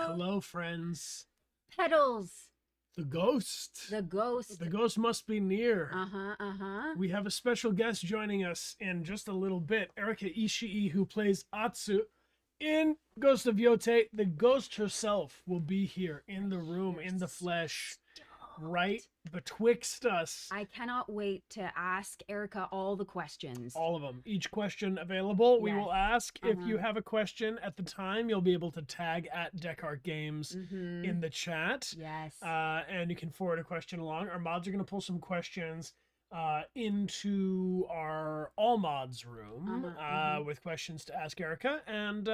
Hello, friends. Petals. The ghost. The ghost. The ghost must be near. Uh-huh. We have a special guest joining us in just a little bit. Erika Ishii, who plays Atsu in Ghost of Yotei. The ghost herself will be here in the room, in the flesh, right betwixt us. I cannot wait to ask Erika all the questions. All of them. Each question available, we Yes. will ask. If you have a question at the time, you'll be able to tag at Dechart Games in the chat. Yes. And you can forward a question along. Our mods are going to pull some questions into our all mods room with questions to ask Erika. And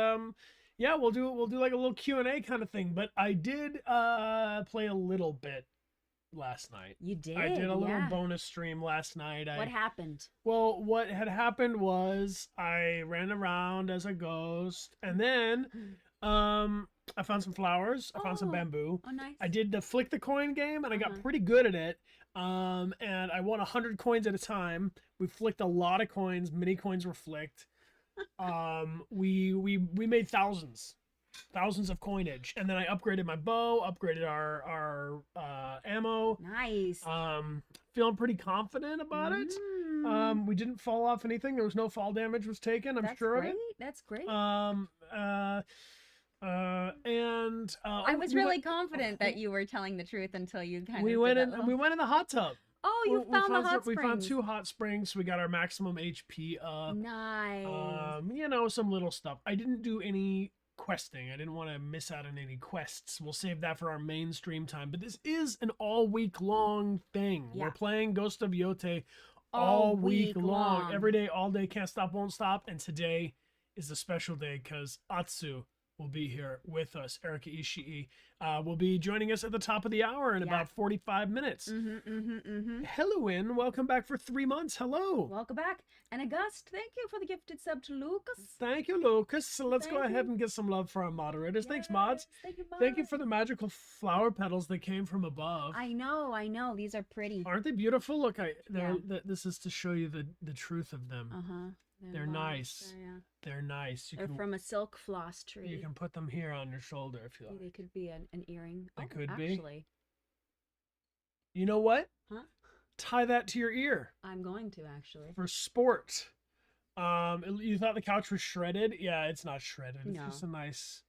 yeah, we'll do like a little Q&A kind of thing. But I did play a little bit last night. You did? I did a little bonus stream last night. What happened? Well, what had happened was I ran around as a ghost, and then I found some flowers. I found some bamboo. Oh, nice. I did the flick the coin game, and I got pretty good at it. And I won 100 coins at a time. We flicked a lot of coins. Many coins were flicked. We made thousands of coinage, and then I upgraded my bow, upgraded our ammo. Nice. Feeling pretty confident about it. We didn't fall off anything. There was no fall damage was taken. I'm sure of it. That's great. I was really confident that you were telling the truth until you kind of we went in the hot tub. Oh, you found the hot springs. We found 2 hot springs. We got our maximum HP up. Nice. You know, some little stuff. I didn't do any questing. I didn't want to miss out on any quests. We'll save that for our main stream time. But this is an all week long thing. Yeah. We're playing Ghost of Yotei all week long. Every day, all day, can't stop, won't stop. And today is a special day because Atsu will be here with us. Erika Ishii will be joining us at the top of the hour in about 45 minutes. Hello, welcome back for 3 months. Hello. Welcome back. And August, thank you for the gifted sub to Lucas. Thank you, Lucas. So let's go ahead and get some love for our moderators. Thanks, mods. Thank you, mods. Thank you for the magical flower petals that came from above. I know. These are pretty. Aren't they beautiful? Look, this is to show you the truth of them. They're nice. They're nice. They're from a silk floss tree. You can put them here on your shoulder if you like. They could be an earring. They could actually. Be. You know what? Huh? Tie that to your ear. I'm going to, actually. For sport. You thought the couch was shredded? Yeah, it's not shredded. It's just a nice...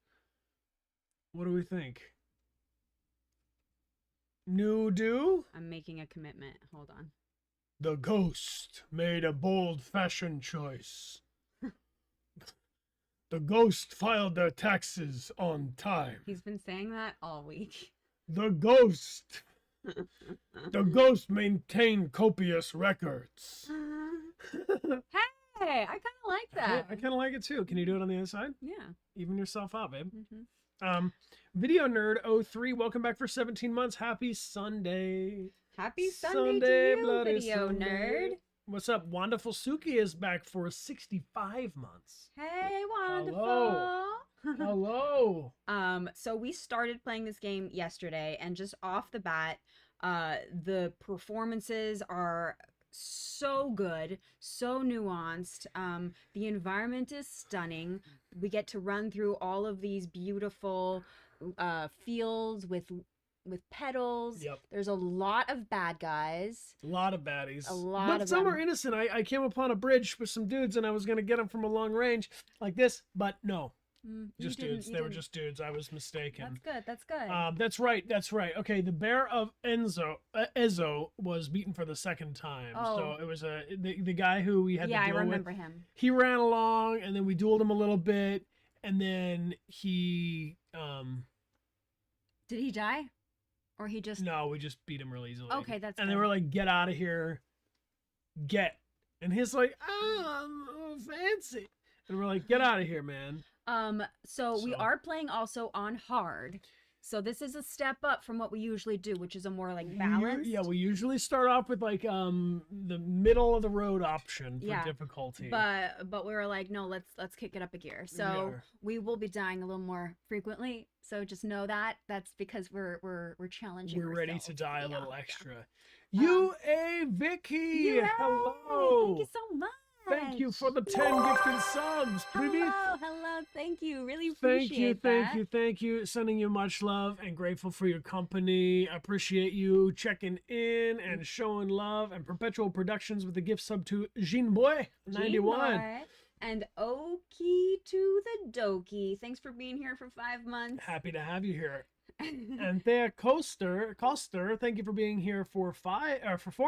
What do we think? New do? I'm making a commitment. Hold on. The ghost made a bold fashion choice. The ghost filed their taxes on time. He's been saying that all week. The ghost maintained copious records. Hey, I kind of like that. I kind of like it too. Can you do it on the other side? Yeah. Even yourself out, babe. Video Nerd 03, welcome back for 17 months. Happy Sunday. Happy Sunday to you, bloody Video Sunday. Nerd. What's up? Wonderful Suki is back for 65 months. Hey, wonderful. Hello. So we started playing this game yesterday, and just off the bat, the performances are so good, so nuanced. The environment is stunning. We get to run through all of these beautiful fields with petals. Yep. There's a lot of bad guys. A lot of baddies. But some are innocent. I came upon a bridge with some dudes and I was going to get them from a long range like this, but no. Just dudes. They were just dudes. I was mistaken. That's good. That's right. Okay, the bear of Ezo was beaten for the second time. Oh. So it was the guy who we had to deal with. Yeah, I remember him. He ran along and then we dueled him a little bit and then he Did he die? Or he just... No, we just beat him real easily. Okay, that's And good. they were like, get out of here. Get. And he's like, I'm fancy. And we're like, get out of here, man. So we are playing also on hard. So this is a step up from what we usually do, which is a more like balanced. Yeah, we usually start off with like the middle of the road option for difficulty. But we were like, no, let's kick it up a gear. So we will be dying a little more frequently. So just know that that's because we're challenging. We're ready ourselves. to die a little extra. UA Vicky, hello. Thank you so much. Thank you for the 10 gifted subs. Привет. Hello. Thank you. Really Thank appreciate you, thank that. you, thank you. Sending you much love and grateful for your company. Appreciate you checking in and showing love. And Perpetual Productions with the gift sub to Jean Boy 91. Boy. And Oki to the Doki. Thanks for being here for 5 months. Happy to have you here. And Thea Coster, thank you for being here for 4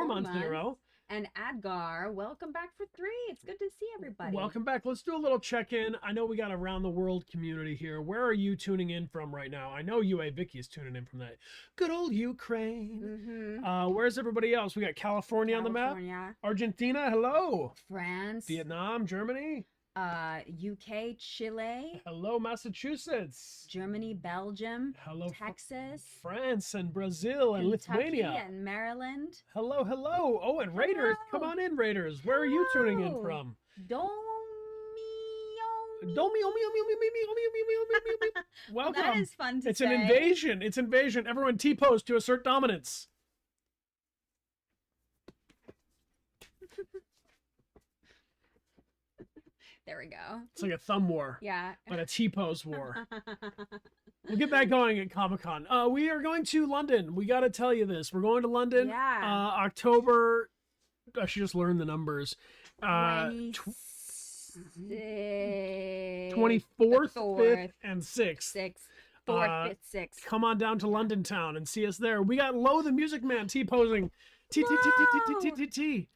months in a row. And Adgar, welcome back for 3. It's good to see everybody. Welcome back. Let's do a little check-in. I know we got a around the world community here. Where are you tuning in from right now? I know UA Vicky is tuning in from that good old Ukraine. Where's everybody else? We got California on the map. Argentina, hello. France. Vietnam, Germany. UK, Chile. Hello, Massachusetts. Germany, Belgium. Hello, Texas. France and Brazil and Kentucky Lithuania. and Maryland. Hello, hello. Oh, and Raiders. Hello. Come on in, Raiders. Where are you tuning in Hello. from? Welcome. That is fun to It's say. an invasion. It's invasion. Everyone T-pose to assert dominance. There we go. It's like a thumb war, Yeah. but a T-pose war. We'll get that going at Comic-Con. We are going to London. We got to tell you this. We're going to London. Yeah. October. I should just learn the numbers. 24th, 24th, 5th, and 6th. 6th, 4th, 5th, 6th. Come on down to London town and see us there. We got Lo the Music Man T-posing. T.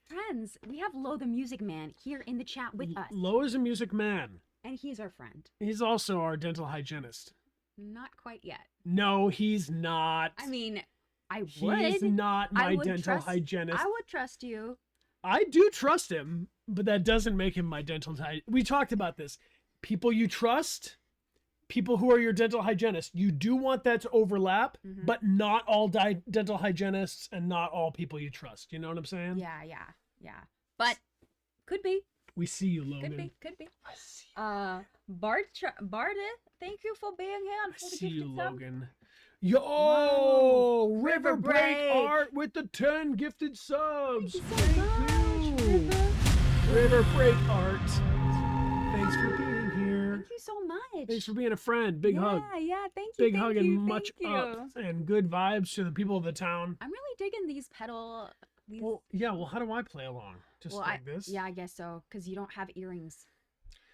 Friends, we have Lo the Music Man here in the chat with us. Lo is a music man. And he's our friend. He's also our dental hygienist. Not quite yet. No, he's not. I mean, I would. He's not my would dental trust- hygienist. I would trust you. I do trust him, but that doesn't make him my dental hygienist. We talked about this. People you trust, people who are your dental hygienist, you do want that to overlap, but not all dental hygienists and not all people you trust. You know what I'm saying? Yeah. But could be. We see you, Logan. Could be. I see you. Barda, thank you for being here. I see you, gifted sub. Logan. Yo, Wow. River River Break Break. Art with the 10 gifted subs. Thank you so much, River. River Break Art. Thanks for being here. Thank you so much. Thanks for being a friend. Big hug. Yeah, thank you. Big thank hug you, and thank much you. up and good vibes to the people of the town. I'm really digging these pedal. Well, yeah, well, how do I play along? Just like this? Yeah, I guess so. Because you don't have earrings.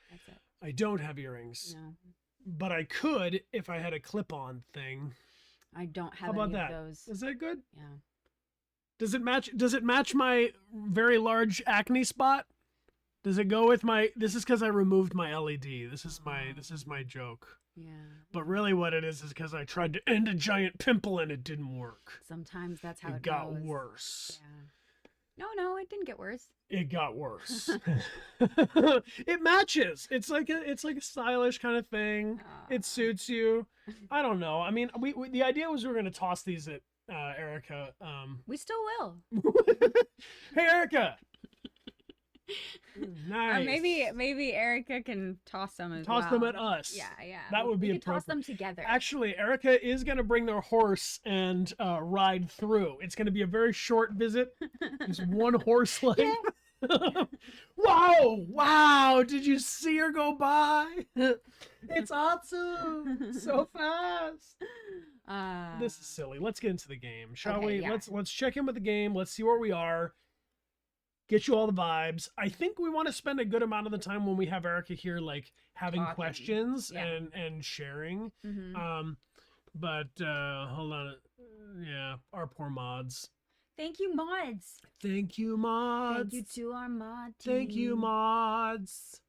That's it. I don't have earrings. No. But I could if I had a clip-on thing. I don't have How about any that? of those. Is that good? Yeah. Does it match my very large acne spot? Does it go with my This is cuz I removed my LED. This is my joke. Yeah. But really what it is because I tried to end a giant pimple and it didn't work. Sometimes that's how it got goes. worse. Yeah. No, it didn't get worse. It got worse. It matches. It's like a stylish kind of thing. It suits you. I don't know. I mean, we the idea was we were gonna toss these at Erika. We still will. Hey, Erika. Nice. Or maybe Erika can toss them as well. Toss them at us. Yeah. That would be we could appropriate. toss them together. Actually, Erika is going to bring their horse and ride through. It's going to be a very short visit. Just one horse leg. Wow! Did you see her go by? It's Atsu. So fast. This is silly. Let's get into the game, shall Okay, we? yeah. Let's check in with the game. Let's see where we are. Get you all the vibes. I think we want to spend a good amount of the time when we have Erika here, like having Talking. questions Yeah. and sharing. Mhm. But hold on. Yeah, our poor mods. Thank you, mods. Thank you, mods. Thank you to our mod team. Thank you, mods.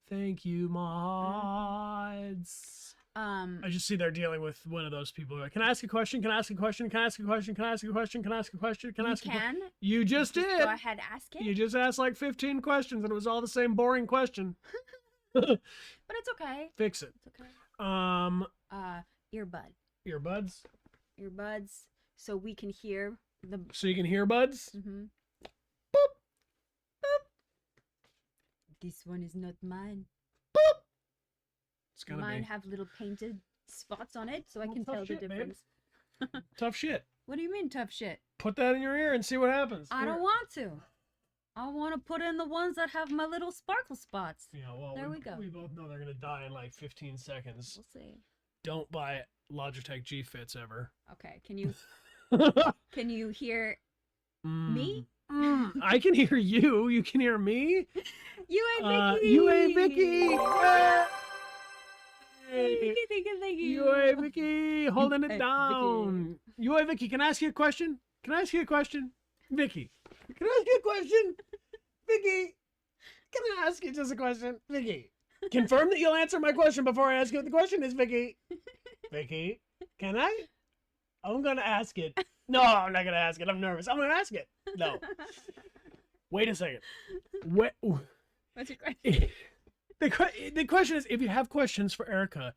Thank you, mods. I just see they're dealing with one of those people. Like, can I ask a question? Can I ask a question? Can I ask a question? Can I ask a question? Can I ask a question? Can I You ask a question? can. You just did. Go ahead, ask it. You just asked like 15 questions and it was all the same boring question. But it's okay. Fix it. It's okay. Earbud. Earbuds. Earbuds. So we can hear the. So you can hear buds. Mhm. Boop. This one is not mine. It's gonna Mine be have little painted spots on it, so I Well, can tough tell shit, the babe. difference. tough shit. What do you mean tough shit? Put that in your ear and see what happens. I Here. don't want to. I want to put in the ones that have my little sparkle spots. Yeah, well, There we go. We both know they're gonna die in like 15 seconds. We'll see. Don't buy Logitech G Fits ever. Okay, can you hear me? I can hear you. You can hear me. You and Vicky. You ain't Vicky. Thank you. You ain't Vicky. Holding it down. You ain't Vicky. Can I ask you a question? Vicky. Can I ask you a question? Vicky. Can I ask you just a question? Vicky. Confirm that you'll answer my question before I ask you what the question is, Vicky. Vicky. Can I? I'm gonna ask it. No, I'm not gonna ask it. I'm nervous. I'm gonna ask it. No. Wait a second. What's your question? The question is, if you have questions for Erika,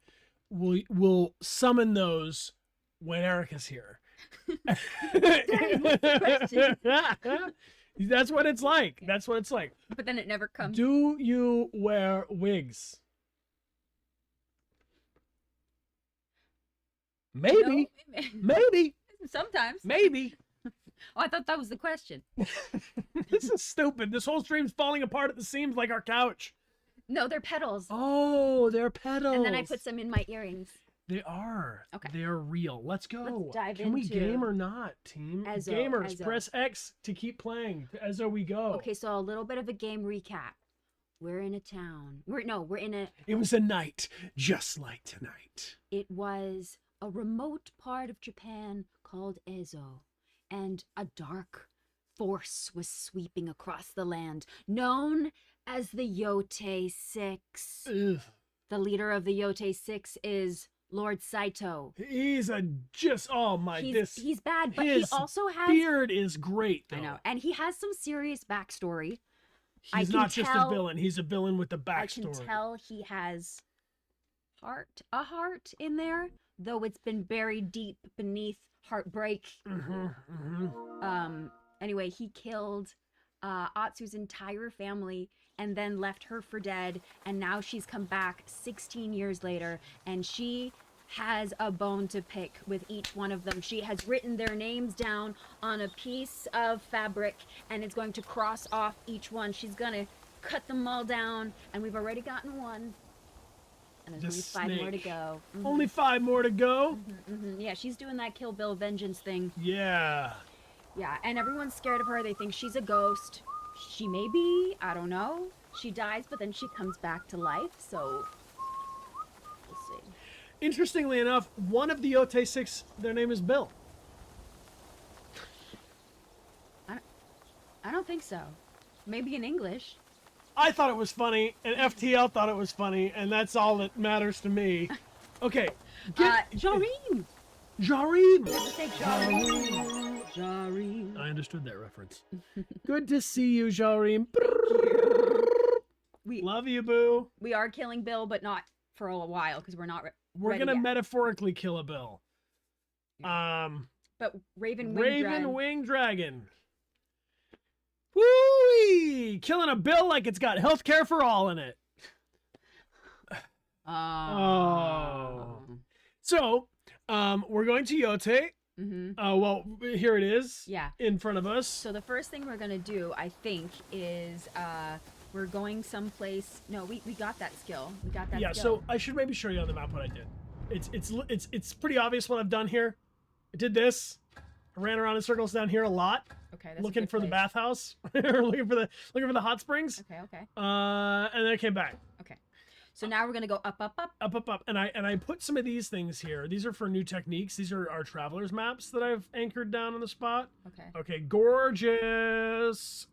we'll summon those when Erika's here. That's what it's like. That's what it's like. But then it never comes. Do you wear wigs? Maybe. No, Maybe. sometimes. Maybe. Oh, I thought that was the question. This is stupid. This whole stream's falling apart at the seams like our couch. No, they're petals. Oh, they're petals. And then I put some in my earrings. They are. Okay. They're real. Let's go. Let's dive Can we into game or not, team? Ezo, Gamers, Ezo. press X to keep playing. Ezo we go. Okay, so a little bit of a game recap. We're in a town. We're in a. It was a night just like tonight. It was a remote part of Japan called Ezo, and a dark force was sweeping across the land, known as the Yōtei Six. Ugh. The leader of the Yōtei Six is Lord Saito. He's oh my, He's bad, but he his also has. beard is great though. I know, and he has some serious backstory. He's not just a villain. He's a villain with the backstory. I can tell he has a heart in there, though it's been buried deep beneath heartbreak. Anyway, he killed Atsu's entire family and then left her for dead, and now she's come back 16 years later, and she has a bone to pick with each one of them. She has written their names down on a piece of fabric and is going to cross off each one. She's gonna cut them all down, and we've already gotten one. And there's only 5 more to go. Only 5 more to go? Yeah, she's doing that Kill Bill vengeance thing. Yeah. Yeah, and everyone's scared of her. They think she's a ghost. She may be, I don't know. She dies, but then she comes back to life, so we'll see. Interestingly enough, one of the Yōtei Six, their name is Bill. I don't think so. Maybe in English. I thought it was funny, and FTL thought it was funny, and that's all that matters to me. Okay. Jareem! Jareem! You have to say Jareem. Jareem. I understood that reference. Good to see you, Jareem. Love you, boo. We are killing Bill, but not for a while, because we're not We're ready gonna yet. metaphorically kill a Bill. But Raven Wing Dragon. Woo! Killing a Bill like it's got healthcare for all in it. Oh. So, we're going to Yōtei. Well, here it is. Yeah. In front of us. So the first thing we're gonna do, I think, is we're going someplace. No, we got that skill. We got that. Yeah. skill. So I should maybe show you on the map what I did. It's pretty obvious what I've done here. I did this. I ran around in circles down here a lot. Okay. That's Looking a good for the place. bathhouse. looking for the hot springs. Okay. And then I came back. Okay. So now we're gonna go up. Up. And I put some of these things here. These are for new techniques. These are our traveler's maps that I've anchored down on the spot. Okay. Okay, gorgeous.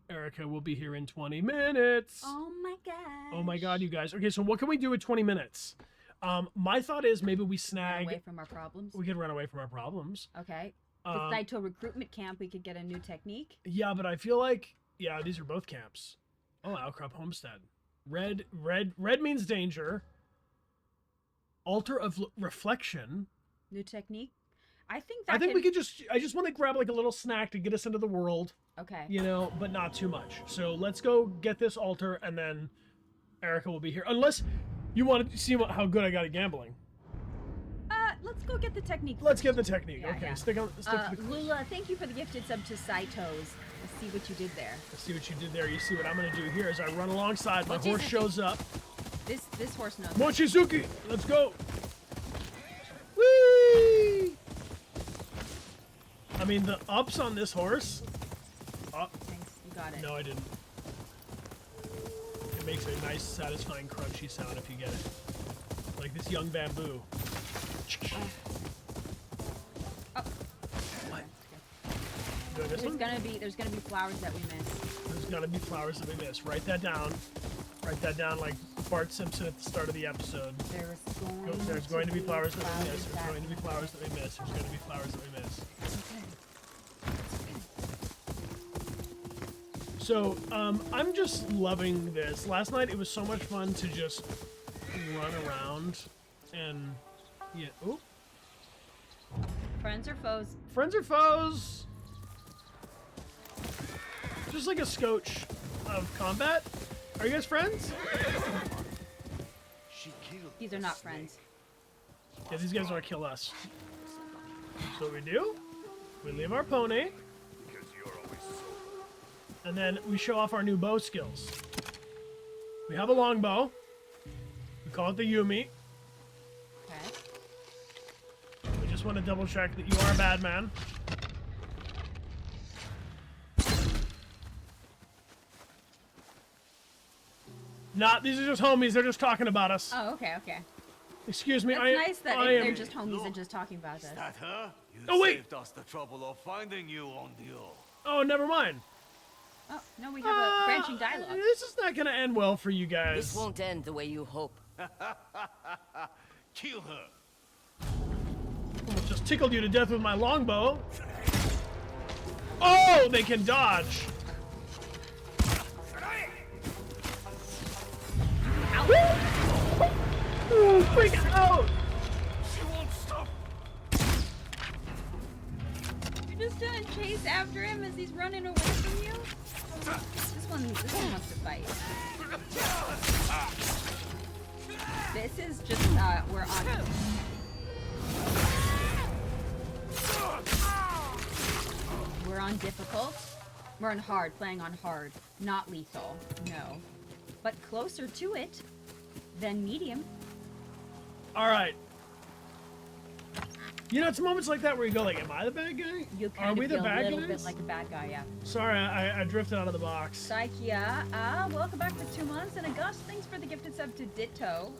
Erika will be here in 20 minutes. Oh my god. Oh my god, you guys. Okay, so what can we do with 20 minutes? My thought is maybe we snag. Run away from our problems. We could run away from our problems. Okay. The Saito recruitment camp, we could get a new technique. Yeah, but I feel like these are both camps. Oh, Outcrop Homestead. Red means danger. Altar of Reflection. New technique. I think we could I just want to grab like a little snack to get us into the world. Okay. You know, but not too much. So let's go get this altar, and then Erika will be here. Unless you want to see how good I got at gambling. let's go get the technique. Let's get the technique. Yeah, Okay, yeah. stick to the Lula, thank you for the gifted sub to Saito's. Let's see what you did there. Let's see what you did there. You see what I'm gonna do here as I run alongside. My Mochizuki. horse shows up. This horse knows. Mochizuki, let's go. Whee! I mean, the ups on this horse. Oh, Thanks, you got it. no, I didn't. It makes a nice, satisfying, crunchy sound if you get it. Like this young bamboo. Oh. What? Doing this one? There's gonna be flowers that we miss. There's gonna be flowers that we miss. Write that down. Write that down like Bart Simpson at the start of the episode. There's going to be flowers that we miss. There's going to be flowers that we miss. There's going to be flowers that we miss. So, I'm just loving this. Last night it was so much fun to just run around and yeah. Ooh. Friends or foes? Friends or foes? Just like a scotch of combat. Are you guys friends? These are not friends. Yeah, these guys want to kill us. So what we do? We leave our pony. And then we show off our new bow skills. We have a longbow. We call it the Yumi. Okay. We just want to double check that you are a bad man. Nah, these are just homies. They're just talking about us. Oh, okay, okay. Excuse me. That's nice that I they're am. just homies and just talking about us. Is that her? You Oh, wait. saved us the trouble of finding you on the earth. Oh, never mind. Oh, no, we have a branching dialogue. This is not gonna end well for you guys. This won't end the way you hope. Kill her. Almost just tickled you to death with my longbow. Oh, they can dodge. Ooh, freak out! She won't stop. You're just gonna chase after him as he's running away from you? This one wants to fight. This is just, we're on. We're on difficult. We're on hard, playing on hard. Not lethal, no. But closer to it than medium. All right. You know, it's moments like that where you go like, am I the bad guy? You Are kind we of the feel bad a little guys? bit like a bad guy, yeah. Sorry, I drifted out of the box. Psychia, welcome back for 2 months. And August, thanks for the gifted sub to Ditto.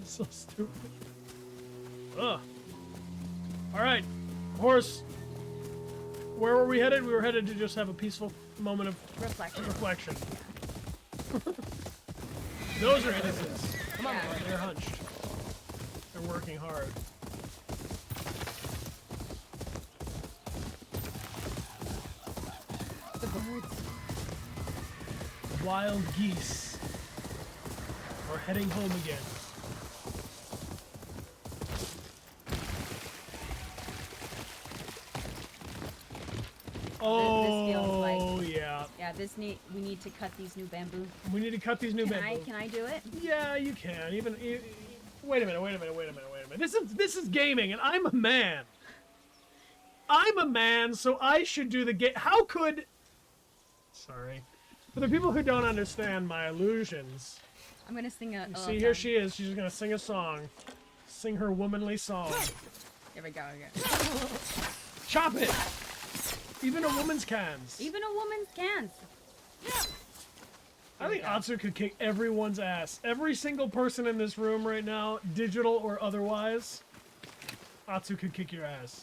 So stupid. Ugh. All right, horse. Where were we headed? We were headed to just have a peaceful moment of Reflection. reflection. Those are innocents. Come on, Yeah. boy. They're hunched. They're working hard. The birds. Wild geese are heading home again. This feels like- Oh, yeah. Yeah, we need to cut these new bamboo. We need to cut these new bamboo. Can I do it? Yeah, you can. Wait a minute. This is gaming, and I'm a man. I'm a man, so I should do the game. How could? Sorry, for the people who don't understand my illusions. I'm gonna sing a. See, here she is. She's gonna sing a song. Sing her womanly song. There we go. Chop it. Even a woman's cans. Even a woman's cans. I think Atsu could kick everyone's ass. Every single person in this room right now, digital or otherwise, Atsu could kick your ass.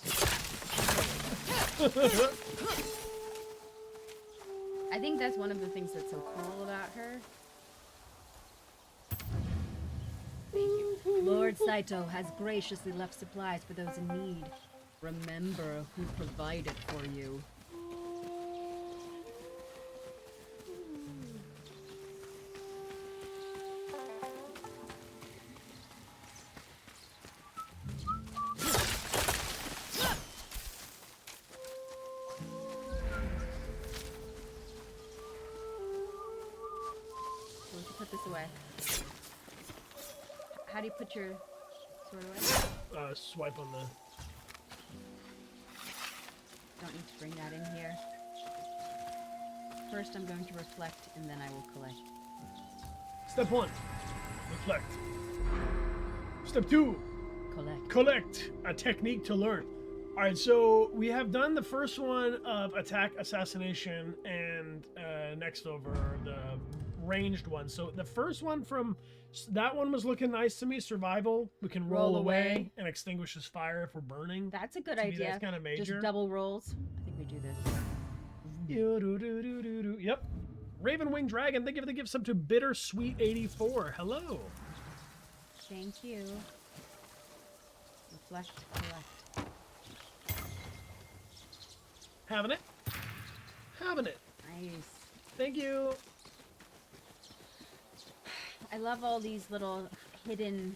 I think that's one of the things that's so cool about her. Thank you. Lord Saito has graciously left supplies for those in need. Remember who provided for you. We'll put this away. How do you put your sword away? Swipe on the... Don't need to bring that in here. First, I'm going to reflect, and then I will collect. Step 1, reflect. Step 2, Collect. collect. A technique to learn. All right, so we have done the first one of attack, assassination, and next over the ranged one. So the first one from that one was looking nice to me. Survival. We can roll away and extinguish his fire if we're burning. That's a good To me, idea. that's kind of major. Just double rolls. I think we do this. Yep. Raven Winged Dragon, thank you for the gift sub to Bittersweet 84. Hello. Thank you. Reflect, collect. Having it. Having it. Nice. Thank you. I love all these little hidden.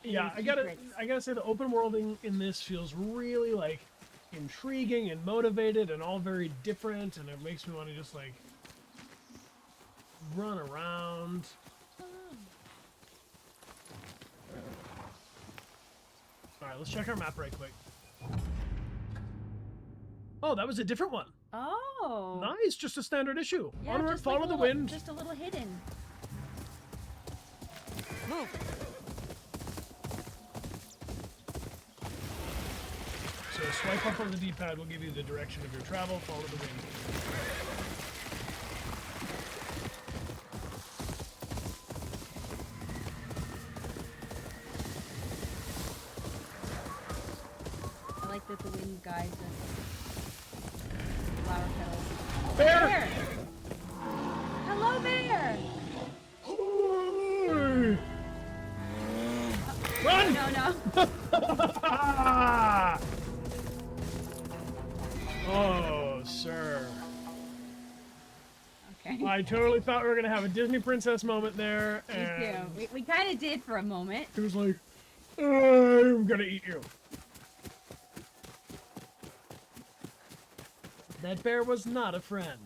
Yeah, secrets. I gotta say the open worlding in this feels really like intriguing and motivated and all very different, and it makes me want to just like run around. All right, let's check our map right quick. Oh, that was a different one. Oh. Nice, just a standard issue. Yeah, Onward, just follow like the little- wind. Just a little hidden. Move! So swipe up on the D-pad will give you the direction of your travel. Follow the wind. I like that the wind guides us. Flower petals. Bear! Hello there! Run! No, no. Oh, sir. Okay. I totally thought we were gonna have a Disney princess moment there, Me and too. We kind of did for a moment. it was like, I'm gonna eat you. That bear was not a friend.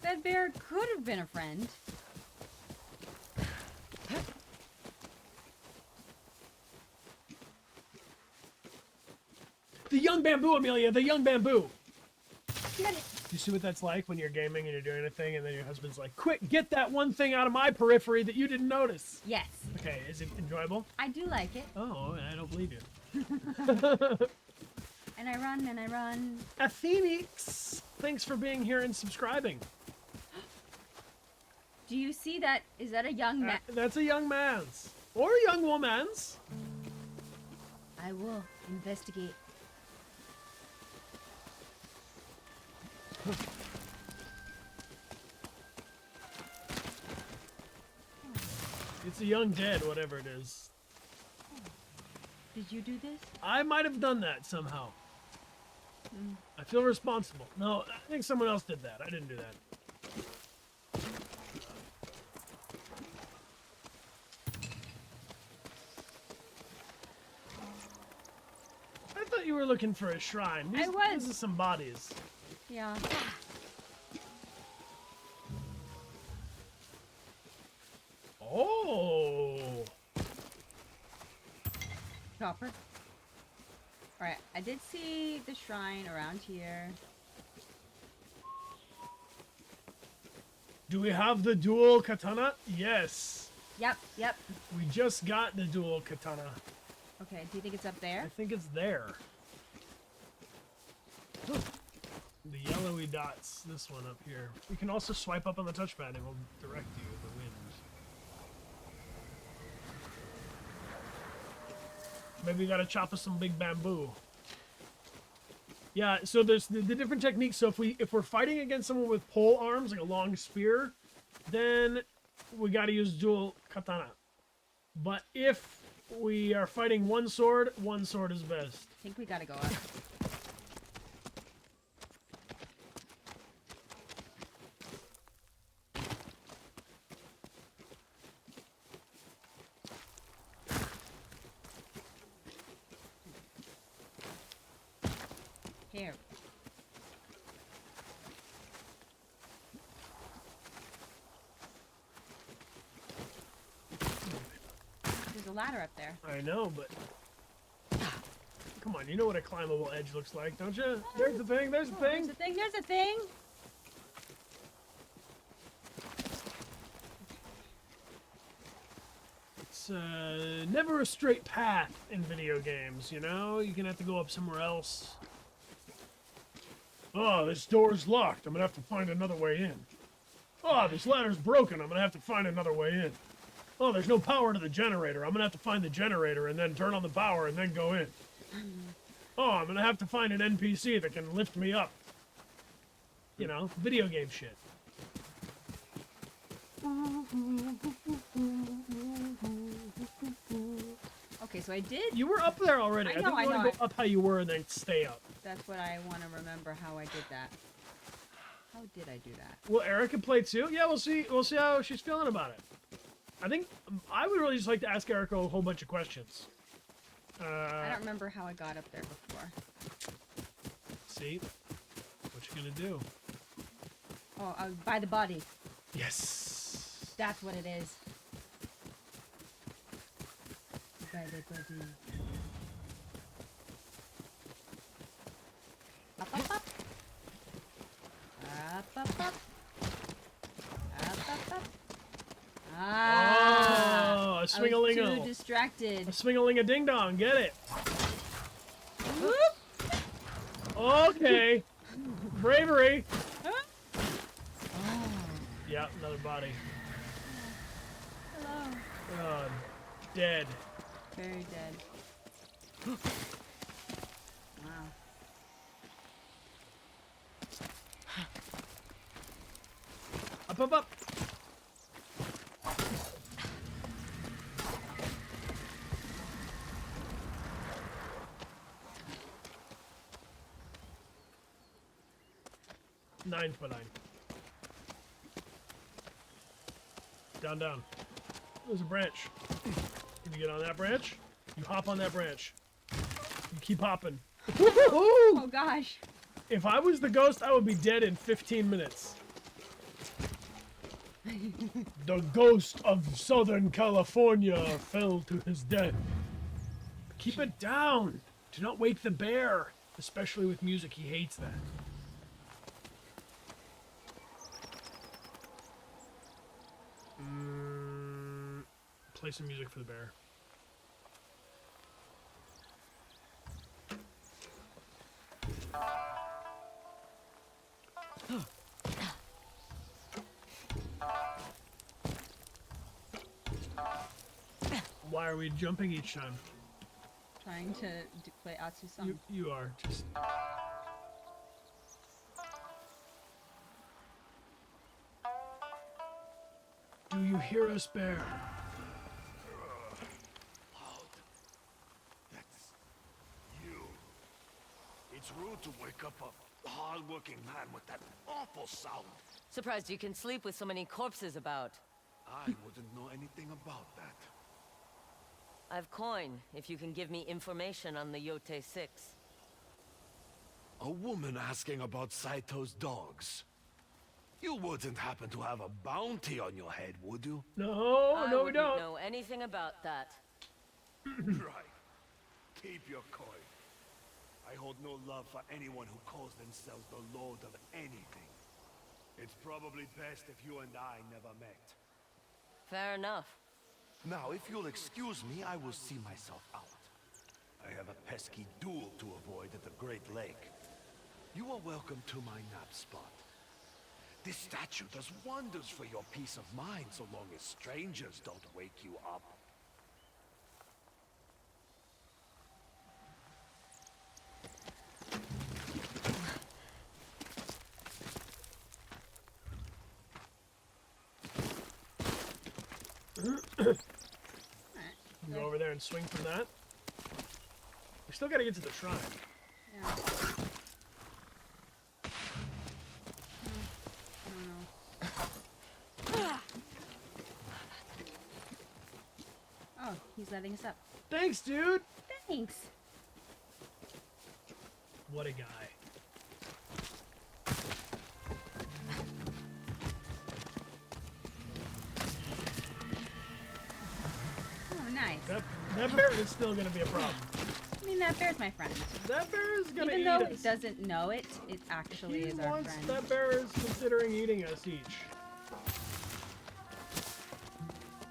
That bear could have been a friend. The young bamboo, Amelia, the young bamboo. Get it. You see what that's like when you're gaming and you're doing a thing, and then your husband's like, "Quick, get that one thing out of my periphery that you didn't notice." Yes. Okay, is it enjoyable? I do like it. Oh, I don't believe you. And I run and I run. Athenix, thanks for being here and subscribing. Do you see that? Is that a young man? That's a young man's. Or a young woman's. I will investigate. It's a young dead, whatever it is. Did you do this? I might have done that somehow. I feel responsible. No, I think someone else did that. I didn't do that. I thought you were looking for a shrine. I was. These are some bodies. Yeah. Oh! Chopper. Alright, I did see the shrine around here. Do we have the dual katana? Yes. Yep, yep. We just got the dual katana. Okay, do you think it's up I there? think it's there. The yellowy dots, this one up here. You can also swipe up on the touchpad and it will direct you with the wind. Maybe you gotta chop us some big bamboo. Yeah, so there's the different techniques. So if we're fighting against someone with pole arms, like a long spear, then we gotta use dual katana. But if we are fighting one sword is best. I think we gotta go up. Here. a ladder up there. I know, but come on, you know what a climbable edge looks like, don't you? There's the thing. There's the thing. There's a thing. There's a thing. It's never a straight path in video games, you know? You're gonna have to go up somewhere else. Oh, this door's locked. I'm gonna have to find another way in. Oh, this ladder's broken. I'm gonna have to find another way in. Oh, there's no power to the generator. I'm gonna have to find the generator and then turn on the power and then go in. Oh, I'm gonna have to find an NPC that can lift me up. You know, video game shit. Okay, so I did. You were up there already. I think know, you I want know. to go up how you were and then stay up. That's what I want to remember how I did that. How did I do that? Will Erika play too? Yeah, we'll see. We'll see how she's feeling about it. I think I would really just like to ask Erika a whole bunch of questions. I don't remember how I got up there before. See, what you gonna do? Oh, by the body. Yes. That's what it is. By the body. Up, up, up. Up, up, up. Up, up, up. Ah! Oh, a I was swing-a-ling-o. too distracted. A swing-a-ling-a-ding-dong. Get it? Whoop! Okay. Bravery. Oh, Yeah, another body. hello. Oh, dead. Very dead. Wow. Up, up, up. Nine for 9. Down, down. There's a branch. Can you get on that branch? You hop on that branch. You keep hopping. Oh gosh. If I was the ghost, I would be dead in 15 minutes. The ghost of Southern California fell to his death. Keep it down. Do not wake the bear. Especially with music, he hates that. Play some music for the bear. Why are we jumping each time? Trying to play Atsu song. You are just. Do you hear us, bear? That's you. It's rude to wake up a hard-working man with that awful sound. Surprised you can sleep with so many corpses about. I wouldn't know anything about that. I've coin, if you can give me information on the Yōtei 6. A woman asking about Saito's dogs. You wouldn't happen to have a bounty on your head, would you? No, I no, we wouldn't don't. know anything about that. Right. Keep your coin. I hold no love for anyone who calls themselves the lord of anything. It's probably best if you and I never met. Fair enough. Now, if you'll excuse me, I will see myself out. I have a pesky duel to avoid at the Great Lake. You are welcome to my nap spot. This statue does wonders for your peace of mind so long as strangers don't wake you up. You go over there and swing from that. We still gotta get to the shrine. Yeah. I don't know. Oh, he's letting us up. Thanks, dude. Thanks. What a guy. Oh, nice. That That bear is still gonna be a problem. I mean, that bear's my friend. That bear is gonna Even eat though us. it doesn't know it, it actually is our friend. That bear is considering eating us each.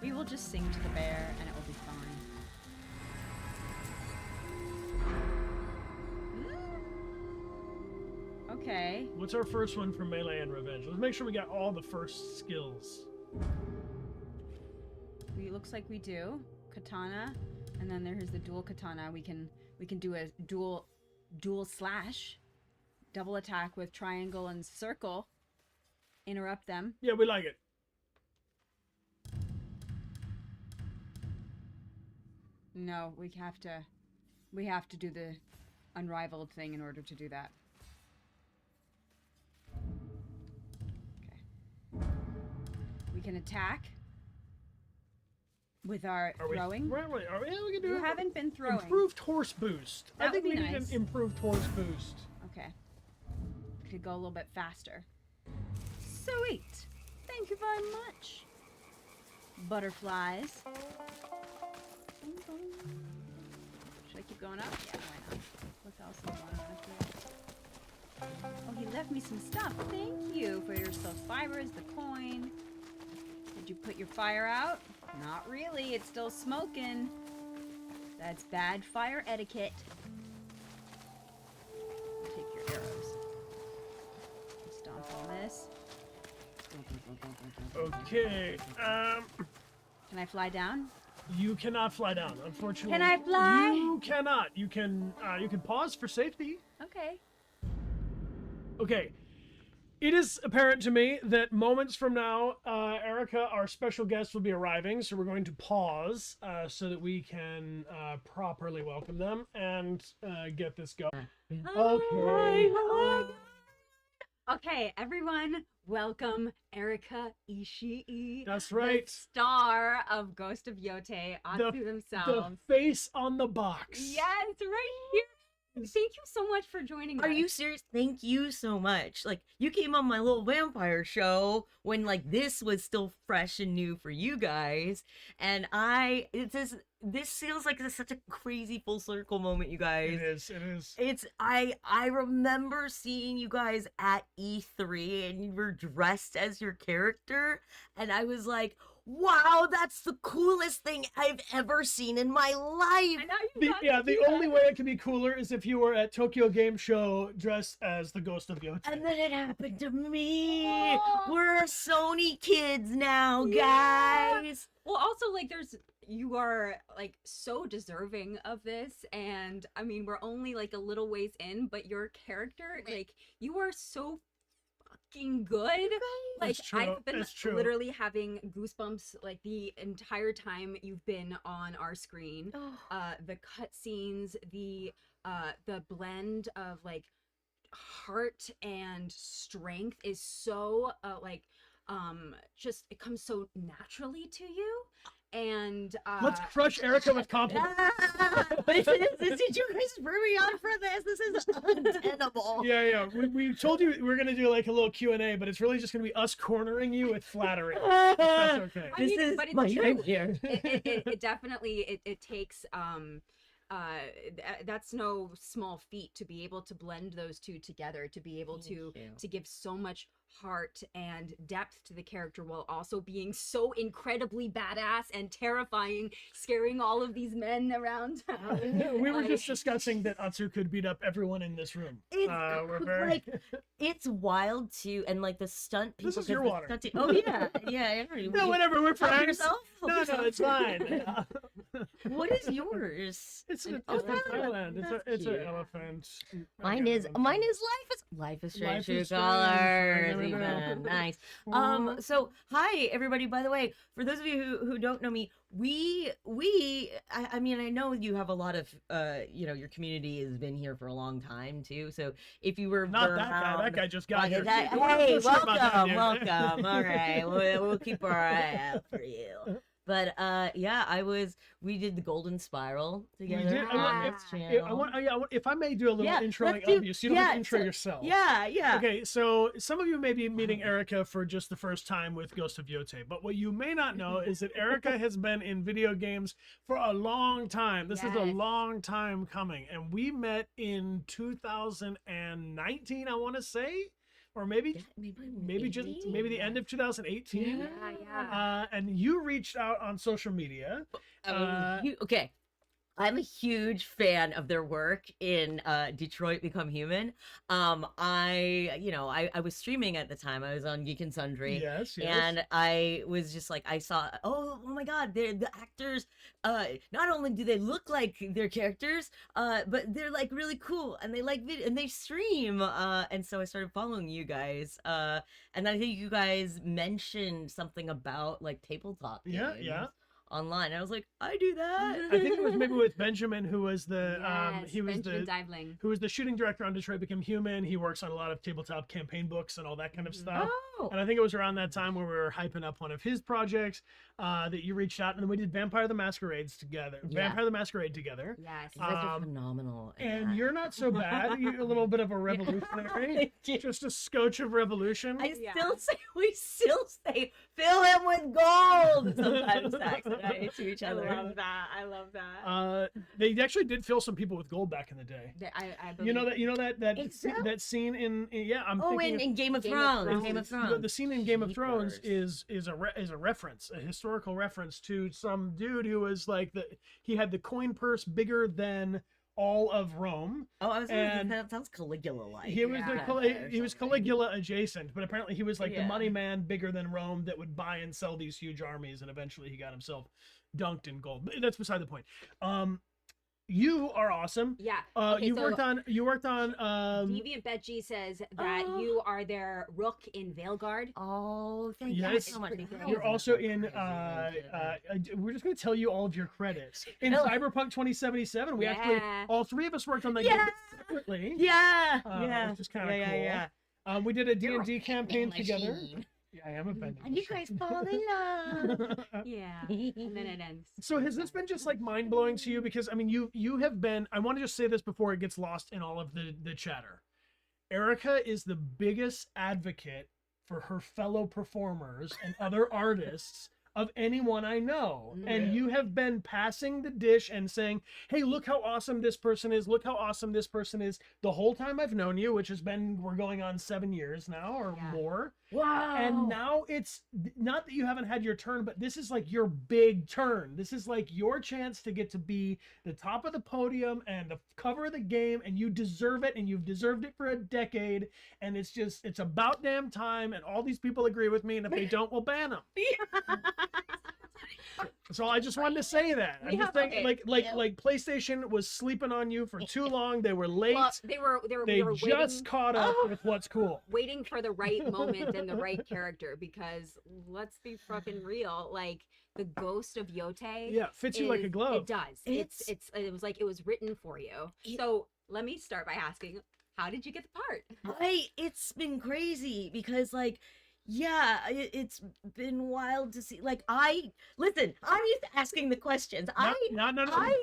We will just sing to the bear and it will be fine. Okay. What's our first one for melee and revenge? Let's make sure we got all the first skills. It looks like we do. Katana, and then there's the dual katana. We can do a dual slash, double attack with triangle and circle. Interrupt them. Yeah, we like it. No, we have to do the unrivaled thing in order to do that. Okay. We can attack with our throwing. Right. Are we? Yeah, we can do You it. haven't been throwing. Improved horse boost. I That think would we be need nice. an improved horse boost. Okay. Could go a little bit faster. Sweet. Thank you very much. Butterflies. Should I keep going up? Yeah, why not? What else do I want to do? Oh, he left me some stuff. Thank you for your soul fibers, the coin. Did you put your fire out? Not really. It's still smoking. That's bad fire etiquette. Take your arrows. Stomp on this. Okay. Can I fly down? You cannot fly down, unfortunately. Can I fly? You cannot. You can pause for safety. Okay. Okay. It is apparent to me that moments from now, Erika, our special guest, will be arriving, so we're going to pause so that we can properly welcome them and get this going. Okay. Okay, everyone, welcome Erika Ishii. That's right. The star of Ghost of Yotei, Atsu The themselves. face on the box. Yes, right here. Thank you so much for joining us. Are you serious? Thank you so much. Like, you came on my little vampire show when, like, this was still fresh and new for you guys. And this feels like it's such a crazy full circle moment, you guys. It is. I remember seeing you guys at E3 and you were dressed as your character. And I was like, wow, that's the coolest thing I've ever seen in my life. And now you got The only way it could be cooler is if you were at Tokyo Game Show dressed as the Ghost of Yotei. And then it happened to me. Aw. We're Sony kids now, Yeah. guys. Well, also, like, you are, like, so deserving of this, and, I mean, we're only, like, a little ways in, but your character, like, you are so fucking good. Like, It's true. I've been It's true. literally having goosebumps, like, the entire time you've been on our screen. The cutscenes, the blend of, like, heart and strength is so, just, it comes so naturally to you. And Let's crush Erika with compliments. Did you guys bring me on for this? This is untenable. Yeah. We told you we were gonna do like a little Q&A, but it's really just gonna be us cornering you with flattery. If that's okay. I mean, This is but it's my true. nightmare. It definitely it takes that's no small feat to be able to blend those two together, to be able to give so much heart and depth to the character while also being so incredibly badass and terrifying, scaring all of these men around town. We were just discussing that Atsu could beat up everyone in this room. It's it's wild too, and like the stunt people. This is your water. Oh yeah, yeah. No, whatever. We're Help friends. yourself. Help No, yourself. it's fine. What is yours? It's An in elephant? Thailand. That's It's an cute. elephant. Mine is life is strange Life true is strange. colors. I never know. Even nice. So hi everybody. By the way, for those of you who don't know me, I mean, I know you have a lot of your community has been here for a long time too. So if you were Not that guy. That guy just got here. Hey, Don't sure about that, welcome. dude. All right, we'll keep our eye out for you. But we did the Golden Spiral together. We did. If I may do a little introing of you, so you don't have to intro yourself. Yeah. Okay, so some of you may be meeting Erika for just the first time with Ghost of Yotei, but what you may not know is that Erika has been in video games for a long time. This is a long time coming, and we met in 2019, I want to say. Or maybe the end of 2018. And you reached out on social media. Okay. I'm a huge fan of their work in Detroit Become Human. I was streaming at the time. I was on Geek and Sundry. Yes. And I was just like, I saw, oh my God, they're the actors. Not only do they look like their characters, but they're like really cool and they like video and they stream. And so I started following you guys. And I think you guys mentioned something about like tabletop games. Yeah. Online. I was like, I do that. I think it was maybe with Benjamin, who was the who was the shooting director on Detroit Become Human. He works on a lot of tabletop campaign books and all that kind of stuff. Oh. And I think it was around that time where we were hyping up one of his projects that you reached out, and then we did Vampire the Masquerade together. Yeah. Yes. You guys are phenomenal. And you're not so bad. You're a little bit of a revolutionary. Just a scotch of revolution. We still say, fill him with gold. Sometimes Zach and I to each other. I love that. They actually did fill some people with gold back in the day. I believe that scene in Game of Thrones. Game of Thrones. The scene in Game of Thrones is a reference, a historical reference to some dude who was like he had the coin purse bigger than all of Rome. Oh, I was thinking that sounds Caligula-like. He was Caligula adjacent, but apparently he was like the money man bigger than Rome that would buy and sell these huge armies, and eventually he got himself dunked in gold. But that's beside the point. You are awesome. Yeah. You worked on Deviant Betji says that you are their rook in Veilguard. Oh, thank you so much. You're also in we're just going to tell you all of your credits. In Cyberpunk 2077, we actually all three of us worked on that game separately. Which is kind of cool. Yeah. We did a D&D campaign together. Yeah, I am a vending And you guys fall in love. And then it ends. So has this been just like mind blowing to you? Because I mean, you have been. I want to just say this before it gets lost in all of the chatter. Erika is the biggest advocate for her fellow performers and other artists of anyone I know. And you have been passing the dish and saying, hey, look how awesome this person is. Look how awesome this person is. The whole time I've known you, which has been, we're going on 7 years now or more. Wow. And now it's not that you haven't had your turn, but this is like your big turn. This is like your chance to get to be the top of the podium and the cover of the game, and you deserve it, and you've deserved it for a decade. And it's about damn time, and all these people agree with me, and if they don't, we'll ban them. So I just wanted to say that. I'm just thinking, like PlayStation was sleeping on you for too long. They were late. Well, they were just caught up with what's cool. Waiting for the right moment and the right character, because let's be fucking real. Like the Ghost of Yotei. Fits you like a glove. It does. It was like it was written for you. So let me start by asking, how did you get the part? It's been crazy because it's been wild to see. Like, I'm used to asking the questions. No.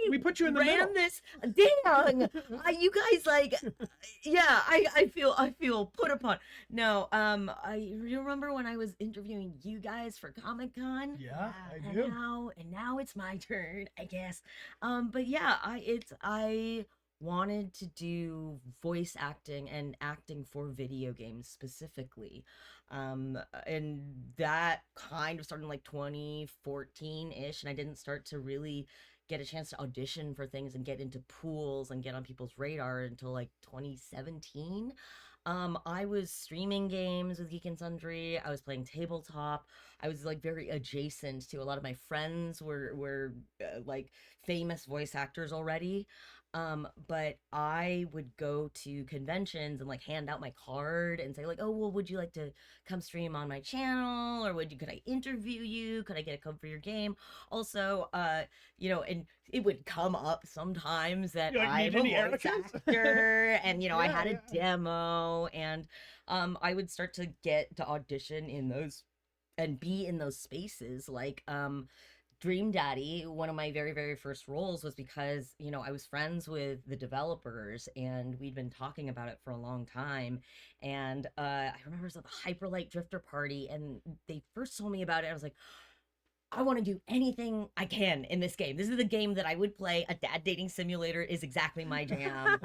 We put you in the middle. This. Dang. You guys, I feel put upon. No, you remember when I was interviewing you guys for Comic-Con? Yeah, I do. And now it's my turn, I guess. I wanted to do voice acting and acting for video games specifically, and that kind of started in like 2014-ish, and I didn't start to really get a chance to audition for things and get into pools and get on people's radar until like 2017. I was streaming games with Geek and Sundry. I was playing tabletop. I was like very adjacent to a lot of my friends were like famous voice actors already. But I would go to conventions and like hand out my card and say like, oh, well, would you like to come stream on my channel? Or could I interview you? Could I get a code for your game? Also, and it would come up sometimes that I'm a voice actor and, I had a demo, and I would start to get to audition in those and be in those spaces like Dream Daddy, one of my very, very first roles was because, you know, I was friends with the developers and we'd been talking about it for a long time. And I remember it was at the Hyperlight Drifter party and they first told me about it. I was like, I want to do anything I can in this game. This is the game that I would play. A dad dating simulator is exactly my jam.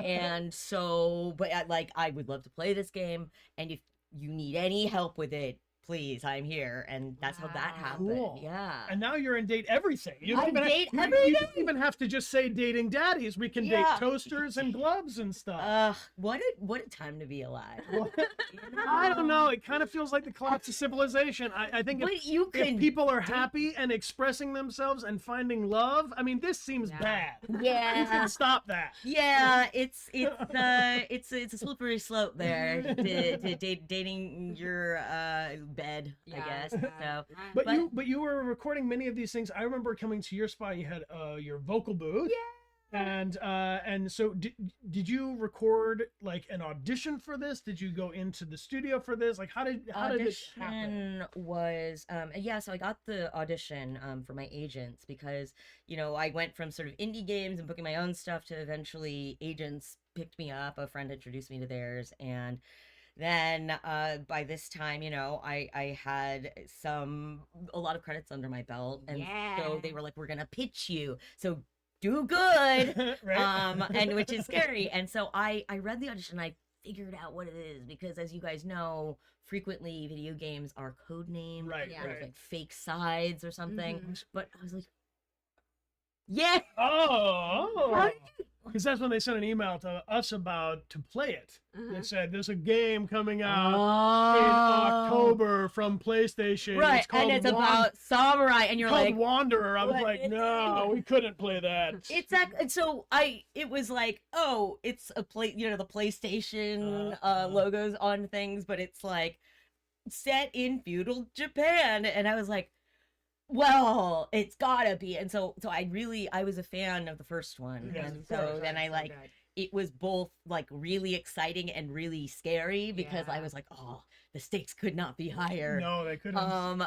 And so, but I would love to play this game. And if you need any help with it, please, I'm here. And that's how that happened. Cool. Yeah. And now you're in Date Everything. You I don't even date you everything. don't even have to just say dating daddies. We can date Yeah. toasters and gloves and stuff. What a time to be alive. I don't know. It kind of feels like the collapse of civilization. I think But you if can people are happy and expressing themselves and finding love, I mean, this seems bad. You Yeah. can stop that. Yeah, it's a slippery slope there to dating your bed, I guess. So But you were recording many of these things. I remember coming to your spot. You had your vocal booth. Yeah. And so did you record like an audition for this? Did you go into the studio for this? Like how did it happen? Audition was so I got the audition for my agents because, you know, I went from sort of indie games and booking my own stuff to eventually agents picked me up. A friend introduced me to theirs, and then by this time, you know, I had a lot of credits under my belt, and so they were like, we're gonna pitch you, so do good. Right. And which is scary. And so I read the audition and I figured out what it is because, as you guys know, frequently video games are code named, Right, there's right. like fake sides or something. But I was like, yeah. Oh. Because that's when they sent an email to us about to play it. They said there's a game coming out in October from PlayStation. Right, It's called and it's about samurai, and you're called like, Wanderer. I was what? like, no, we couldn't play that. and so it was like, oh, it's a you know, the PlayStation logos on things, but it's like set in feudal Japan, and I was like, well, it's gotta be. And so I was a fan of the first one, Yes, and of so course. then I like it was both like really exciting and really scary because I was like, oh, the stakes could not be higher. No, they couldn't.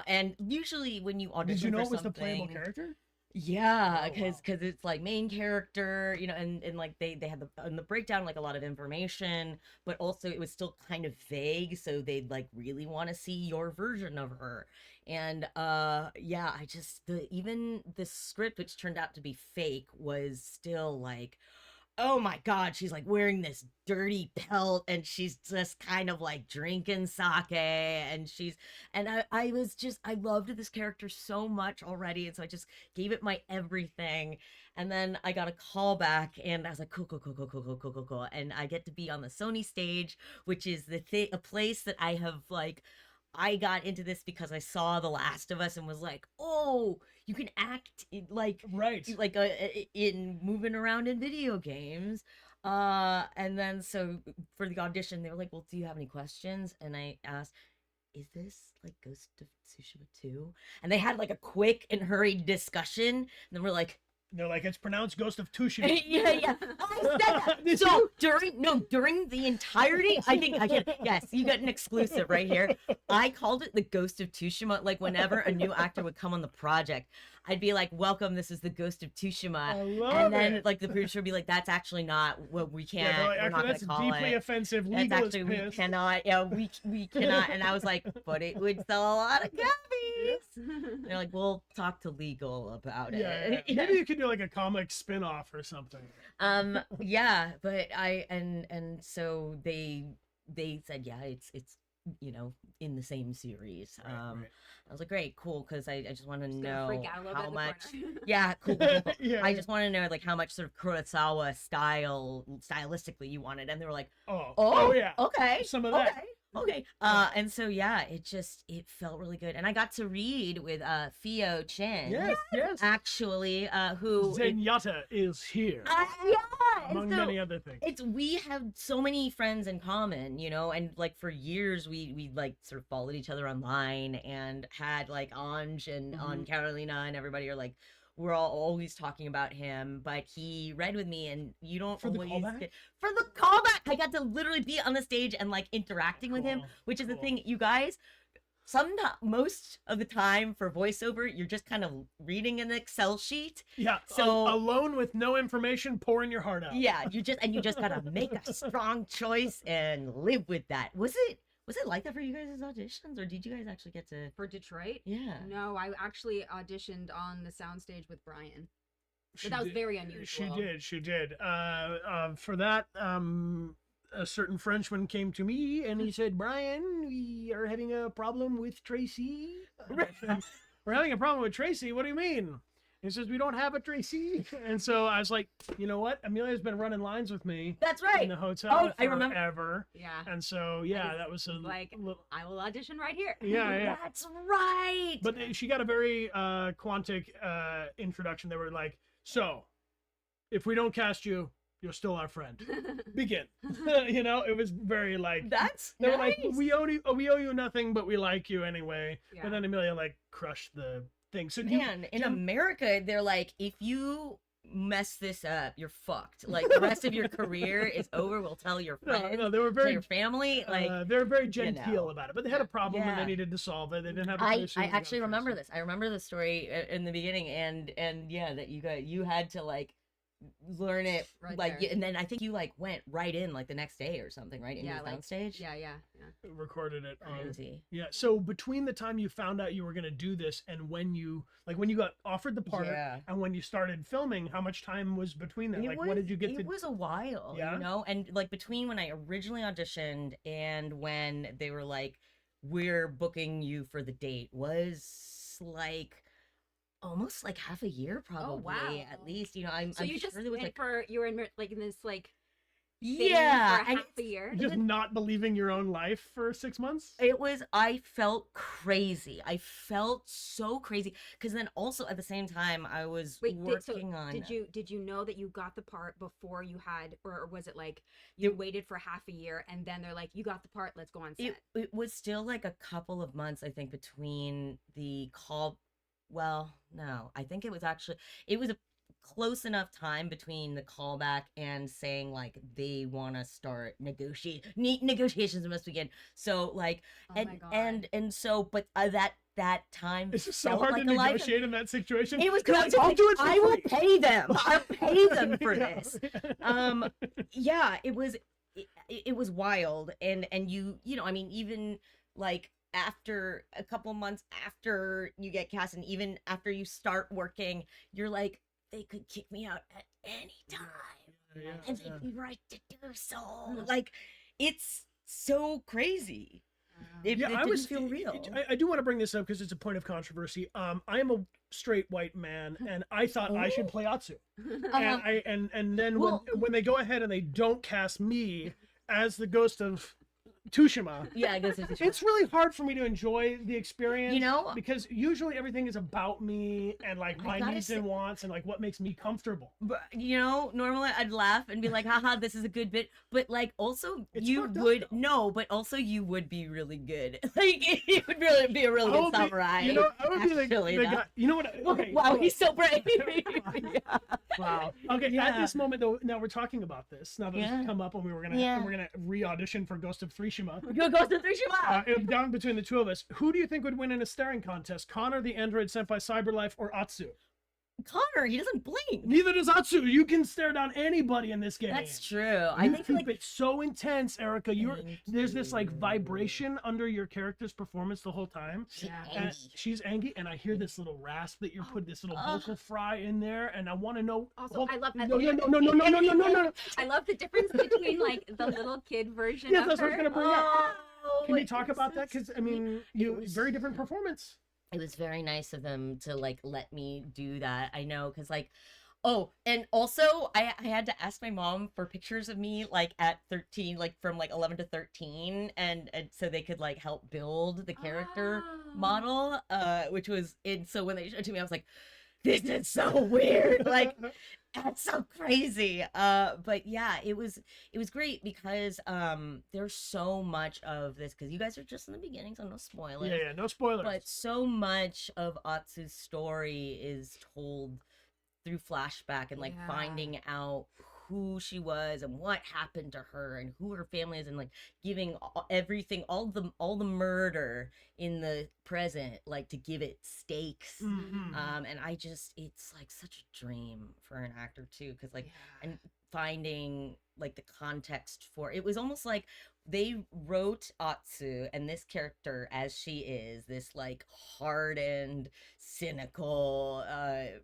And usually when you audition Did you know for it was the playable something- character? Yeah, Oh, wow. because it's like main character, you know, and like they had in the breakdown like a lot of information, but also it was still kind of vague, so they'd like really want to see your version of her. And yeah, even the script, which turned out to be fake, was still like, oh my god, she's like wearing this dirty pelt and she's just kind of like drinking sake, and I loved this character so much already, and so I just gave it my everything. And then I got a call back and I was like, cool, and I get to be on the Sony stage, which is a place that I got into this because I saw The Last of Us and was like, oh, you can act like in moving around in video games. And then so for the audition, they were like, well, do you have any questions? And I asked, is this like Ghost of Tsushima 2? And they had like a quick and hurried discussion. And then we're like, They're like, it's pronounced Ghost of Tsushima. yeah. I said that. So during the entirety, yes, you got an exclusive right here. I called it the Ghost of Tsushima. Like whenever a new actor would come on the project, I'd be like, welcome, this is the Ghost of Tsushima. I love And then it. like the producer would be like, that's actually not what we can't. Yeah, We're not that's gonna call deeply it. offensive. That's Legal actually is we pissed. cannot. Yeah, we cannot. And I was like, but it would sell a lot of copies. They're like, we'll talk to legal about it. Yeah. Maybe you could do like a comic spin-off or something. Yeah, but so they said, yeah, it's you know, in the same series. Right. I was like, great, cool, because I just want to Gonna know freak out a little bit how in the much. corner. Yeah, cool. Yeah. I just want to know like how much sort of Kurosawa stylistically you wanted, and they were like, Oh yeah. okay, Some of that. okay. And so yeah, it felt really good, and I got to read with Fio Chen. Yes. Actually, who Zenyatta is here, yeah, among and so many other things. we have so many friends in common, you know, and like for years we like sort of followed each other online and had like Anj and on Carolina and everybody are like, we're all always talking about him, but he read with me, and you don't For the always callback? for the callback. I got to literally be on the stage and like interacting with him, Cool, which is the cool. thing, you guys. most of the time for voiceover, you're just kind of reading an Excel sheet. Yeah. So alone with no information, pouring your heart out. yeah, you just gotta make a strong choice and live with that. Was it like that for you guys' auditions, or did you guys actually get to? For Detroit? Yeah. No, I actually auditioned on the soundstage with Brian. She But that was did- very unusual. She did. For that, a certain Frenchman came to me and he said, "Brian, we are having a problem with Tracy." And I said, "We're having a problem with Tracy? What do you mean?" He says, "We don't have a Tracy." And so I was like, you know what? Amelia's been running lines with me That's in right. the hotel Oh, I remember. forever. Yeah. And so, yeah, that was a like, little... I will audition right here. Yeah. That's right. But she got a very Quantic introduction. They were like, "So, if we don't cast you, you're still our friend. Begin." You know, it was very like That's they were nice. like, we owe you nothing, but we like you anyway. Yeah. But then Amelia like crushed the thing. So Man, in America, they're like, if you mess this up, you're fucked. Like the rest of your career is over. We'll tell your friends, no, they were tell very your family. Like they were very genteel know. about it. But they had a problem and Yeah. they needed to solve it. They didn't have. A I solution, they got actually a remember solution. this. I remember the story in the beginning, and yeah, that you had to like learn it Right like, there. and then I think you like went right in like the next day or something, right? In Yeah, your like, downstage. Yeah. Recorded it. Crazy. Yeah. So between the time you found out you were gonna do this and when you got offered the part Yeah. and when you started filming, how much time was between that? It Like, was, what did you get to? It was a while, Yeah? you know, and like between when I originally auditioned and when they were like, "We're booking you for the date," was like almost like half a year, probably wow. at least. You know, I'm So you sure just there was went like you were in like in this like thing yeah, for and half a year. Just not believing your own life for 6 months? I felt crazy. I felt so crazy because then also at the same time I was Wait, working on. did you know that you got the part before you had, or was it like you waited for half a year and then they're like, you got the part, let's go on set? It was still like a couple of months, I think, between the call. Well, no, I think it was a close enough time between the callback and saying like they want to start negotiations must begin. So like Oh my God. and so, but that time It's just so felt hard like to a lifetime. negotiate in that situation. It was because I was I'll like, do it for I will free. pay them. I'll pay them for Yeah. this. Yeah, it was wild, and you know, I mean, even like after a couple months after you get cast, and even after you start working, you're like, they could kick me out at any time, Yeah, and yeah. they'd be right to do so. Like, it's so crazy. It didn't feel real. I do want to bring this up because it's a point of controversy. I am a straight white man, and I thought I should play Atsu. And then Well- when they go ahead and they don't cast me as the ghost of Tsushima, Yeah, I guess it's it's really hard for me to enjoy the experience. You know? because usually everything is about me and like I my gotta needs say- and wants and like what makes me comfortable. But you know, normally I'd laugh and be like, haha, this is a good bit. But like also It's you fucked up, would though. no, but also you would be really good. Like you would really be a really I good would be- samurai. You know, I would be actually, the that- guy. You know what? Okay. Wow, he's so brave. Yeah. Wow. Okay. At Yeah. this moment, though, now we're talking about this. Now that Yeah. it's come up, and we're Yeah. gonna re-audition for Ghost of Tsushima. Go to Tsushima. Down between the two of us, who do you think would win in a staring contest? Connor, the android sent by Cyberlife, or Atsu? Connor, he doesn't blink. Neither does Atsu. You can stare down anybody in this game. That's true. I You think keep like it so intense, Erica. Thank There's this like you. vibration under your character's performance the whole time. she's Yeah. And angry. she's angry, and I hear this little rasp that you put this little vocal fry in there, and I want to know. Also, I love that. No. I love the difference between like the little kid version Yes, of that's what I was her. gonna bring up. Oh, Can you it talk was about that? Because I mean, very different performance. It was very nice of them to like let me do that. I know, because like, oh, and also I had to ask my mom for pictures of me like at 13, like from like 11 to 13, and so they could like help build the character model, which was in. So when they showed it to me, I was like, this is so weird. Like, that's so crazy. But yeah, it was great because there's so much of this, because you guys are just in the beginning, so no spoilers. Yeah, no spoilers. But so much of Atsu's story is told through flashback and like Yeah. finding out who she was and what happened to her and who her family is, and like giving everything, all the murder in the present, like to give it stakes. And I just, it's like such a dream for an actor too, because like and finding like the context for it was almost like they wrote Atsu and this character as she is this like hardened, cynical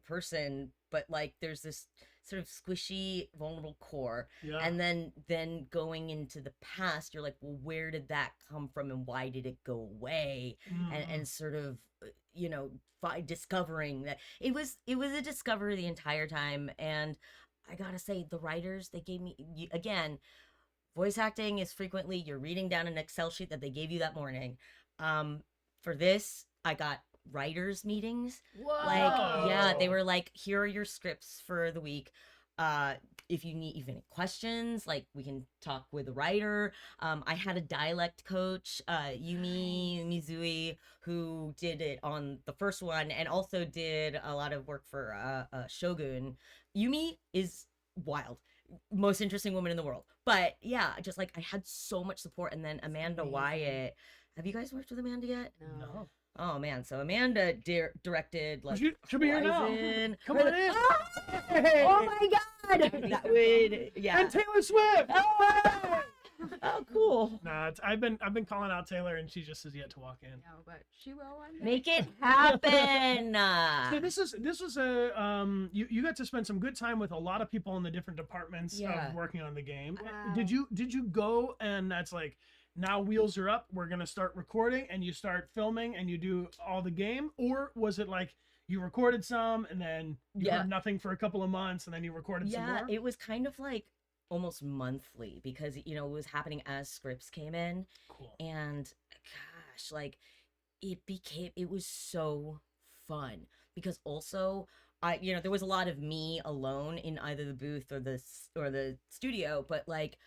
person, but like there's this sort of squishy, vulnerable core. And then going into the past, you're like, well, where did that come from and why did it go away? And sort of, you know, discovering that it was a discovery the entire time. And I gotta say, the writers, they gave me, again, voice acting is frequently you're reading down an Excel sheet that they gave you that morning. For this, I got writers meetings. Whoa. Like, yeah, they were like, here are your scripts for the week. If you need even questions, like we can talk with a writer. I had a dialect coach, Yumi Mizui, who did it on the first one and also did a lot of work for Shogun. Yumi is wild, most interesting woman in the world. But yeah, just like I had so much support. And then Amanda Wyatt. Have you guys worked with Amanda yet? No. Oh man, so Amanda directed like She'll be here now. Poison. Come on in. Oh my god! That would, yeah. And Taylor Swift. Oh, cool. Nah, I've been calling out Taylor, and she just has yet to walk in. No, but she will one day. Make it happen. So this was a you got to spend some good time with a lot of people in the different departments of working on the game. Did you go and that's like, now wheels are up, we're gonna start recording, and you start filming and you do all the game? Or was it like you recorded some and then you heard nothing for a couple of months and then you recorded some more? It was kind of like almost monthly because, you know, it was happening as scripts came in. Cool. And gosh, like it was so fun because also you know, there was a lot of me alone in either the booth or the studio, but like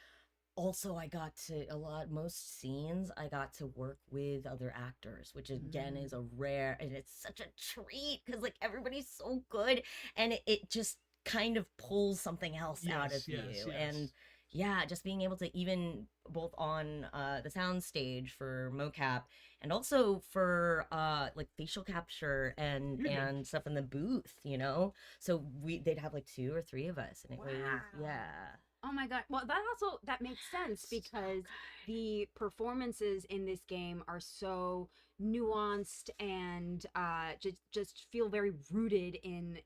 also I got to most scenes I got to work with other actors, which again is a rare, and it's such a treat because like everybody's so good and it just kind of pulls something else out of you. And yeah, just being able to, even both on the sound stage for mocap and also for like facial capture and stuff in the booth, you know, so they'd have like 2 or 3 of us, and it was Oh my god. Well, that makes sense because the performances in this game are so nuanced and just feel very rooted in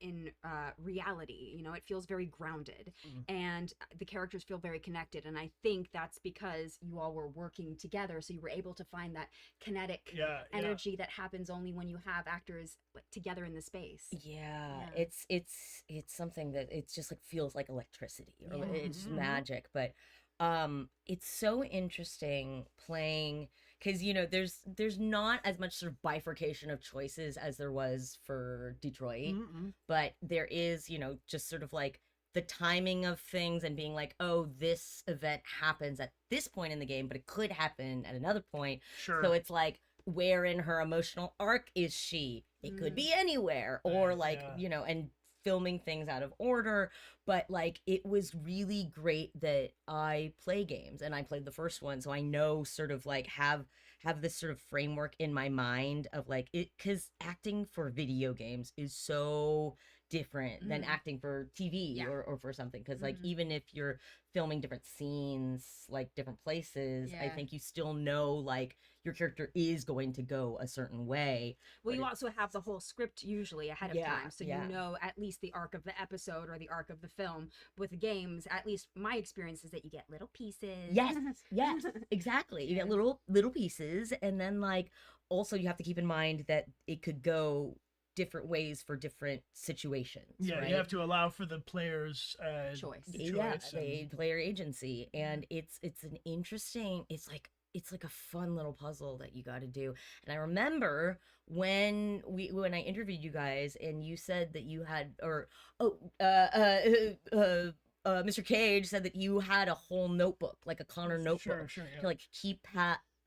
reality. You know, it feels very grounded, and the characters feel very connected. And I think that's because you all were working together, so you were able to find that kinetic energy that happens only when you have actors like together in the space. It's something that it's just like feels like electricity, or it's magic. But it's so interesting playing, because you know there's not as much sort of bifurcation of choices as there was for Detroit, but there is, you know, just sort of like the timing of things and being like, oh, this event happens at this point in the game, but it could happen at another point. So it's like, where in her emotional arc is she? It could be anywhere, or like, you know, and filming things out of order. But like, it was really great that I play games, and I played the first one, so I know sort of like have this sort of framework in my mind of like it, because acting for video games is so different than acting for TV or for something, because like even if you're filming different scenes, like different places, I think you still know like your character is going to go a certain way. Well, you also have the whole script usually ahead of time, so you know at least the arc of the episode or the arc of the film. With the games, at least my experience is that you get little pieces. Yes, exactly. You get little pieces, and then like also you have to keep in mind that it could go different ways for different situations. Right? You have to allow for the player's choice. Player agency, and it's an interesting. It's like a fun little puzzle that you got to do. And I remember when I interviewed you guys, and you said that you had, Mr. Cage said that you had a whole notebook, like a Connor notebook, to like keep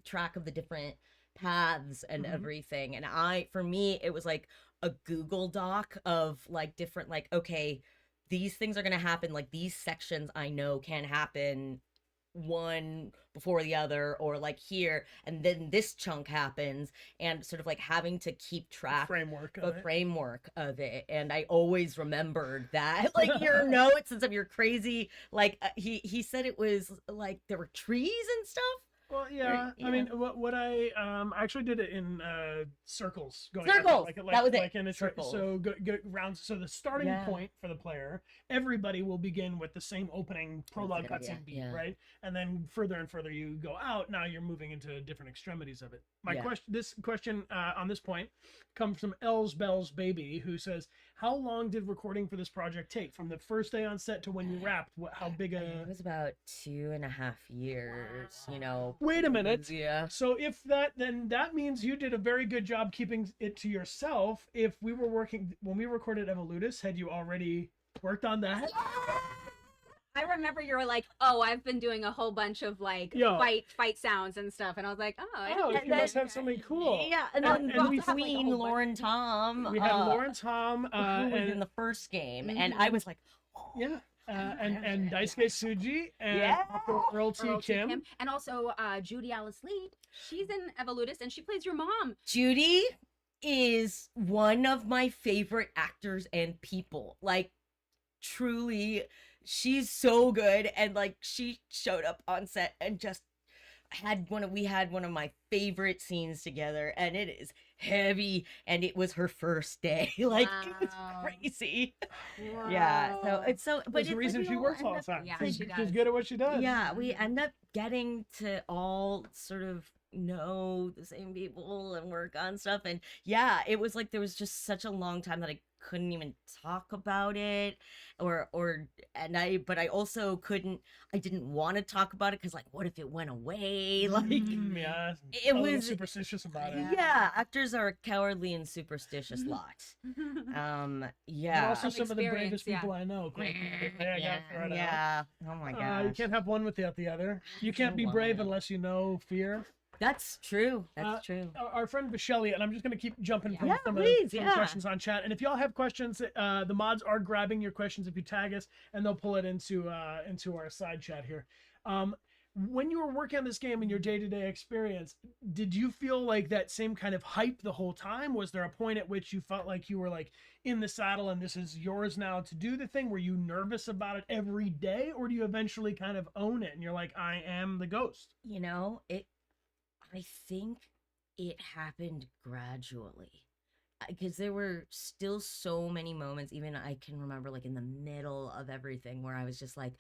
track of the different paths and everything. And for me, it was like a Google Doc of like different, like, okay, these things are going to happen, like these sections I know can happen one before the other, or like here and then this chunk happens, and sort of like having to keep track Framework of it. And I always remembered that, like, your notes and some of your crazy, like, he said it was like there were trees and stuff. Well, yeah. Yeah. I mean, what I actually did it in circles. Circles! That was it. Like in a Circles. so go rounds. So the starting Yeah. point for the player, everybody will begin with the same opening prologue a good cutscene idea, beat, yeah. right? And then further and further you go out. Now you're moving into different extremities of it. My Yeah. question on this point comes from Els Bell's Baby, who says, "How long did recording for this project take, from the first day on set to when you wrapped? How big It was about 2.5 years, you know. Wait a minute. Yeah. So if then that means you did a very good job keeping it to yourself. If we were working when we recorded Evolutus, had you already worked on that? I remember you were like, "Oh, I've been doing a whole bunch of like Yeah. fight sounds and stuff," and I was like, "Oh, I Oh, didn't you get must that." have something cool. Yeah, and And- then and we- between Lauren Tom, We had Lauren Tom, who was and in the first game, and I was like, oh, yeah, and Daisuke Tsuji, and Yeah. Earl T. Earl T. Kim. And also Judy Alice Lee. She's in Evolutus and she plays your mom. Judy is one of my favorite actors and people. Like, truly, she's so good, and like she showed up on set and just we had one of my favorite scenes together, and it is heavy, and it was her first day. Like, it's Wow. crazy. Yeah, so it's so, but There's a it's reason like we she all works end all the up- time. Yeah, she's, she she's does. good at what she does. Yeah, we end up getting to all sort of know the same people and work on stuff. And yeah, it was like there was just such a long time that I couldn't even talk about it, but I also didn't want to talk about it because, like, what if it went away? Like, Yeah, it a little was superstitious about it. yeah, actors are a cowardly and superstitious lot. But Yeah. also From some of the experience, bravest yeah. people I know. Yeah, yeah. Oh my You gosh. can't have one without the other. You can't So be brave wild. unless you know fear. That's true. That's true. Our friend Vishelli, and I'm just going to keep jumping from Yeah, some please, of the yeah. questions on chat. And if y'all have questions, the mods are grabbing your questions if you tag us, and they'll pull it into our side chat here. When you were working on this game in your day-to-day experience, did you feel like that same kind of hype the whole time? Was there a point at which you felt like you were like in the saddle and this is yours now to do the thing? Were you nervous about it every day, or do you eventually kind of own it and you're like, I am the ghost? You know, I think it happened gradually, because there were still so many moments, even I can remember, like in the middle of everything, where I was just like,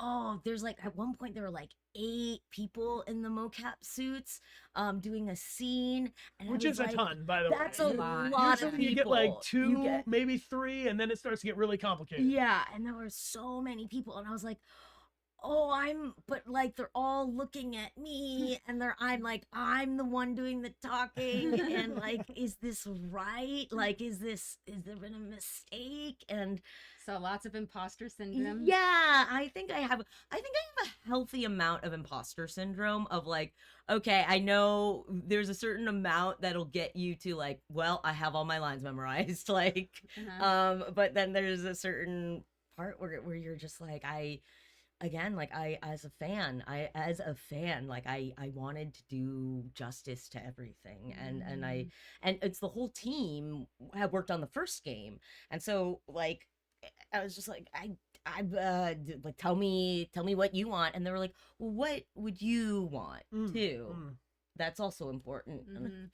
oh, there's like, at one point there were like 8 people in the mocap suits doing a scene, and I Which was is a like, ton, by the that's way. a lot of Usually you get like people. 2, You get- maybe 3, and then it starts to get really complicated. yeah, and there were so many people, and I was like, oh, but like they're all looking at me, and I'm like, I'm the one doing the talking, and like, is this right? Like, is there been a mistake? And So lots of imposter syndrome. yeah, I think I have a healthy amount of imposter syndrome of like, okay, I know there's a certain amount that'll get you to like, well, I have all my lines memorized, like, Uh-huh. but then there's a certain part where you're just like, as a fan, like I wanted to do justice to everything, and it's the whole team had worked on the first game, and so like I was just like, like, tell me what you want, and they were like, well, what would you want too? That's also important. Mhm.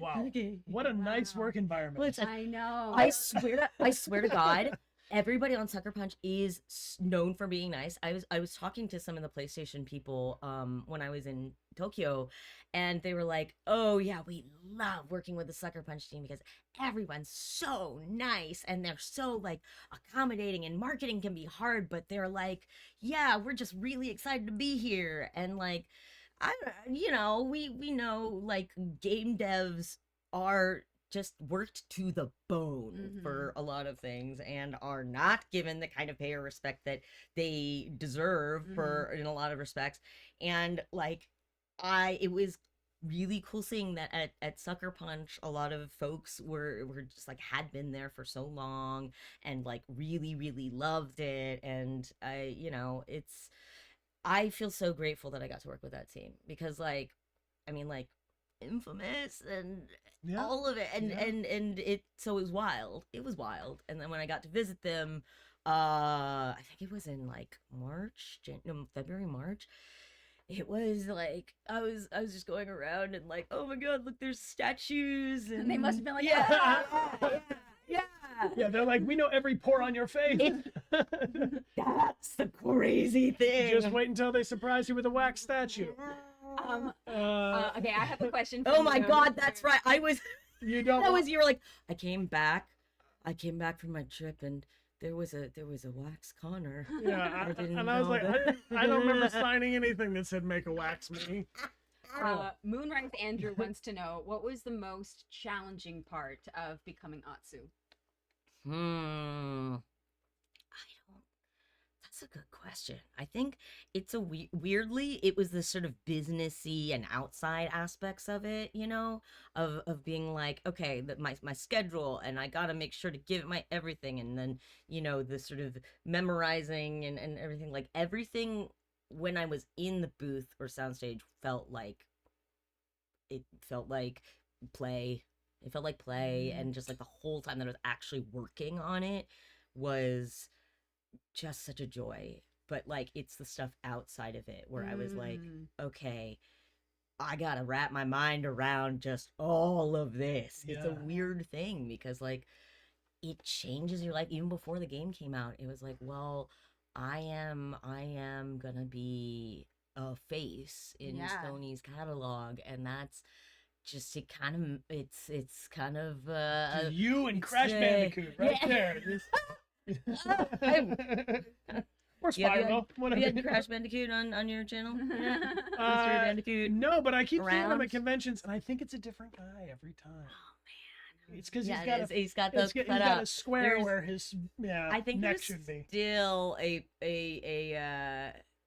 Wow. What a nice Wow. work environment. Well, it's like, I know. I swear to God, everybody on Sucker Punch is known for being nice. I was talking to some of the PlayStation people when I was in Tokyo, and they were like, "Oh yeah, we love working with the Sucker Punch team because everyone's so nice and they're so like accommodating, and marketing can be hard, but they're like, yeah, we're just really excited to be here." And like, we know like game devs are just worked to the bone for a lot of things, and are not given the kind of pay or respect that they deserve for in a lot of respects. And like, it was really cool seeing that at Sucker Punch, a lot of folks were just like had been there for so long and like really, really loved it. And I feel so grateful that I got to work with that team because like, I mean, like Infamous and Yeah. all of it and Yeah. and it so it was wild. And then when I got to visit them, I think it was in like February, March. It was like I was just going around and like, oh my god, look, there's statues and They must have been like, yeah, yeah. Yeah, they're like, we know every pore on your face. That's the crazy thing. Just wait until they surprise you with a wax statue. Okay, I have a question. Oh my god, that's right. You don't. You were like, I came back from my trip and there was a wax Connor. Yeah, I didn't and I was know like, that. I don't remember signing anything that said make a wax me. Moonrise Andrew wants to know what was the most challenging part of becoming Atsu. That's a good question. I think it's weirdly, it was the sort of businessy and outside aspects of it, of being like, okay, that my schedule, and I gotta make sure to give it my everything, and then the sort of memorizing and everything, like everything when I was in the booth or soundstage felt like play. It felt like play, and just like the whole time that I was actually working on it was just such a joy. But like it's the stuff outside of it where I was like, okay, I gotta wrap my mind around just all of this. It's a Yeah. weird thing because like it changes your life. Even before the game came out, it was like, well, I am gonna be a face in Yeah. Sony's catalog, and that's just it's kind of You and it's, Crash Bandicoot right yeah. there. Or Yeah, Spyro, whatever. You had Crash Bandicoot on your channel? Yeah. Mr. Uh, Bandicoot. No, but I keep seeing him around? at conventions, and I think it's a different guy every time. Oh man. It's because Yeah, he's got it is. He's got those he's cut got up. a square There's- where his I think neck there's should be. still a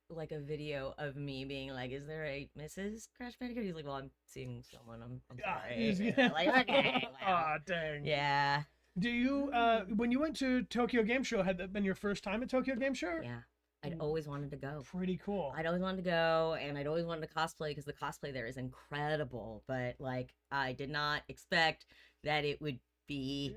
like a video of me being like, "Is there a Mrs. Crash Bandicoot?" He's like, "Well, I'm seeing someone. I'm Ah, sorry." he's- Yeah, like, okay, well, Aw, dang. yeah, Do you when you went to Tokyo Game Show, had that been your first time at Tokyo Game Show? yeah. I'd always wanted to go. Pretty cool. I'd always wanted to go, and I'd always wanted to cosplay because the cosplay there is incredible. But like, I did not expect that it would be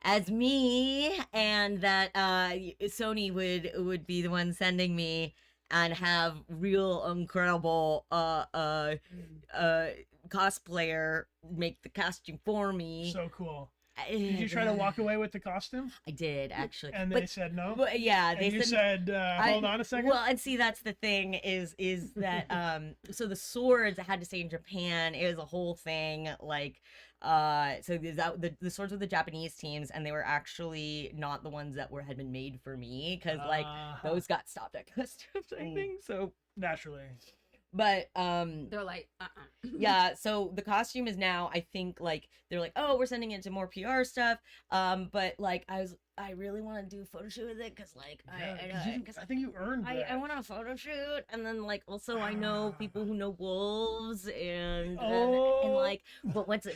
as me, and that Sony would be the one sending me and have real incredible cosplayer make the costume for me. So cool. Did you try to walk away with the costume? I did actually, And they said no? But yeah, they And you said, hold on a second? Well, and see, that's the thing is that so the swords had to stay in Japan. It was a whole thing. Like, so the swords were the Japanese teams, and they were actually not the ones that had been made for me because like those got stopped at customs, I think. So naturally. but They're like, yeah, so the costume is now, I think, like they're like, oh, we're sending it to more PR stuff, but like I really want to do a photo shoot with it because like I think you earned that. I want a photo shoot, and then like also I know people who know wolves, and Oh. like but once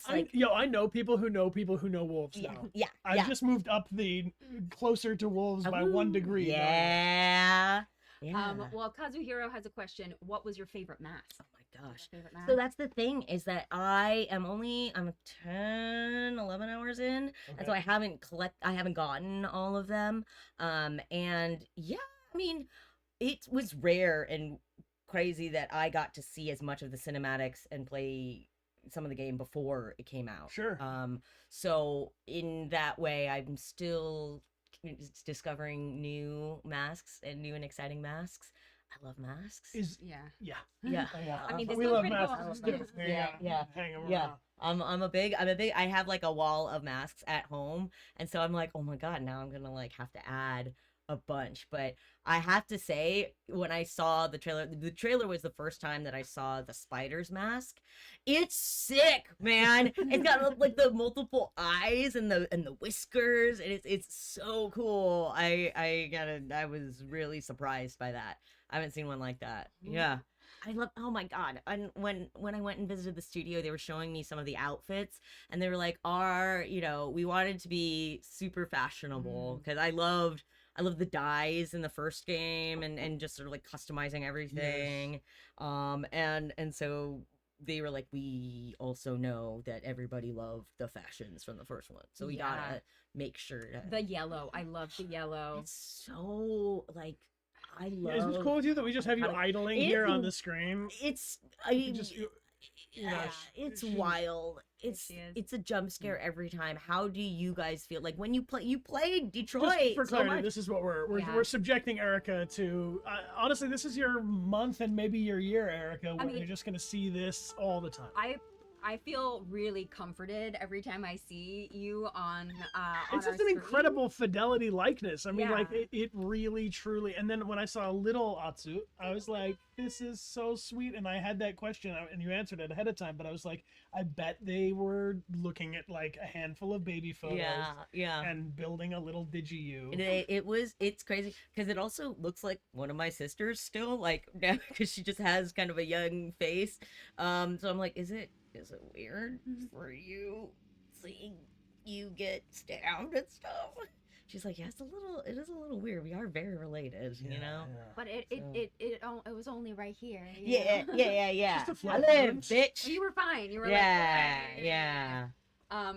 like I know people who know people who know wolves now. yeah I've just moved up the closer to wolves by 1 degree. yeah. well, Kazuhiro has a question. What was your favorite mask? Oh my gosh. Favorite mask? So that's the thing is that I'm 10, 11 hours in, and so I haven't gotten all of them. And yeah, I mean, it was rare and crazy that I got to see as much of the cinematics and play some of the game before it came out. Sure. So in that way, I'm still discovering new masks and new and exciting masks. I love masks. Yeah. Yeah. I mean, they we still love pretty masks. cool. Too. Yeah. Hang around. Yeah. I'm a big I have like a wall of masks at home, and so I'm like, oh my god, now I'm gonna like have to add a bunch. But I have to say, when I saw the trailer was the first time that I saw the spider's mask. It's sick, man. It's got like the multiple eyes and the whiskers, and it's so cool. I was really surprised by that. I haven't seen one like that. Yeah. I love, oh my god. And when I went and visited the studio, they were showing me some of the outfits, and they were like, we wanted to be super fashionable because I loved the dyes in the first game and just sort of like customizing everything. And so they were like, we also know that everybody loved the fashions from the first one, so we gotta make sure The yellow. I love the yellow. it's so like I love. Is it cool with you that we just have you idling here on the screen? It's Yeah, it's wild. It's a jump scare every time. How do you guys feel like when you played Detroit? Just for clarity, so much. this is what we're subjecting Erika to. Honestly, this is your month and maybe your year, Erika, where you're just gonna see this all the time. I feel really comforted every time I see you on It's just an incredible fidelity likeness. I mean, like it really, truly. And then when I saw little Atsu, I was like, "This is so sweet." And I had that question, and you answered it ahead of time. But I was like, I bet they were looking at like a handful of baby photos, and building a little digi-you. It's crazy because it also looks like one of my sisters still, like because she just has kind of a young face. So I'm like, is it weird for you seeing you get stabbed and stuff? She's like, yeah, it is a little weird. We are very related, you know. But it was only right here. Yeah. Just a flat I live, difference. bitch. You were fine. You were Yeah.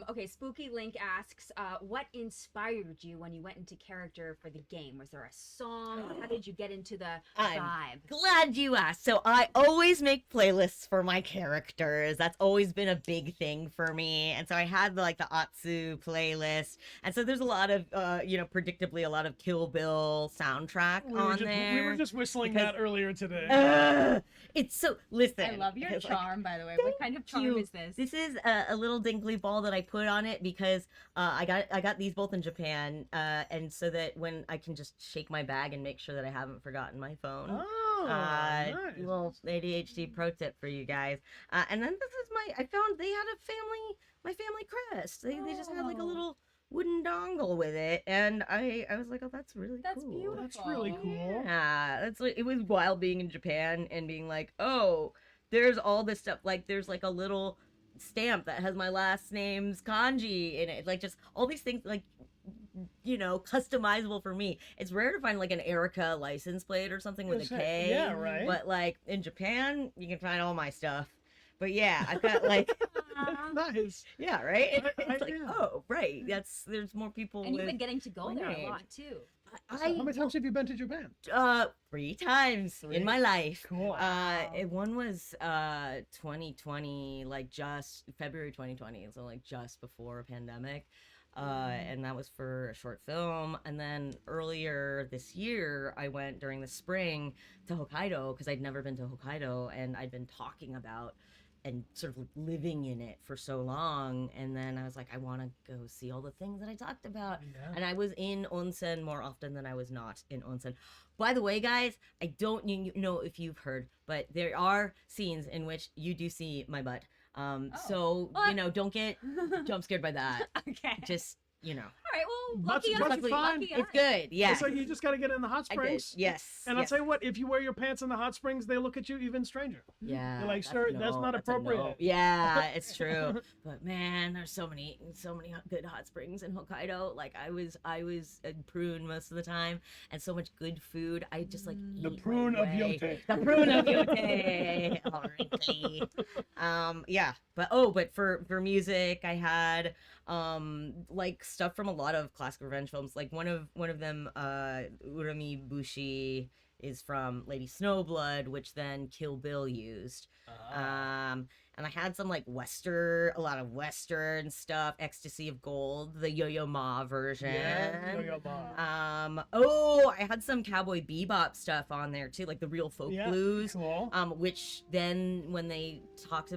Okay, Spooky Link asks, what inspired you when you went into character for the game? Was there a song? How did you get into the vibe? Glad you asked. So I always make playlists for my characters. That's always been a big thing for me. And so I had the Atsu playlist. And so there's a lot of, predictably a lot of Kill Bill soundtrack on there. We were just whistling that earlier today. It's so, listen. I love your charm, by the way. What kind of charm is this? This is a little dingly ball that I put on it because I got these both in Japan, and so that when I can just shake my bag and make sure that I haven't forgotten my phone. Nice. Little ADHD pro tip for you guys. And then this is I found they had my family crest. They just had like a little wooden dongle with it, and I was like, oh, that's really That's cool. beautiful. That's really cool. Yeah, it was wild being in Japan and being like, oh, there's all this stuff. Like there's like a little stamp that has my last name's kanji in it, like just all these things, like customizable for me. It's rare to find like an Erika license plate or something with a K. Yeah, right. But like in Japan, you can find all my stuff. But yeah, I've got like Nice. yeah, right. It's like, yeah. oh, right. There's more people. And you've with been getting to go my there a name. lot too. So how many times have you been to Japan? 3 times in my life. Cool. One was 2020, like just February 2020, so like just before a pandemic. And that was for a short film. And then earlier this year, I went during the spring to Hokkaido because I'd never been to Hokkaido, and I'd been talking about and sort of living in it for so long. And then I was like, I want to go see all the things that I talked about. Yeah. And I was in onsen more often than I was not in onsen. By the way, guys, I don't know if you've heard, but there are scenes in which you do see my butt. So, don't get jump scared by that. Okay. Just, All right, well, Butts- lucky us. butts are fine. Lucky us. it's good. Yeah. It's like you just got to get in the hot I did. springs. Yes. And I'll tell you what, if you wear your pants in the hot springs, they look at you even stranger. Yeah. You're like, sir, that's not a appropriate. no. Yeah, it's true. But man, there's so many good hot springs in Hokkaido. Like I was a prune most of the time, and so much good food. I just like The eat prune right of away. Yōtei. The prune of Yōtei. Alrighty. Yeah. But for music, I had like stuff from a lot of classic revenge films. Like one of them, Urami Bushi, is from Lady Snowblood, which then Kill Bill used. And I had some like a lot of Western stuff, Ecstasy of Gold, the Yo-Yo Ma version. Yeah, Yo-Yo Ma. I had some Cowboy Bebop stuff on there too, like the real folk blues. Cool. Which then when they had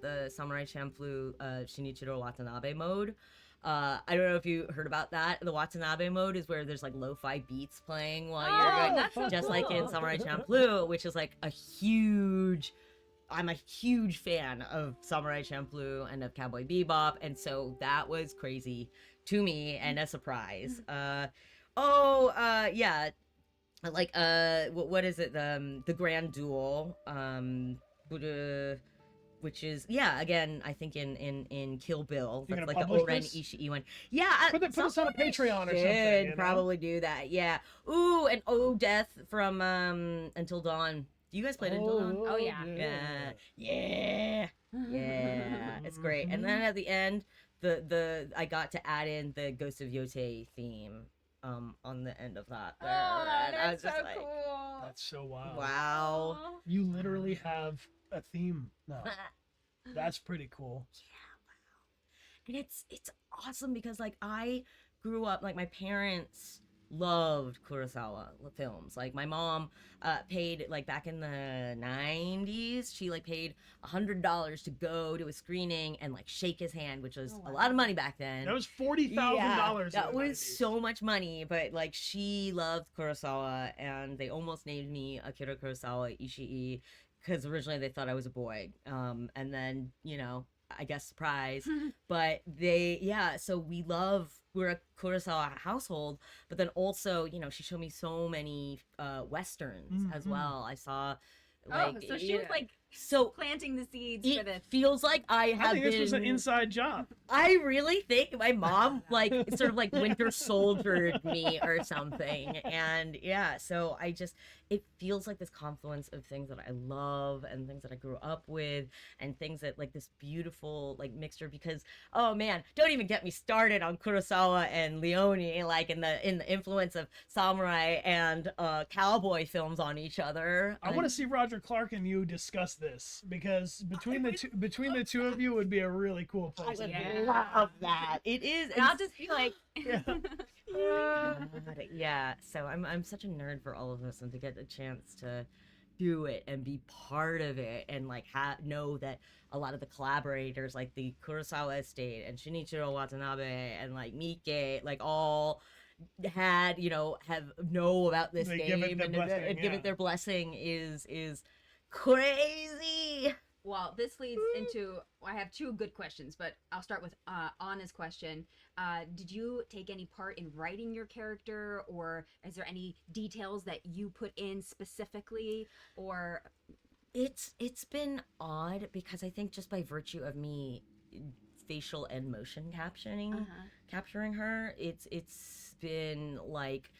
the Samurai Champloo Shinichiro Watanabe mode, I don't know if you heard about that. The Watanabe mode is where there's like lo-fi beats playing while you're going, that's so just like in cool. Samurai Champloo, which is like I'm a huge fan of Samurai Champloo and of Cowboy Bebop, and so that was crazy to me and a surprise. like what is it, the Grand Duel, which is, yeah, again, I think in Kill Bill, You're that's gonna like the publish Oren this? Ishii one. Yeah, Put us on a someone Patreon or something. should You know? probably do that. Yeah. Ooh, and Death from Until Dawn. Do you guys play Until Dawn? Oh, yeah. Yeah. It's great. And then at the end, the I got to add in the Ghost of Yotei theme on the end of that there. And I was just like, cool. That's so wild. wow. You literally have a theme now. That's pretty cool. And it's awesome because like I grew up, like my parents loved Kurosawa films. Like my mom paid, like back in the 90s, she like paid $100 to go to a screening and like shake his hand, which was a lot of money back then. That was $40,000. That was so much money, but like she loved Kurosawa, and they almost named me Akira Kurosawa Ishii because originally they thought I was a boy. And then, you know, I guess surprise. But so we're a Kurosawa household, but then also, you know, she showed me so many westerns as well. I saw like, so she was like so planting the seeds for it this. feels like I have think this was an inside job. I really think my mom like sort of like winter soldiered me or something. And yeah, so it feels like this confluence of things that I love and things that I grew up with and things that like this beautiful like mixture, because oh man, don't even get me started on Kurosawa and Leone, like in the influence of samurai and cowboy films on each other. I want to see Roger Clark and you discuss this, because between the two of you would be a really cool place. I love that. It is. And I'll just be like, Yeah, so I'm such a nerd for all of this, and to get the chance to do it and be part of it, and like know that a lot of the collaborators, like the Kurosawa estate and Shinichiro Watanabe and like Miike, like all had, you know, know about this They game give it their blessing, give it their blessing is crazy. well, this leads into, I have two good questions, but I'll start with Anna's question. Did you take any part in writing your character, or is there any details that you put in specifically, or? It's been odd because I think just by virtue of me facial and motion capturing her, it's been like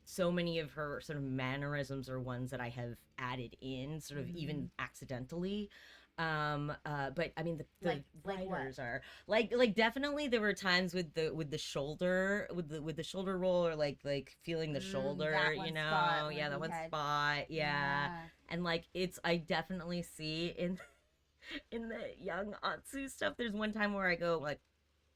so many of her sort of mannerisms are ones that I have added in sort of even accidentally. But I mean the writers are like definitely there were times with the shoulder with the shoulder roll, or like feeling the shoulder, that one you know, spot yeah, that when one you had- spot, yeah. And like I definitely see in the young Atsu stuff, there's one time where I go like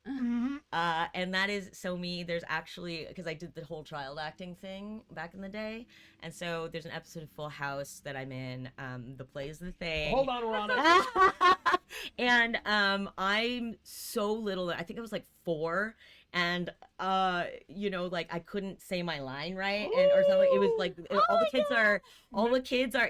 and that is so me. There's actually, because I did the whole child acting thing back in the day, and so there's an episode of Full House that I'm in, the Play's the Thing. Hold on, Rana. And I'm so little, I think I was like 4, and you know, like I couldn't say my line right, and or something. It was like all the kids are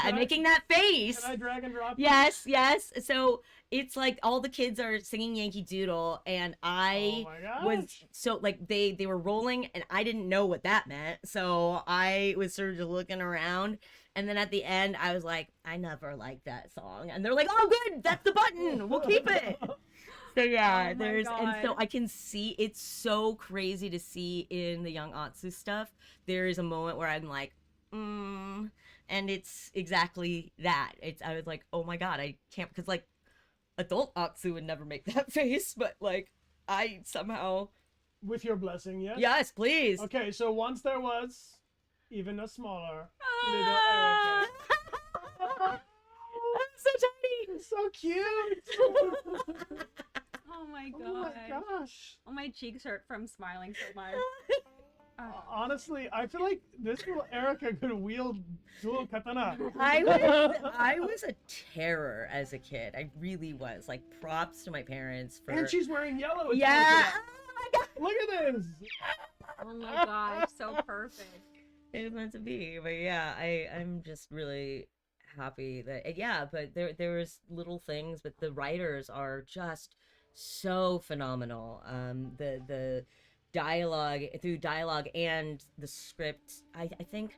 I'm making that face. Can I drag and drop? Yes. So it's like all the kids are singing Yankee Doodle, and I was so like they were rolling, and I didn't know what that meant, so I was sort of just looking around, and then at the end I was like, I never liked that song, and they're like, oh good, that's the button, we'll keep it. So yeah, and so I can see, it's so crazy to see in the young Atsu stuff. There is a moment where I'm like, and it's exactly that. I was like, oh my god, I can't, because like adult Atsu would never make that face, but like I somehow. With your blessing, yes? Yes, please. Okay, so once there was even a smaller little Erika. So tiny. So cute. Oh my god. Oh my gosh. Oh, my cheeks hurt from smiling so much. Honestly, I feel like this little Erika could wield dual katana. I was a terror as a kid. I really was. Like, props to my parents for. And she's wearing yellow. It's Yeah. perfect. Look at this. Oh my gosh, so perfect. It was meant to be, but yeah, I'm just really happy that but there was little things, but the writers are just so phenomenal. The dialogue and the script, I think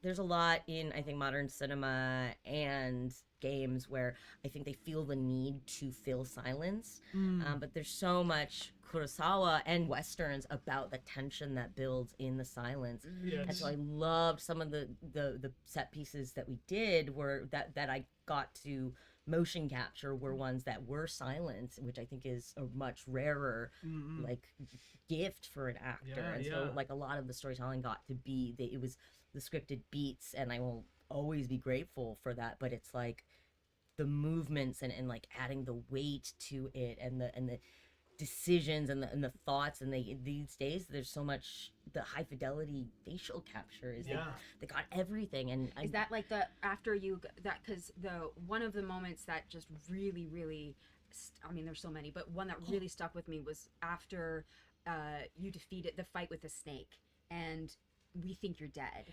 there's a lot in, I think, modern cinema and games where I think they feel the need to fill silence. But there's so much Kurosawa and westerns about the tension that builds in the silence. And so I loved some of the set pieces that we did were that I got to motion capture were ones that were silent, which I think is a much rarer like gift for an actor. And so like a lot of the storytelling got to be it was the scripted beats, and I will always be grateful for that. But it's like the movements and like adding the weight to it, and the decisions and the thoughts, and these days there's so much the high fidelity facial capture is they got everything. And is that like the after you that because the one of the moments that just really I mean there's so many, but one that really stuck with me was after you defeated the fight with the snake and we think you're dead,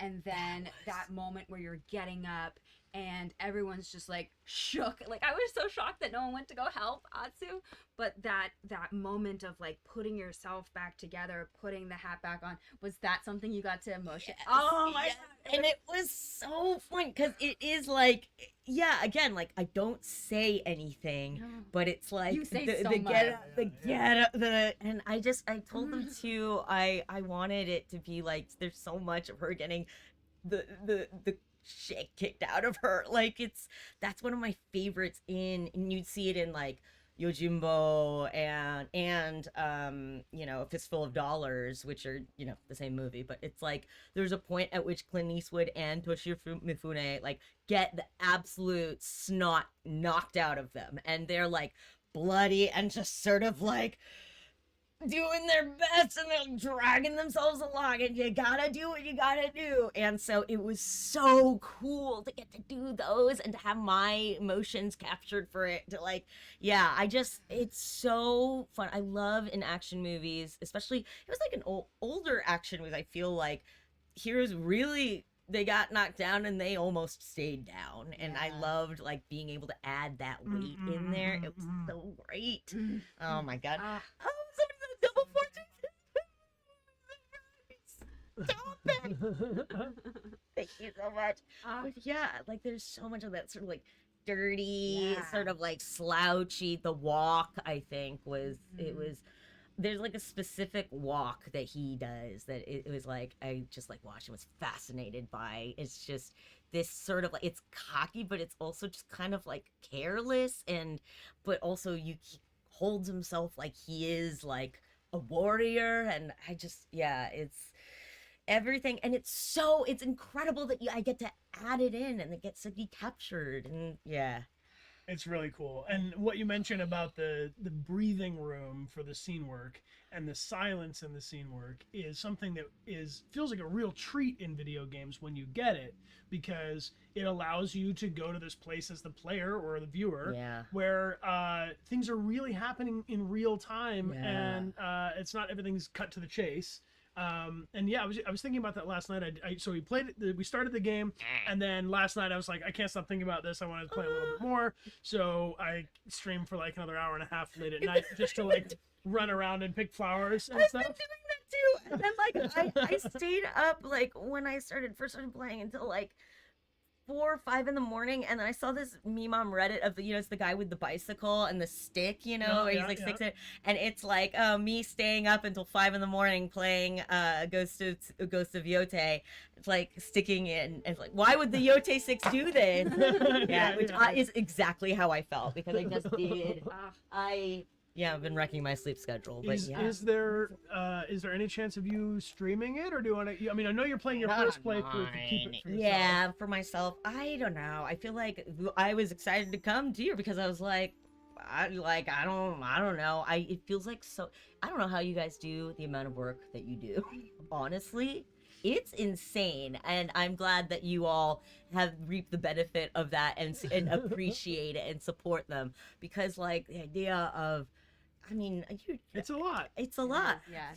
and then that moment where you're getting up and everyone's just like shook. Like I was so shocked that no one went to go help Atsu, but that moment of like putting yourself back together, putting the hat back on, was that something you got to emotion? Oh my God. And it was so fun because it is like, again, like I don't say anything, but it's like you say the so much. get up, and I told them too, I wanted it to be like there's so much of her getting the shit kicked out of her. Like that's one of my favorites and you'd see it in like Yojimbo and A Fistful of Dollars, which are, the same movie, but it's like there's a point at which Clint Eastwood and Toshio Mifune like get the absolute snot knocked out of them, and they're like bloody and just sort of like doing their best and they're dragging themselves along, and you gotta do what you gotta do. And so it was so cool to get to do those and to have my emotions captured for it, to like it's so fun. I love in action movies, especially it was like an older action movie, I feel like heroes really they got knocked down and they almost stayed down, and I loved like being able to add that weight in there. It was so great. Oh my God. Double fortune. Stop it. Thank you so much. But like there's so much of that sort of like dirty, sort of like slouchy. The walk, I think, was it was. There's like a specific walk that he does that it was like I just like watched and was fascinated by. It's just this sort of like it's cocky, but it's also just kind of like careless, but also he holds himself like he is like a warrior, and I just it's everything, and it's incredible that I get to add it in and it gets to be captured, and it's really cool. And what you mentioned about the breathing room for the scene work and the silence in the scene work is something that feels like a real treat in video games when you get it, because it allows you to go to this place as the player or the viewer where things are really happening in real time, and it's not everything's cut to the chase. I was thinking about that last night. So we started the game, and then last night I was like, I can't stop thinking about this. I wanted to play a little bit more, so I streamed for like another hour and a half late at night just to like run around and pick flowers and stuff. I've been doing that too, and then like I stayed up like when I first started playing until like 4 or 5 in the morning, and then I saw this meme on Reddit of it's the guy with the bicycle and the stick, where he's like sticks it, and it's like me staying up until 5 in the morning playing Ghost of Yotei. It's like sticking in, and it's like, why would the Yōtei 6 do this? Which is exactly how I felt, because I just did. I've been wrecking my sleep schedule. But is there any chance of you streaming it, or do you want to? I mean, I know you're playing your first playthrough to keep it for yourself. Yeah, for myself. I don't know. I feel like I was excited to come to you because I was like, I don't know. It feels like so. I don't know how you guys do the amount of work that you do. Honestly, it's insane, and I'm glad that you all have reaped the benefit of that and appreciate it and support them, because like the idea of, I mean, it's a lot. It's a lot. Yeah.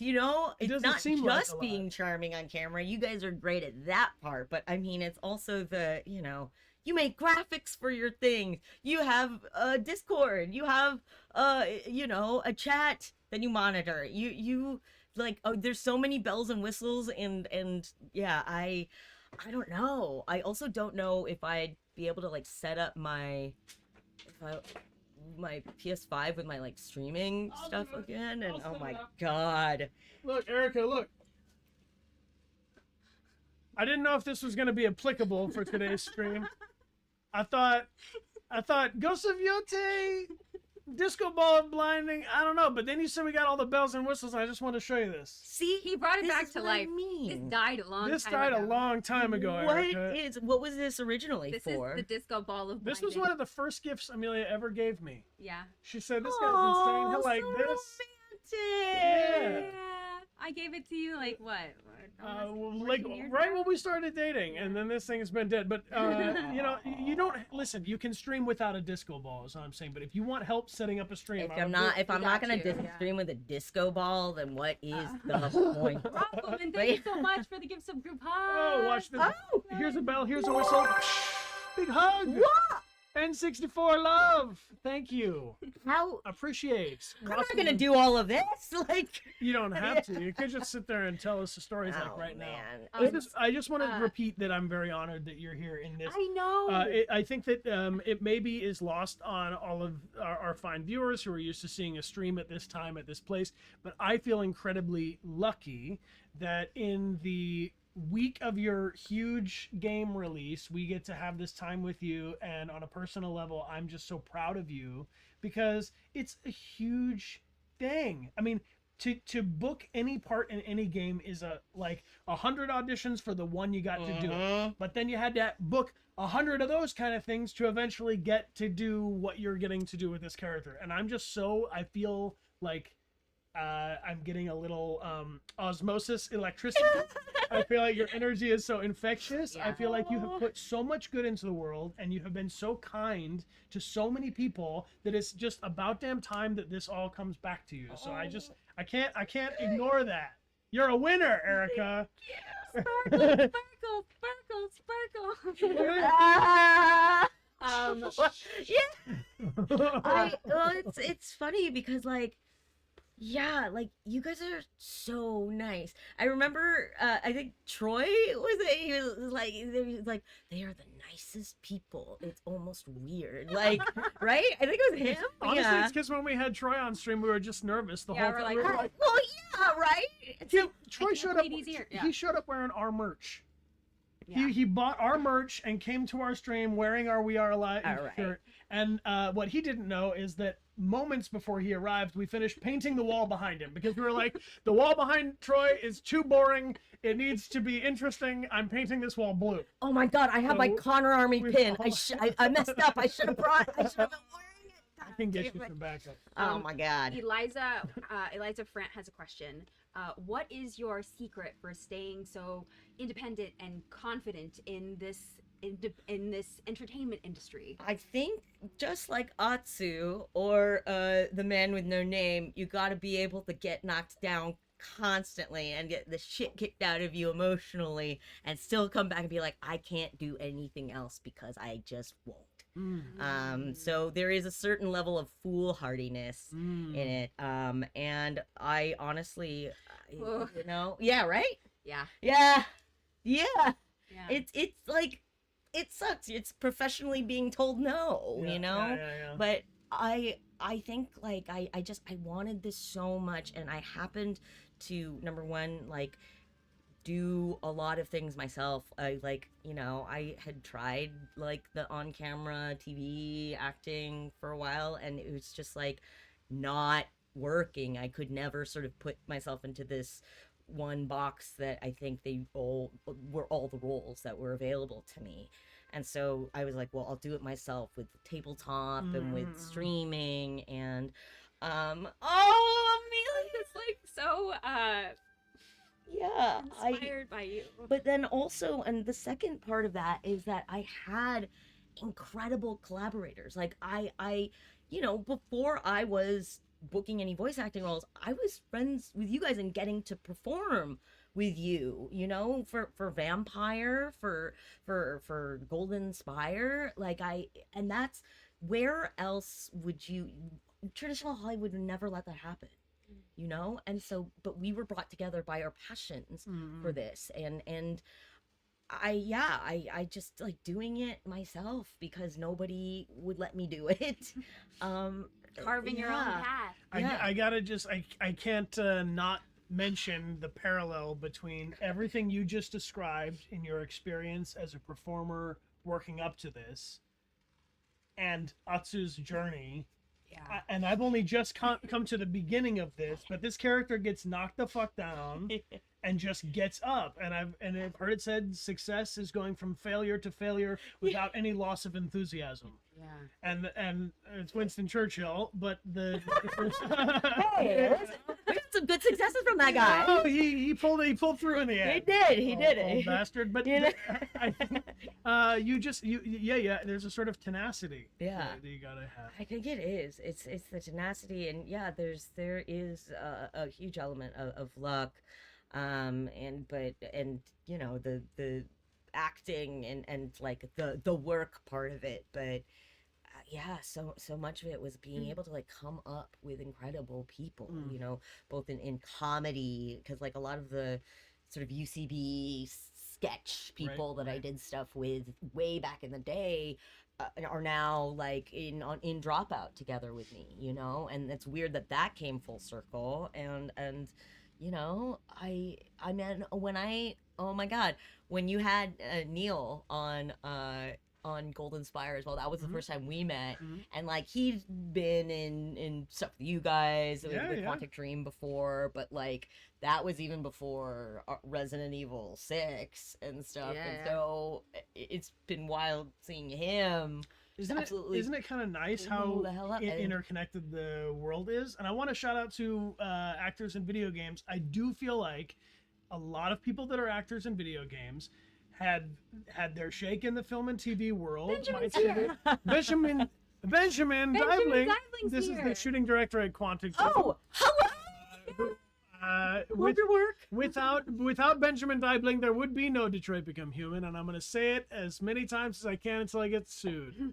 It's not just being charming on camera. You guys are great at that part, but I mean, it's also the, you make graphics for your things. You have a Discord. You have, a chat that you monitor. You like, oh, there's so many bells and whistles, and yeah, I don't know. I also don't know if I'd be able to like set up my my PS5 with my like streaming I'll stuff do it. again, and I'll oh set my it up. god. Look, Erica, look. I didn't know if this was going to be applicable for today's stream. I thought Ghost of Yotei, Disco Ball of Blinding, I don't know, but then you said we got all the bells and whistles, and I just want to show you this. See, He brought it this back is to what I life. This mean. died a long This time died ago. a long time ago, Erica. What was this originally This for? is the disco ball of This was blinding. one of the first gifts Amelia ever gave me. Yeah. She said, this guy's insane. He'll like so this. romantic. Yeah. I gave it to you like what? Almost Like 14 years right ago? when we started dating, and then this thing has been dead. But you know, you don't listen. You can stream without a disco ball, is what I'm saying. But if you want help setting up a stream, If I'm not got gonna you, yeah. stream with a disco ball, then what is the point? Problem, and thank you so much for the gifts of group hug. Oh, watch this. Oh! Here's a bell. Here's a whistle. Big hug. What? N64 love. Thank you. How? Appreciate. I'm not gonna do all of this. Like, You don't have to. You could just sit there and tell us the stories like oh, right now. man. I just want to repeat that I'm very honored that you're here in this. I know. I think that it maybe is lost on all of our fine viewers who are used to seeing a stream at this time at this place, but I feel incredibly lucky that in the week of your huge game release, we get to have this time with you, and on a personal level, I'm just so proud of you because it's a huge thing. I mean, to book any part in any game is like 100 auditions for the one you got to do, but then you had to book 100 of those kind of things to eventually get to do what you're getting to do with this character. And I'm just I feel like I'm getting a little osmosis electricity. I feel like your energy is so infectious. I feel like you have put so much good into the world, and you have been so kind to so many people that it's just about damn time that this all comes back to you. So I can't ignore that. You're a winner, Erica. Sparkle, sparkle, sparkle, sparkle. Yeah. Well, it's funny because like, yeah, like you guys are so nice. I remember, I think Troy was it? He was like, they are the nicest people. It's almost weird, like, right? I think it was him. Honestly, yeah. it's because when we had Troy on stream, we were just nervous the Yeah, whole we're time. like, We were Well, yeah, right. Troy showed up. Ladies' ear, yeah. He showed up wearing our merch. Yeah. He bought our merch and came to our stream wearing our We Are Alive All right. shirt. And what he didn't know is that moments before he arrived, we finished painting the wall behind him because we were like, the wall behind Troy is too boring. It needs to be interesting. I'm painting this wall blue. Oh my God, I have my So, Connor Army we've pin. all- I messed up. I should have been wearing it. I can get you damn it. some backup. Oh my God. Eliza Frant has a question. What is your secret for staying so independent and confident in this entertainment industry? I think just like Atsu or the man with no name, you got to be able to get knocked down constantly and get the shit kicked out of you emotionally and still come back and be like, I can't do anything else because I just won't. So there is a certain level of foolhardiness in it. And I honestly, Ugh. you know, yeah, right? Yeah. Yeah. Yeah. It's like, it sucks. It's professionally being told no, Yeah, you know? yeah. But I think like I wanted this so much, and I happened to, number one, like do a lot of things myself. I like, you know, I had tried like the on-camera TV acting for a while, and it was just like not working. I could never sort of put myself into this one box that I think they all were all the roles that were available to me. And so I was like, well, I'll do it myself with tabletop and with streaming and oh, Amelia, It's like so yeah, inspired by you. But then also, and the second part of that is that I had incredible collaborators. Like I, you know, before I was booking any voice acting roles, I was friends with you guys and getting to perform with you, you know, for Vampire, for Golden Spire. Like and that's, where else would you, traditional Hollywood would never let that happen. you know? And so, but we were brought together by our passions for this. And I just like doing it myself because nobody would let me do it. Carving your own path. I gotta just, I can't not mention the parallel between everything you just described in your experience as a performer working up to this and Atsu's journey. Yeah. And I've only just come to the beginning of this, but this character gets knocked the fuck down and just gets up. And I've heard it said success is going from failure to failure without any loss of enthusiasm. Yeah. And it's Winston Churchill, but the Hey, we got some good successes from that guy. oh, he pulled through in the end. He did Old it. bastard. But You know? I think yeah. There's a sort of tenacity. Yeah. that you gotta have. I think it is. It's the tenacity, and yeah, there is a huge element of luck, and you know the acting and like the work part of it, but yeah, so much of it was being able to like come up with incredible people, you know, both in comedy, because like a lot of the sort of UCB sketch people that I did stuff with way back in the day are now like in Dropout together with me, you know, and it's weird that came full circle, and you know, I mean, oh my god, when you had Neil on Golden Spire as well, that was the first time we met, and like he's been in stuff with you guys with Quantic Dream before, but like that was even before Resident Evil 6 and stuff, and so it's been wild seeing him. Isn't it kind of nice how interconnected the world is? And I want to shout out to actors in video games. I do feel like a lot of people that are actors in video games had their shake in the film and TV world. Benjamin Deibling. This is the shooting director at Quantic. Oh, hello. With your work. Without Benjamin Deibling, there would be no Detroit Become Human, and I'm going to say it as many times as I can until I get sued.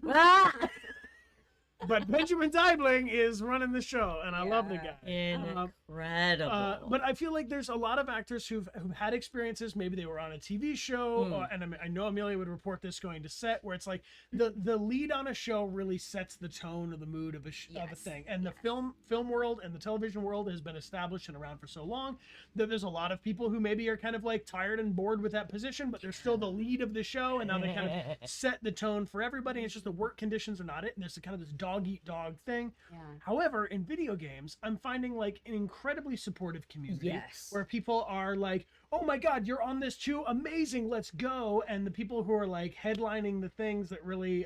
But Benjamin Deibling is running the show, and I love the guy. Incredible. But I feel like there's a lot of actors who've had experiences. Maybe they were on a TV show, and I know Amelia would report this going to set, where it's like the lead on a show really sets the tone or the mood of a thing. And the film world and the television world has been established and around for so long that there's a lot of people who maybe are kind of like tired and bored with that position, but they're still the lead of the show, and now they kind of set the tone for everybody. It's just the work conditions are not it, and there's kind of this dog eat dog thing. However, in video games, I'm finding like an incredibly supportive community where people are like, oh my god, you're on this too, amazing, let's go. And the people who are like headlining the things that really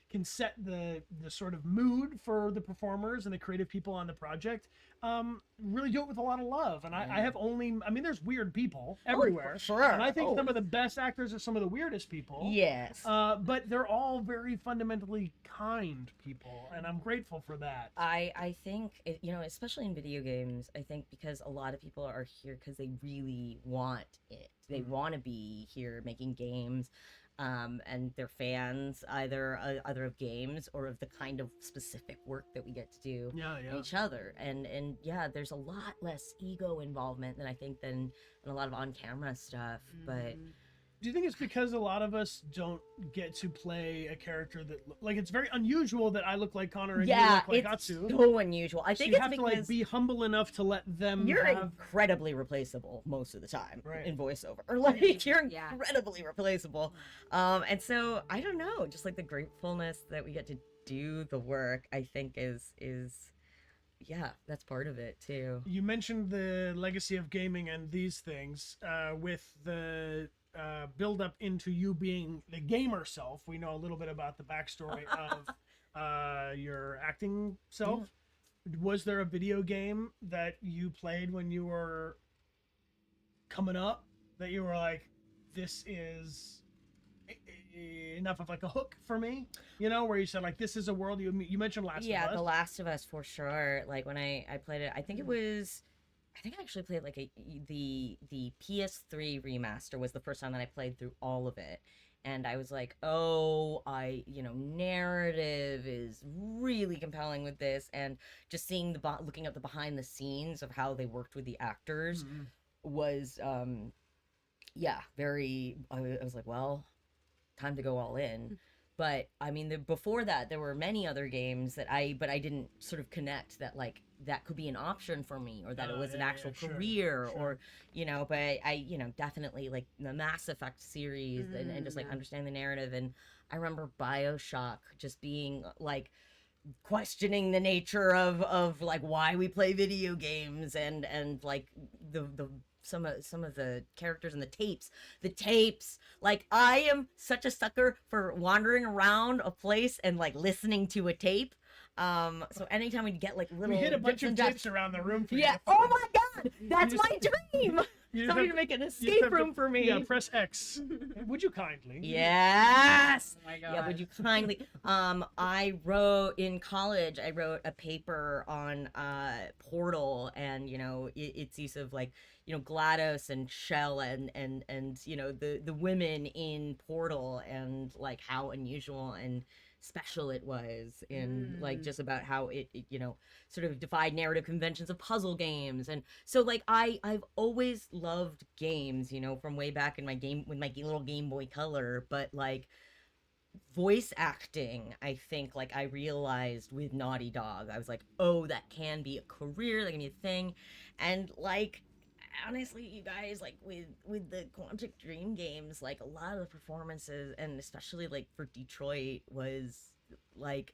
can set the sort of mood for the performers and the creative people on the project really do it with a lot of love. And I have only, I mean, there's weird people everywhere. Sure. And I think some of the best actors are some of the weirdest people. Yes. But they're all very fundamentally kind people, and I'm grateful for that. I think, you know, especially in video games, I think because a lot of people are here because they really want it. They want to be here making games, and they're fans either of games or of the kind of specific work that we get to do each other. And yeah, there's a lot less ego involvement than I think than in a lot of on-camera stuff. But do you think it's because a lot of us don't get to play a character that, like, it's very unusual that I look like Connor and you look like Atsu? So unusual. I think you it's have because to like be humble enough to let them. You're incredibly replaceable most of the time in voiceover, or like you're incredibly replaceable. And so I don't know, just like the gratefulness that we get to do the work, I think is yeah, that's part of it too. You mentioned the legacy of gaming and these things with the build up into you being the gamer self. We know a little bit about the backstory of your acting self. Was there a video game that you played when you were coming up that you were like, this is enough of like a hook for me, you know, where you said like, this is a world? You mentioned Last of Us. Yeah, The Last of Us for sure. Like when I played it, I think I actually played like the PS3 remaster was the first time that I played through all of it. and I was like, oh, narrative is really compelling with this, and just seeing looking at the behind the scenes of how they worked with the actors was yeah, very. I was like, well, time to go all in. But I mean, before that, there were many other games that I didn't sort of connect that like that could be an option for me, or that it was an actual career, or But I definitely like the Mass Effect series and just like understand the narrative. And I remember BioShock just being like questioning the nature of like why we play video games, and like the some of the characters in the tapes. Like, I am such a sucker for wandering around a place and like listening to a tape. So anytime we get like little, we hit a bunch of tapes around the room for you. Yeah. Oh my god, that's my dream. Somebody to make an escape room for me. Yeah, press X. Would you kindly? Yes. Oh my god. Yeah, would you kindly? I wrote in college. I wrote a paper on Portal, and its use of like GLaDOS and Shell and the women in Portal, and like how unusual and special it was, in like just about how it sort of defied narrative conventions of puzzle games. And so like I've always loved games, from way back in my little Game Boy Color. But like voice acting, I think, like, I realized with Naughty Dog, I was like, oh, that can be a career, that can be a thing. And like, honestly, you guys, like with the Quantic Dream games, like a lot of the performances, and especially like for Detroit, was like,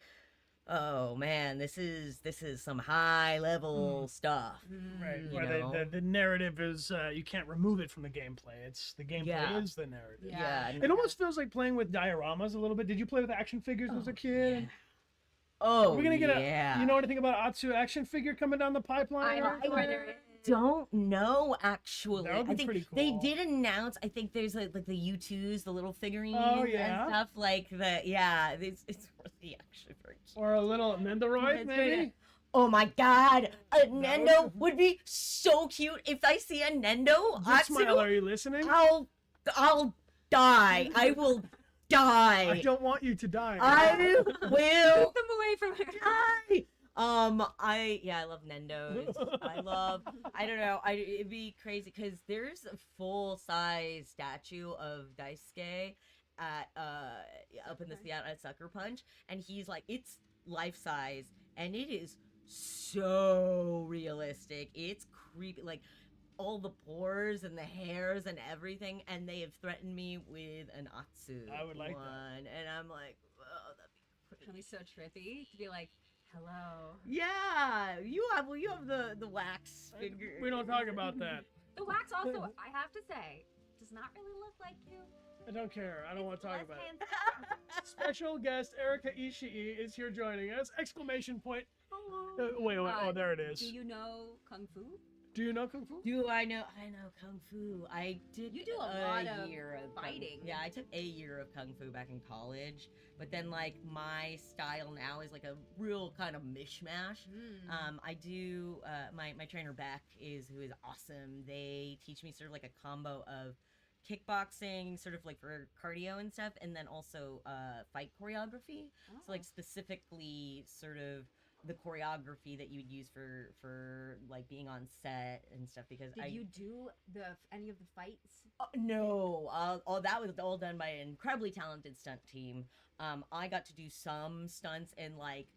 oh man, this is some high level stuff. Right, where the narrative is, you can't remove it from the gameplay. It's the gameplay is the narrative. Yeah. It almost feels like playing with dioramas a little bit. Did you play with action figures as a kid? Yeah. Oh, we're gonna get you know anything about Atsu action figure coming down the pipeline? I don't know, actually. That would be I think pretty cool. they did announce, I think there's like the U2s, the little figurines and stuff like that. Yeah, it's really actually very cute. Or a little Nendoroid, maybe? Oh my god, a Nendo would be so cute. If I see a Nendo, Smile, are you listening? I'll die. I will die. I don't want you to die. I will Keep them away from her. die. I love Nendos. I don't know, it'd be crazy because there's a full-size statue of Daisuke at up in the Seattle at Sucker Punch, and he's like, it's life-size, and it is so realistic. It's creepy, like all the pores and the hairs and everything, and they have threatened me with an Atsu. I would like one, and I'm like, oh, that'd be Really so trippy to be like, hello. yeah, you have the wax figure. We don't talk about that. The wax also, I have to say, does not really look like you. I don't care. I don't want to talk about it. it. Special guest Erika Ishii is here joining us! Exclamation point. Hello. Wait. Oh, there it is. Do you know Kung Fu? Do you know Kung Fu? Do I know? I know Kung Fu. I did. You do a lot of year of fighting. Yeah, I took a year of Kung Fu back in college. But then, like, my style now is like a real kind of mishmash. I do. My trainer Beck who is awesome. They teach me sort of like a combo of kickboxing, sort of like for cardio and stuff, and then also fight choreography. Oh. So like specifically sort of the choreography that you would use for like being on set and stuff, because Did you do any of the fights? No, all that was all done by an incredibly talented stunt team. I got to do some stunts and like,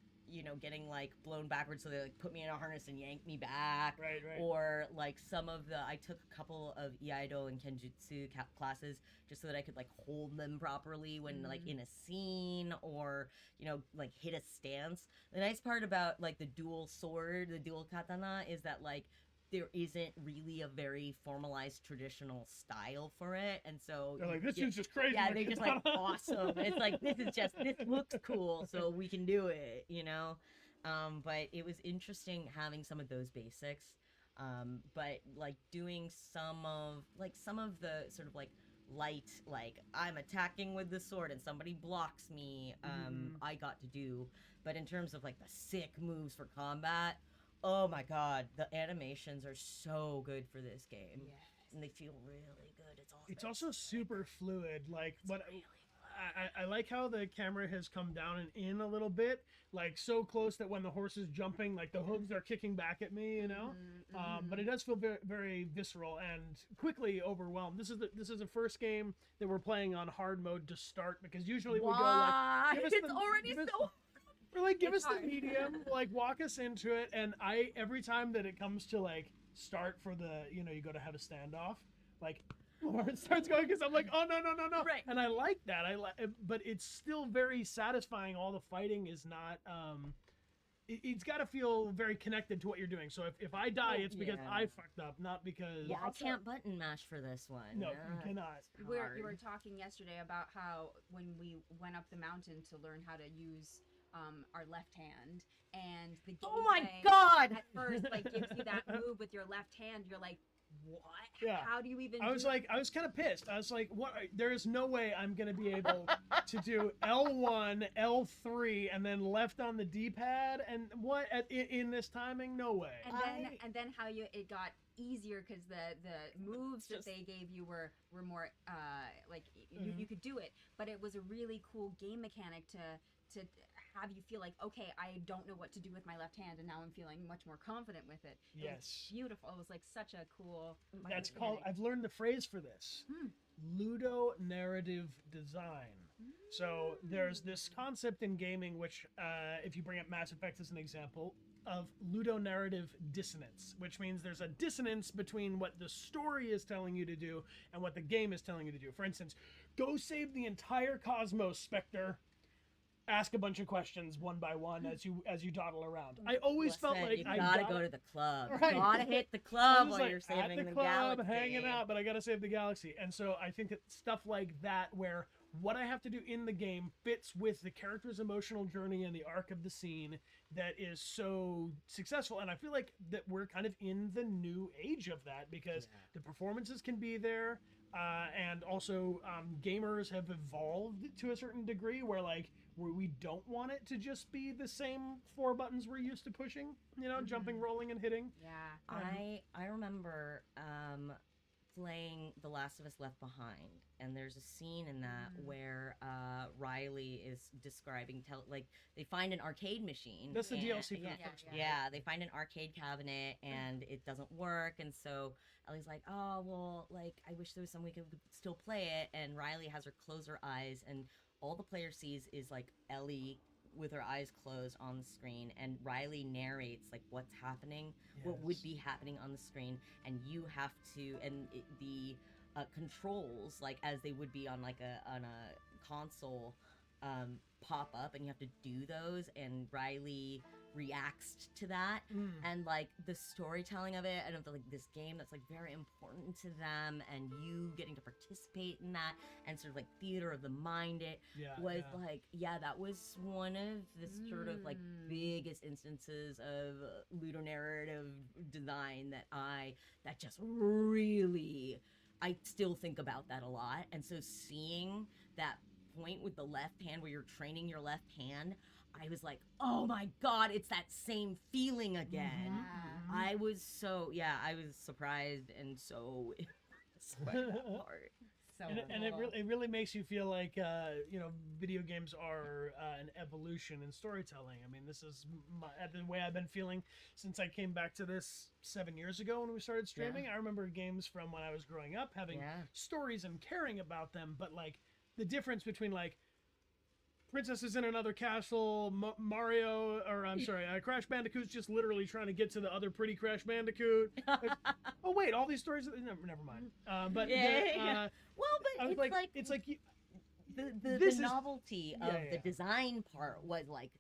getting like blown backwards, so they like put me in a harness and yanked me back. Right. Or like I took a couple of Iaido and Kenjutsu classes just so that I could like hold them properly when like in a scene, or like hit a stance. The nice part about like the dual katana is that like there isn't really a very formalized traditional style for it, and so They're like, this is just crazy. yeah, they're just like awesome. It's like, this looks cool, so we can do it, But it was interesting having some of those basics, but like doing some of the sort of like light, like I'm attacking with the sword and somebody blocks me, I got to do. But in terms of like the sick moves for combat, oh my god, the animations are so good for this game. Yes. And they feel really good. It's awesome. It's also super fluid. Like, what really I like how the camera has come down and in a little bit, like so close that when the horse is jumping, like the hooves are kicking back at me, you know. But it does feel very, very visceral and quickly overwhelmed. This is the first game that we're playing on hard mode to start, because usually we go like, give us It's the- already give us- so. Or like give us It's the hard. medium, like walk us into it, and every time that it comes to like start for the, you know, you go to have a standoff, like or it starts going, because I'm like, oh no, Right. and I like that. But it's still very satisfying. All the fighting is not. It's got to feel very connected to what you're doing. So if I die, it's because yeah. I fucked up, not because. Yeah, I can't button mash for this one. No, you cannot. You were talking yesterday about how when we went up the mountain to learn how to use our left hand, and the Oh my gameplay god! at first like gives you that move with your left hand, you're like, what? Yeah. How do you even? I was do like, I was kind of pissed. I was like, what? There is no way I'm gonna be able to do L1, L3, and then left on the D-pad, and what in this timing? No way. And then how it got easier because the moves that they gave you were more like you could do it, but it was a really cool game mechanic to have you feel like, okay, I don't know what to do with my left hand, and now I'm feeling much more confident with it. It Yes. was beautiful. It was like such a cool. That's mechanic. called. I've learned the phrase for this. Ludo narrative design. So there's this concept in gaming, which, if you bring up Mass Effect as an example, of ludonarrative dissonance, which means there's a dissonance between what the story is telling you to do and what the game is telling you to do. For instance, go save the entire cosmos, Spectre. Ask a bunch of questions one by one as you dawdle around. I always felt Listen, like you I gotta go to the club. Right. You gotta hit the I club was while like, you're at saving the the club, galaxy. hanging out, but I gotta save the galaxy. And so I think that stuff like that, where what I have to do in the game fits with the character's emotional journey and the arc of the scene, that is so successful. And I feel like that we're kind of in the new age of that, because the performances can be there. And also gamers have evolved to a certain degree where we don't want it to just be the same 4 buttons we're used to pushing, you know, jumping, rolling, and hitting. Yeah. I remember playing The Last of Us Left Behind, and there's a scene in that where Riley is describing they find an arcade machine. That's the and- DLC for yeah, the first one. yeah, they find an arcade cabinet and it doesn't work, and so Ellie's like, oh well, like I wish there was some way we could still play it, and Riley has her close her eyes, and all the player sees is like Ellie with her eyes closed on the screen, and Riley narrates like what's happening, what would be happening on the screen, and you have to, and the controls, like as they would be on a console, pop up, and you have to do those, and Riley reacts to that, and like the storytelling of it, and of this game that's like very important to them, and you getting to participate in that, and sort of like theater of the mind, that was one of the sort of like biggest instances of ludonarrative design that just really, I still think about that a lot. And so seeing that point with the left hand where you're training your left hand, I was like, oh my god, it's that same feeling again. I was surprised and so impressed by that part. So And it really makes you feel like video games are an evolution in storytelling. I mean, this is the way I've been feeling since I came back to this 7 years ago when we started streaming. I remember games from when I was growing up having stories and caring about them, but like the difference between like Princesses in Another Castle, Crash Bandicoot's just literally trying to get to the other pretty Crash Bandicoot. Oh wait, all these stories. Never mind. Well, but it's like the novelty of the design part was like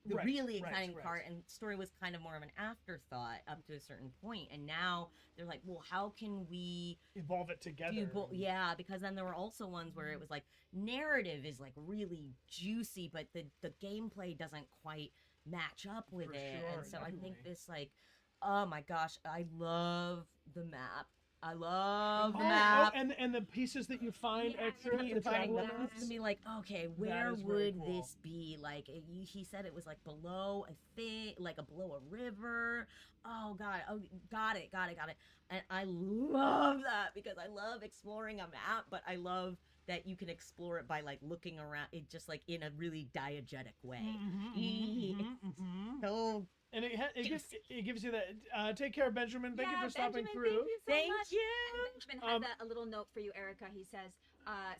the really exciting part, and story was kind of more of an afterthought up to a certain point. And now they're like, well, how can we evolve it together? Because then there were also ones where it was like narrative is like really juicy, but the gameplay doesn't quite match up with it. Sure, and so definitely. I think this like, oh my gosh, I love the map. I love the map. And the pieces that you find extra Keep finding travel them maps. to be like, okay, where is very would cool. this be? Like he said, it was like below a thing, like below a river. Oh god, got it. And I love that because I love exploring a map, but I love that you can explore it by like looking around it just like in a really diegetic way. So And it gives you that. Take care, Benjamin. Thank you for stopping Benjamin, through. Thank you so much. you. And Benjamin has a little note for you, Erika. He says,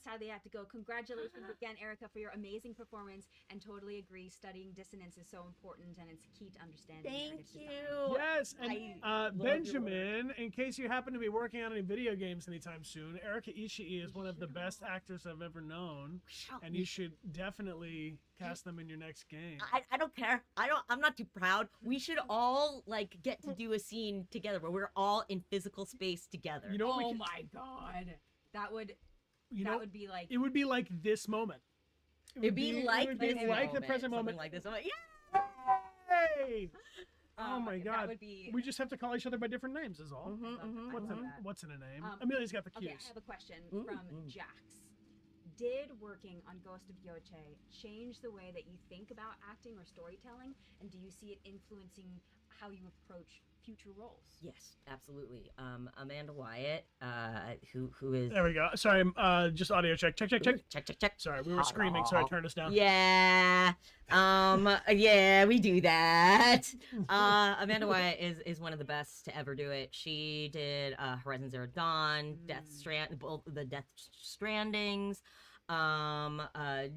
sadly, I have to go. Congratulations again, Erika, for your amazing performance, and totally agree. Studying dissonance is so important, and it's key to understanding. Thank narrative design." you. Yes, I and love your Benjamin, in case you happen to be working on any video games anytime soon, Erika Ishii is one of the best actors I've ever known, and you should definitely cast them in your next game. I don't care. I'm not too proud. We should all like get to do a scene together where we're all in physical space together. You know what we Oh could, my god, that would would be like it would be like this moment. It It'd be like it would be this like the moment, present something moment. like this moment. Yeah. Hey! Oh my that god. would be. We just have to call each other by different names is all. What's in a name? Amelia's got the Okay, cues. I have a question from Jax. Did working on Ghost of Yotei change the way that you think about acting or storytelling? And do you see it influencing how you approach future roles? Yes, absolutely. Amanda Wyatt, who is There we go. Sorry, just audio check. Check. check. Sorry, we were screaming, so I turned us down. Yeah. Yeah, we do that. Amanda Wyatt is one of the best to ever do it. She did Horizon Zero Dawn, both the Death Strandings. I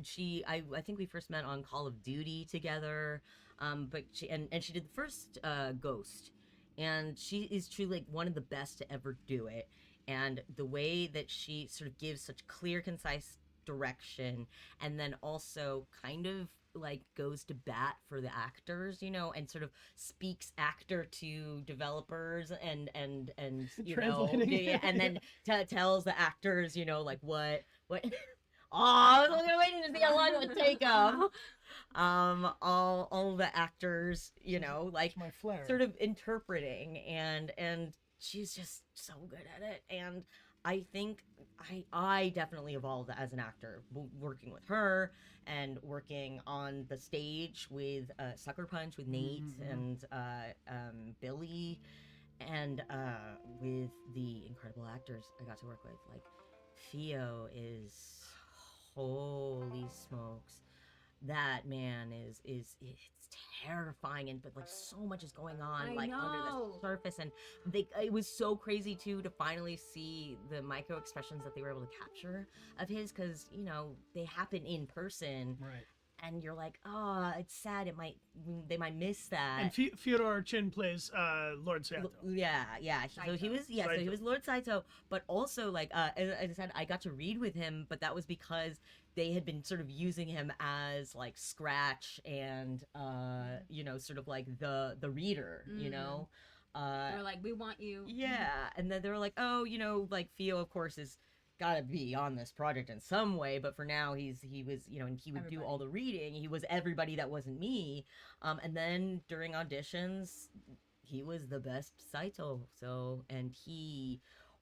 think we first met on Call of Duty together. But she did the first Ghost. And she is truly like one of the best to ever do it. And the way that she sort of gives such clear, concise direction, and then also kind of like goes to bat for the actors, you know, and sort of speaks actor to developers and you know, Translating. and then tells the actors, you know, like what. Oh, I was only waiting to see how long it would take them. All the actors, you know, like My flair. sort of interpreting, and she's just so good at it. And I think I definitely evolved as an actor, working with her and working on the stage with Sucker Punch with Nate and Billy, and with the incredible actors I got to work with. Like Theo is, holy smokes, that man is it's terrifying, and but like so much is going on under the surface, and it was so crazy too to finally see the micro expressions that they were able to capture of his, because you know they happen in person, Right. and you're like, oh, it's sad, they might miss that. And Fyodor Chin plays Lord Sato. Yeah. So he was, so he Saito. was Lord Saito, but also like as I said, I got to read with him, but that was because they had been sort of using him as like Scratch and you know, sort of like the reader, you know. They're like, we want you. Yeah, and then they were like, oh, you know, like Theo, of course, is gotta be on this project in some way, but for now he was, you know, and he would do all the reading. He was everybody that wasn't me. And then during auditions, he was the best Saito. So, and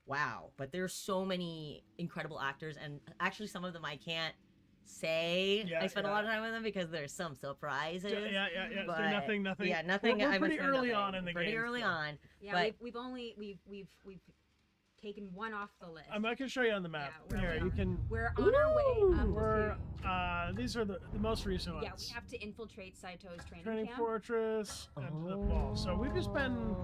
wow. But there's so many incredible actors, and actually some of them I can't say. Yeah, I spent a lot of time with them because there's some surprises. Yeah. But, So nothing. Yeah, nothing. We're I would pretty say early nothing. on in the game. Pretty early on. Yeah, but we've taken one off the list. I'm not gonna show you on the map. Yeah, Here, you can. We're on our way up We're to. these are the most recent ones. Yeah, we have to infiltrate Saito's training Training camp. Fortress and the ball. So we've just been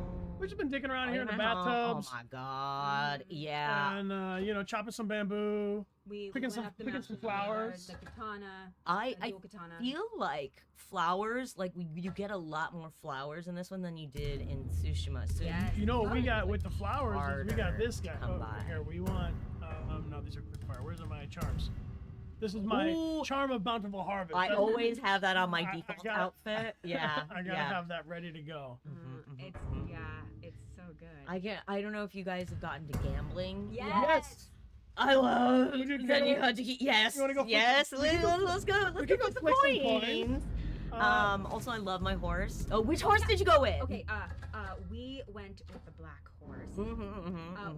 digging around here in the bathtubs. Oh my god, yeah. And you know, chopping some bamboo. We Picking went some- up the picking mountain, some flowers. The katana. I dual katana. feel like flowers, like you get a lot more flowers in this one than you did in Tsushima. So Yes. You know what we got with the flowers is we got harder this to guy. come Oh, by. here we want. No, these are quick fire. Where's my charms? This is my Ooh. charm of bountiful harvest. I always have that on my I default got- outfit. Yeah, I gotta yeah. have that ready to go. It's it's so good. I don't know if you guys have gotten to gambling. Yes. I love. We did Then you gamble? had to yes. You wanna go flip yes. some- Let's go. Let's We go can go flip flick some some coins. coins. Also, I love my horse. Oh, which horse did you go with? Okay. We went with the black horse.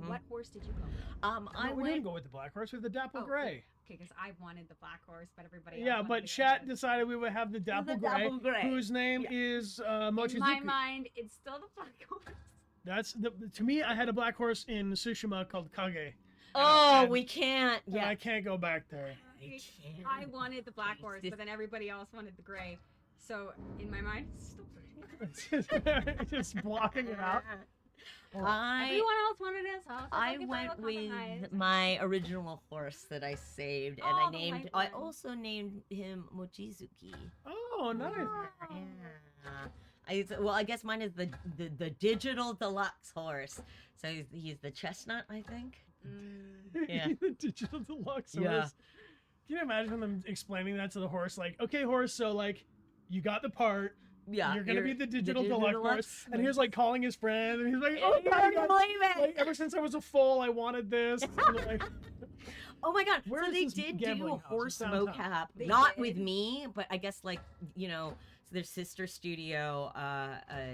What horse did you go with? I we went. didn't go with the black horse. We have the dapple Oh, gray. Okay, because I wanted the black horse, but everybody else Yeah, wanted but to go Shat with- decided we would have the dapple, Dapple Gray. whose name is Mochizuki. In my mind, it's still the black horse. That's to me. I had a black horse in Tsushima called Kage. Oh, And- we can't. and Yeah. I can't go back there. I wanted the black horse, but then everybody else wanted the gray. So in my mind, Just blocking it out. I everyone else wanted it. So I went with my original horse that I saved, and Oh, I the named. white I one. also named him Mochizuki. Oh, nice. Yeah. I guess mine is the digital deluxe horse. So he's the chestnut, I think. Yeah. The digital deluxe Yeah. horse. Can you imagine them explaining that to the horse? Like, okay, horse, so like, you got the part. Yeah. You're gonna be the digital deluxe horse. deluxe And he was like calling his friend, and he's like, Oh, "Oh I my can't god!" believe it. Like, ever since I was a foal, I wanted this. And they're like, Oh my god! Where So is they this did gambling do a house? horse It's downtown. mocap, They not did? with me, but I guess like so their sister studio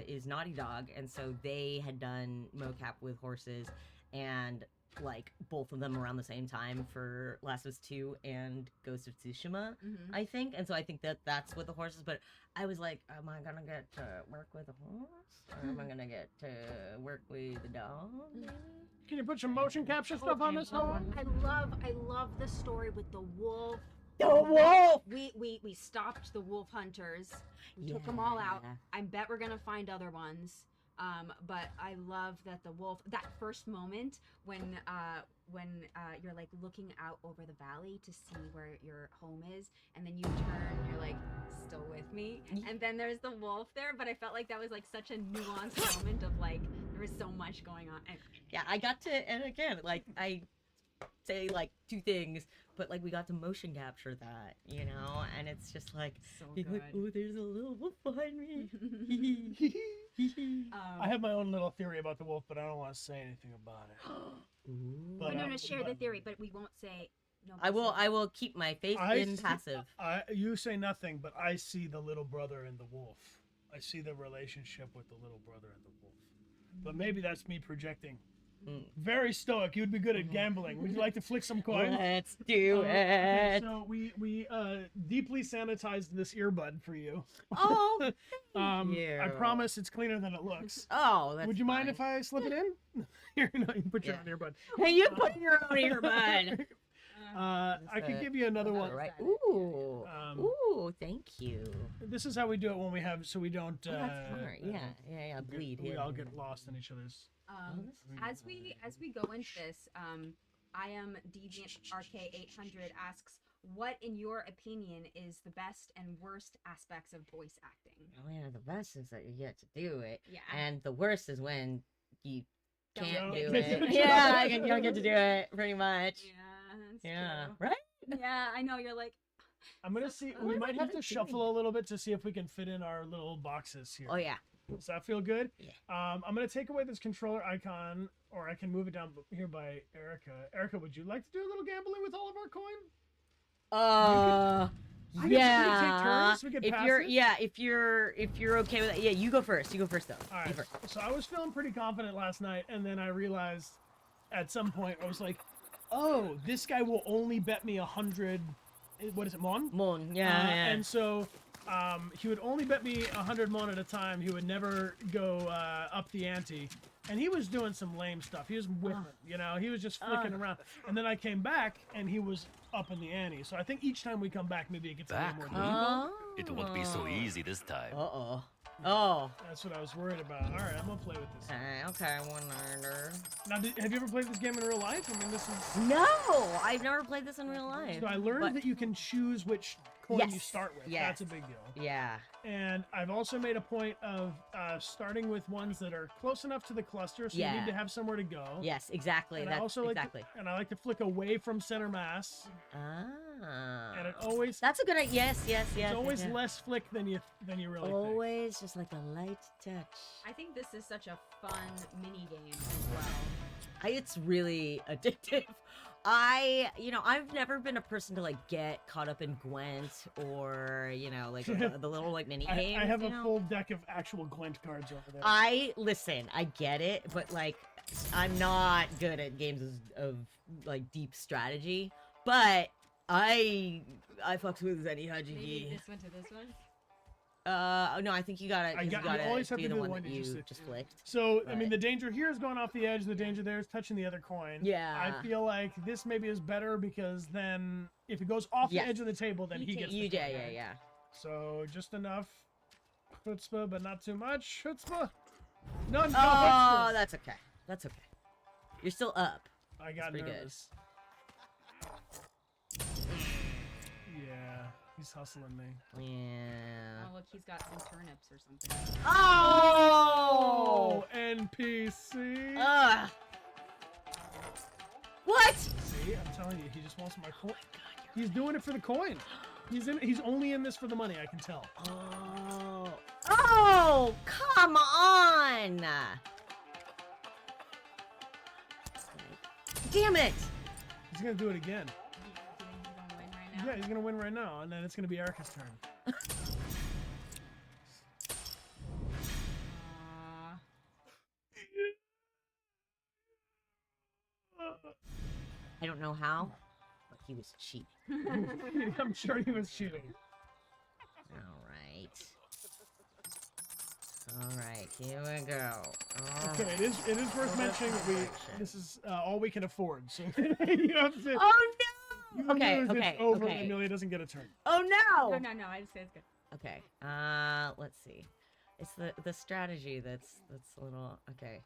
is Naughty Dog, and so they had done mocap with horses, and like both of them around the same time for Last of Us 2 and Ghost of Tsushima, I think, and so I think that's what the horses. But I was like, am I gonna get to work with a horse, or am I gonna get to work with a dog? can you put some motion capture stuff on this one? I love the story with the wolf. The wolf. We stopped the wolf hunters. We took them all out. Yeah. I bet we're gonna find other ones. But I love that the wolf. That first moment when you're like looking out over the valley to see where your home is, and then you turn, you're like, still with me, and then there's the wolf there. But I felt like that was like such a nuanced moment of like there was so much going on. Yeah, I got to, and again, like I say like two things, but like we got to motion capture that, and it's just like, So being like, good. oh, there's a little wolf behind me. I have my own little theory about the wolf, but I don't want to say anything about it. But, no, share the theory, but we won't say. No, I will keep my faith in passive. You say nothing, but I see the little brother and the wolf. I see the relationship with the little brother and the wolf. But maybe that's me projecting. Very stoic. You'd be good at gambling. Would you like to flick some coins? Let's do Okay, it. so we deeply sanitized this earbud for you. Oh, I you. promise it's cleaner than it looks. oh, that's Would you mind fine. if I slip it in? Here, no, you can put your Yeah. own earbud. Hey, you put your own earbud. I could give you another one. All right. Ooh. Ooh, thank you. This is how we do it when we have, so we don't. Oh, that's smart. Yeah. Bleed. We yeah. all get lost in each other's. As we go into this, I am Deviant RK800 asks, what in your opinion is the best and worst aspects of voice acting? Oh yeah, the best is that you get to do it, Yeah. and the worst is when you Don't can't get do to it. do it. Yeah, you don't get to do it, pretty much. Yeah, that's Yeah, true. right? Yeah, I know, you're like, I'm gonna see. We might have to shuffle a little bit to see if we can fit in our little boxes here. Oh yeah. Does that feel good? Yeah. I'm gonna take away this controller icon, or I can move it down here by Erika. Erika, would you like to do a little gambling with all of our coin? I guess we could Yeah. take turns, we could If pass you're, it. yeah, if you're okay with that, yeah, you go first. You go first, though. All You right. first. So I was feeling pretty confident last night, and then I realized at some point I was like, "Oh, this guy will only bet me 100. What is it, mon? Mon, yeah, yeah. And so he would only bet me 100 mon at a time. He would never go up the ante. And he was doing some lame stuff. He was whipping, he was just flicking around. And then I came back, and he was up in the ante. So I think each time we come back, maybe it gets a little more difficult. It won't be so easy this time. Uh-oh. Oh. That's what I was worried about. All right, I'm going to play with this. Okay, one order. Now, have you ever played this game in real life? I mean, this is... No, I've never played this in real life. So I learned But- that you can choose which coin you Yes, start with. yes. That's a big deal. Yeah. And I've also made a point of starting with ones that are close enough to the cluster, so you Yeah. need to have somewhere to go. Yes, exactly. And I That's also like exactly. and I like to flick away from center mass. Ah. And it always That's a good idea. Yes. it's always yeah. less flick than you really think. Always just like a light touch. I think this is such a fun mini game as well. It's really addictive. I've never been a person to like get caught up in Gwent or like the little like mini games. I have you a know? full deck of actual Gwent cards over there. I get it, but like I'm not good at games of like deep strategy. But I fucks with any Maybe Hajigi. this one to this one. No, I think you gotta. you always have be to the do one one that you you just did. just flicked. So, I mean, Right. the danger here is going off the edge. The danger there is touching the other coin. Yeah. I feel like this maybe is better because then if it goes off Yes. the edge of the table, then he gets the Yeah, coin, yeah, right? yeah. So, just enough chutzpah, but not too much chutzpah. No, no Oh, chutzpah. that's okay. That's okay. You're still up. I got pretty good. nervous. Yeah, he's hustling me. Yeah. Oh, look, he's got some turnips or something. Oh! NPC. What? See, I'm telling you, he just wants my coin. He's doing it for the coin. He's only in this for the money. I can tell. Oh. Oh, come on! Damn it! He's gonna do it again. Do you think he's gonna win right now? Yeah, he's gonna win right now, and then it's gonna be Erika's turn. I don't know how, but he was cheating. I'm sure he was cheating. Alright, here we go. Okay, it is worth mentioning that this is all we can afford. So you have to. Oh you no! Okay, lose, okay, it's over. okay. Amelia doesn't get a turn. Oh no! No, I just said it's good. Okay, let's see. It's the strategy that's a little, okay.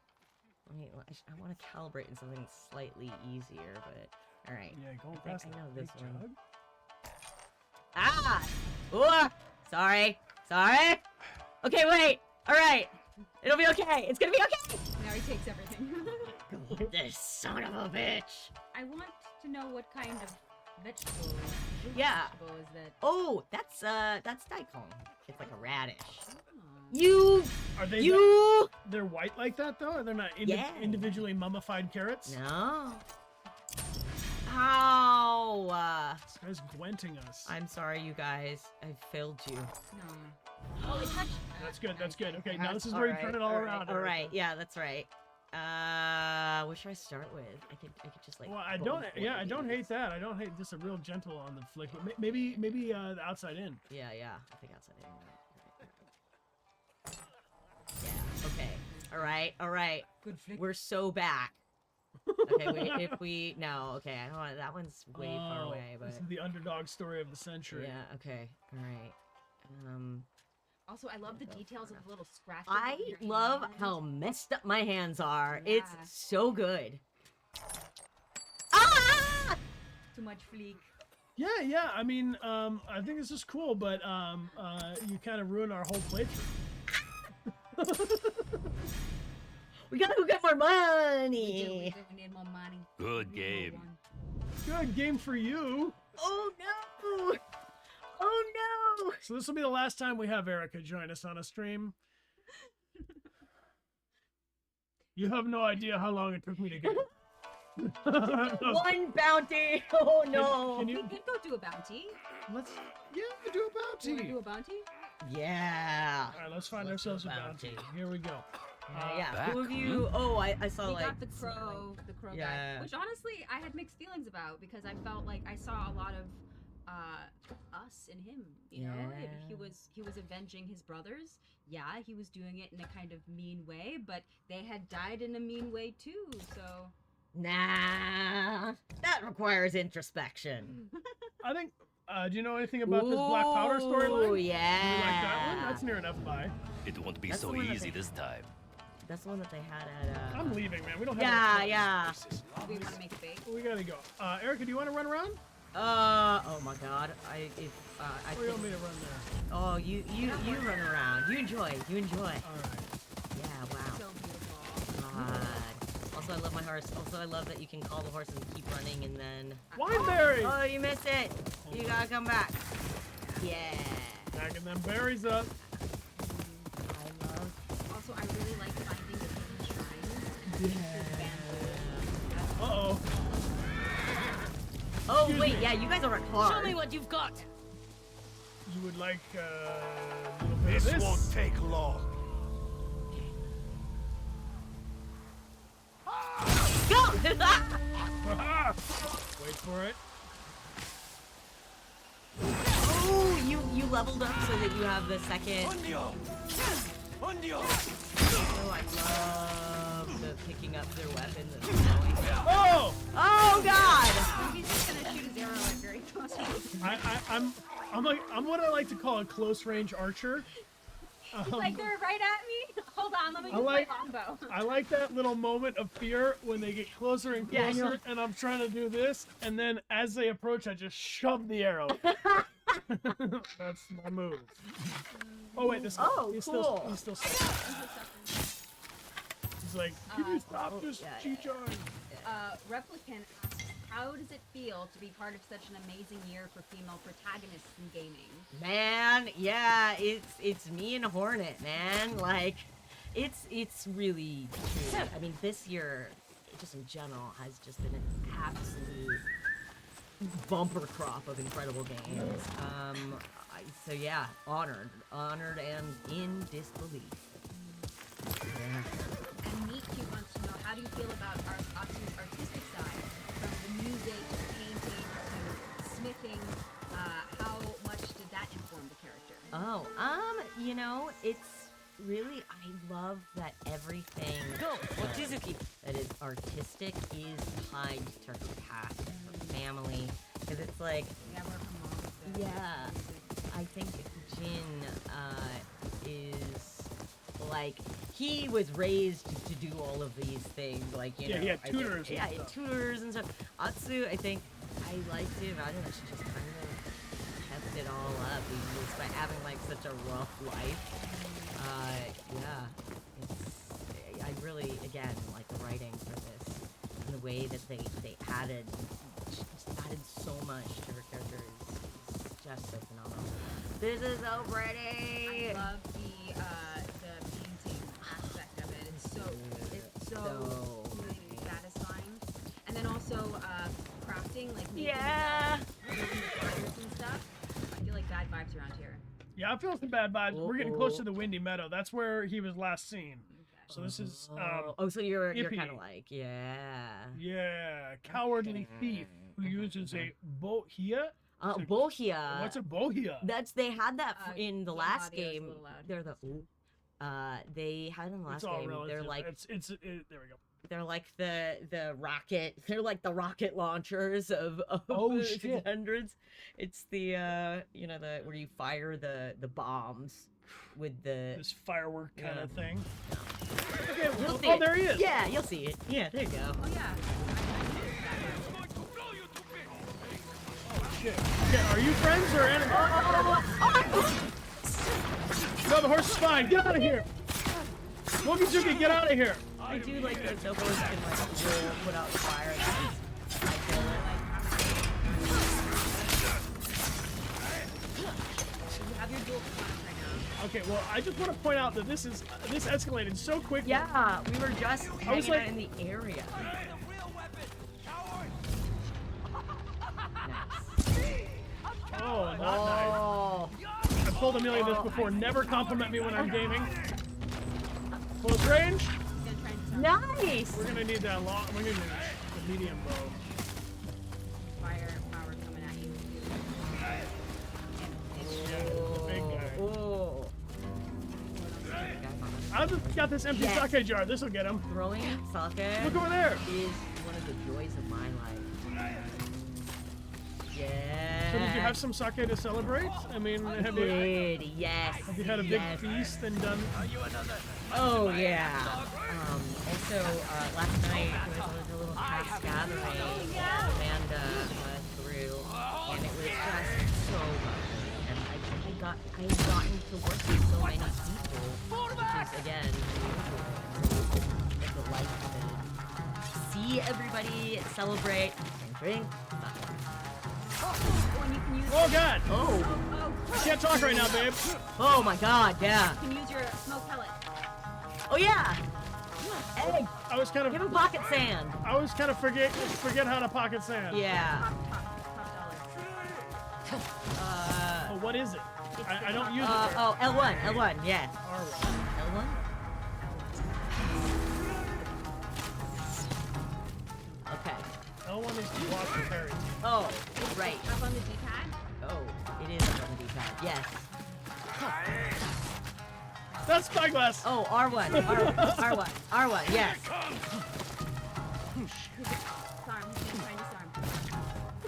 I want to calibrate in something slightly easier, but, alright. Yeah, going I past think I that know this big one. jug. Ah! Ooh! Sorry. Okay, wait. Alright. It'll be okay. It's gonna be okay. Now he takes everything. This son of a bitch. I want to know what kind of vegetable. Yeah. Vegetable is that? Oh, that's daikon. It's like a radish. Oh. Are they? You. They're white like that though. They're not Yeah. individually mummified carrots. No. Ow. This guy's gwenting us. I'm sorry, you guys. I failed you. No. Oh, it touched. That's good. That's good. Okay, now this is where you turn it all around. All right. Yeah, that's right. What should I start with? I could just like. Well, I go don't. for Yeah, I don't these. hate that. I don't hate just a real gentle on the flick, but maybe the outside in. Yeah. I think outside in. Yeah. Okay. All right. Good flick. We're so back. Okay. No. Okay. I don't want. That one's way far Oh, away. But this is the underdog story of the century. yeah. Okay. All right. Also, I love the details of the little scratches. I on your love hand. how messed up my hands are. Yeah. It's so good. Ah! Too much fleek. Yeah. I mean, I think this is cool, but you kind of ruined our whole playthrough. We gotta go get more money. We need more money. Good We need game. more Good game for you. Oh no! Oh no! So this will be the last time we have Erika join us on a stream. You have no idea how long it took me to get. One bounty! Oh no! Can We you? could go do a bounty. Let's do a Do you want to bounty. do a bounty? Yeah. All right, let's find Let's do ourselves a a bounty. bounty. Here we go. Yeah. Back, Who of you? Oh, I saw We like. got the crow Yeah. guy, which honestly I had mixed feelings about because I felt like I saw a lot of us in him. You know, Yeah. he was avenging his brothers. Yeah, he was doing it in a kind of mean way, but they had died in a mean way too. So Nah. That requires introspection. I think. Do you know anything about this Black Powder storyline? Oh Do you yeah. like that one? That's near enough by. It won't be That's so the one that easy they- this time. That's the one that they had at. I'm leaving, man. We don't have. Yeah, enough yeah. we want to make it big. We gotta go. Erika, do you want to run around? Oh my God. I Or you think- want me to run there? Oh, you run around. You enjoy. All right. Yeah. Wow. So beautiful. God. Also, I love my horse. Also, I love that you can call the horse and keep running, and then. Wineberry! Oh, you missed it. You gotta come back. Yeah. Backing them berries up. I love. Also, I really like finding the hidden shrines. Uh-oh. Oh Excuse wait, me. yeah, you guys are hard. Show me what you've got. You would like a little bit This of this? won't take long. Go! Aha! Wait for it. Oh, you you leveled up so that you have the second. Ondio! Ondio! Oh, I love the picking up their weapons and throwing them. Oh! Oh God! He's just gonna shoot his arrow like very close range. I'm what I like to call a close range archer. He's like, they're right at me. Hold on, let me I use like- my longbow. I like that little moment of fear when they get closer and Yeah, closer, you're- and I'm trying to do this, and then as they approach, I just shove the arrow. That's my move. Oh wait, this guy. Oh, he's cool. Still, he's still stuck. He's like, can you stop this, Chichon? Replicant asks, how does it feel to be part of such an amazing year for female protagonists in gaming? Man, yeah, it's me and Hornet, man. Like, it's really true. I mean, this year, just in general, has just been an absolute bumper crop of incredible games. So yeah, honored and in disbelief. Yeah. And Miku wants to know, how do you feel about Atsu's artistic side? From the music to painting to smithing, how much did that inform the character? Oh, you know, it's really, I love that everything that is artistic is tied to her past, her family, because it's like, Yeah, where her mom was there. yeah, I think Jin, is, like, he was raised to do all of these things, like, you Yeah, know. he had I think- tutors and Yeah, he had stuff. tutors and stuff. Atsu, I think, I like to imagine that she just kind of kept it all up, even despite having, like, such a rough life. Yeah, I really, again, like the writing for this, and the way that they added, just added so much to her character is just so phenomenal. This is so pretty! I love the painting aspect of it. It's so really satisfying. And then also crafting, like making Yeah! the fires and stuff. I feel like bad vibes around here. Yeah, I'm feeling some bad vibes. We're getting close Uh-oh. to the Windy Meadow. That's where he was last seen. So this is, so you're Ippei. kind of like, yeah. yeah, cowardly thief who uses a bohia. Bohia. What's a bohia? They had that in the my last audio is a game. little loud. They're they had in the last It's all game. relative. They're like there we go. they're like the rocket. They're like the rocket launchers of Oh, the shit. 600s. It's the you know, the where you fire the bombs with the. This firework kind Yeah. of thing. Okay, You'll well, see oh, it. there he is. Yeah, you'll see it. Yeah, there you go. Oh yeah. Shit. Okay, are you friends or enemies? No, the horse is fine. Get out of here. Mokizuki, get out of here. I do like that the horse can like roll, put out fire. And I feel You have your dual katanas right now. Okay, well, I just want to point out that this escalated so quickly. yeah, we were just hanging like- out in the area. Oh, not nice. Oh. I've told Amelia this before. Never compliment me when I'm gaming. Close range. He's gonna try and stop Nice! We're gonna need that long. We're gonna need the medium bow. fire power coming at you. Big guy. Oh. I've just got this empty Yes. sake jar. This will get him. Throwing sake Look over there. is one of the joys of my life. Yeah. So did you have some sake to celebrate? I mean, have you Yes. had a big yes. feast and done? Oh yeah. Also, last night there was a little cast gathering Amanda threw, and it was just so lovely. And I had gotten to work with so many people, which is again a delight to see everybody celebrate and drink. Oh, and you can use. Oh God! Oh, I can't talk right now, babe. oh my God, yeah. You can use your smoke pellet. Oh yeah. Egg. I was kind Give of. him pocket sand. I was kind of forget how to pocket sand. Yeah. Top Oh, what is it? I don't use it. Oh, L1, yeah. Alright. L1? Okay. L1 is to block the parry. Oh, right. dollar. Up on the D-pad. Oh, It is a button D-pad. Yes. That's Spyglass. Oh, R1. R1. R1. Yes. Disarm. He's gonna try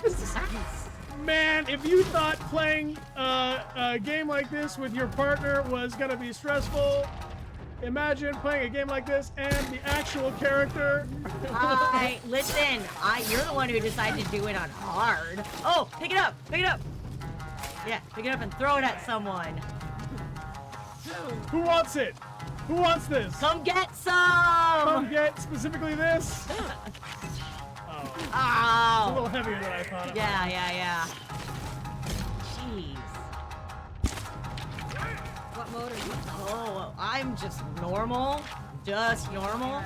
and disarm. Man, if you thought playing a game like this with your partner was gonna be stressful, imagine playing a game like this and the actual character. Listen, you're the one who decided to do it on hard. Oh, pick it up. Pick it up. Yeah, pick it up and throw it at someone. Who wants it? Who wants this? Come get some. Come get specifically this. Oh, it's a Ow. little heavier than I thought. It Yeah. Jeez. What mode are you in? Oh, I'm just normal. Just normal.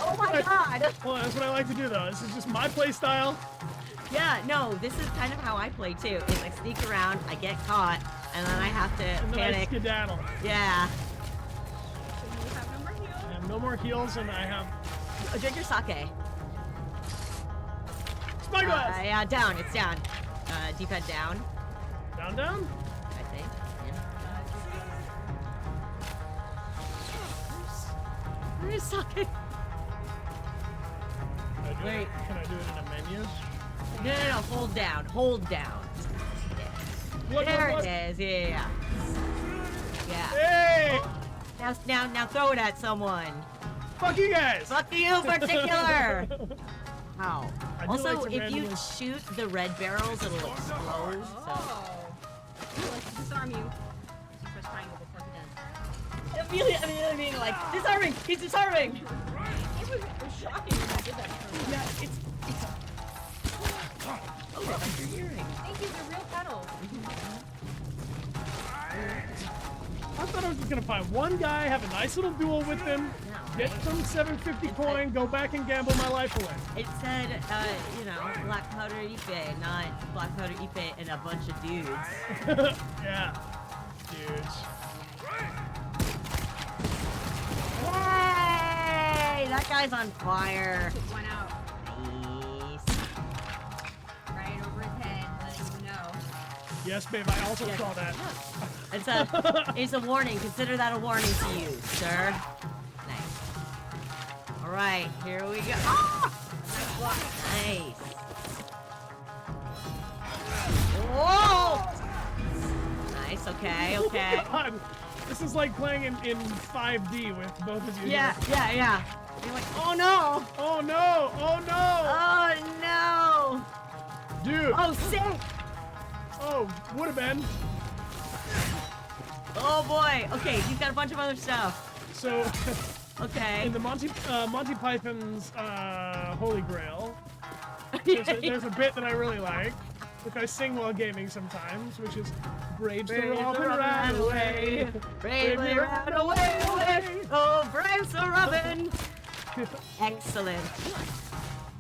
Oh my god. Well, that's what I like to do, though. This is just my play style. Yeah, no, this is kind of how I play too. Is I sneak around, I get caught, and then I have to And then I panic. skedaddle. Yeah. You have no more heals. I have no more heals, and I have Oh, drink your sake. Spyglass. Yeah, down. It's down. D-pad down, Down. I think. Yeah. Where's sake? Wait. Can I do it in a menu? No. Hold down. Hold down. What? There it is. Yeah. Hey! Now throw it at someone. Fuck you guys! Fuck you, particular. Ow. I do Also, like to if you randomly- shoot the red barrels, it'll explode. So. Oh. He likes to disarm you. You press triangle before he does. I mean, like, disarming! He's disarming! It was shocking when you did that first. Yeah, it's oh, they're hearing. Thank you, they're real pedals. I thought I was just gonna find one guy, have a nice little duel with him, get some 750 coin, go back and gamble my life away. It said, black powder Ippei, not black powder Ippei and a bunch of dudes. Yeah. Dudes. Hey! That guy's on fire. Took one out Nice. right over his head, letting you know. Yes, babe, I also Yes. saw that. It's a warning. Consider that a warning to you, sir. Nice. All right, here we go. Ah! Nice. Whoa! Nice. Okay. God, this is like playing in 5D with both of you. Yeah. here. You're like, oh no! Oh no! Oh no! Oh no! Dude! Oh, sick! Oh, would have been. Oh boy. Okay, he's got a bunch of other stuff. So, Okay. in the Monty Python's Holy Grail, there's a bit that I really like, which I sing while gaming sometimes, which is Brave Sir Robin ran away. Bravely ran away. Oh, brave Sir Robin. Excellent.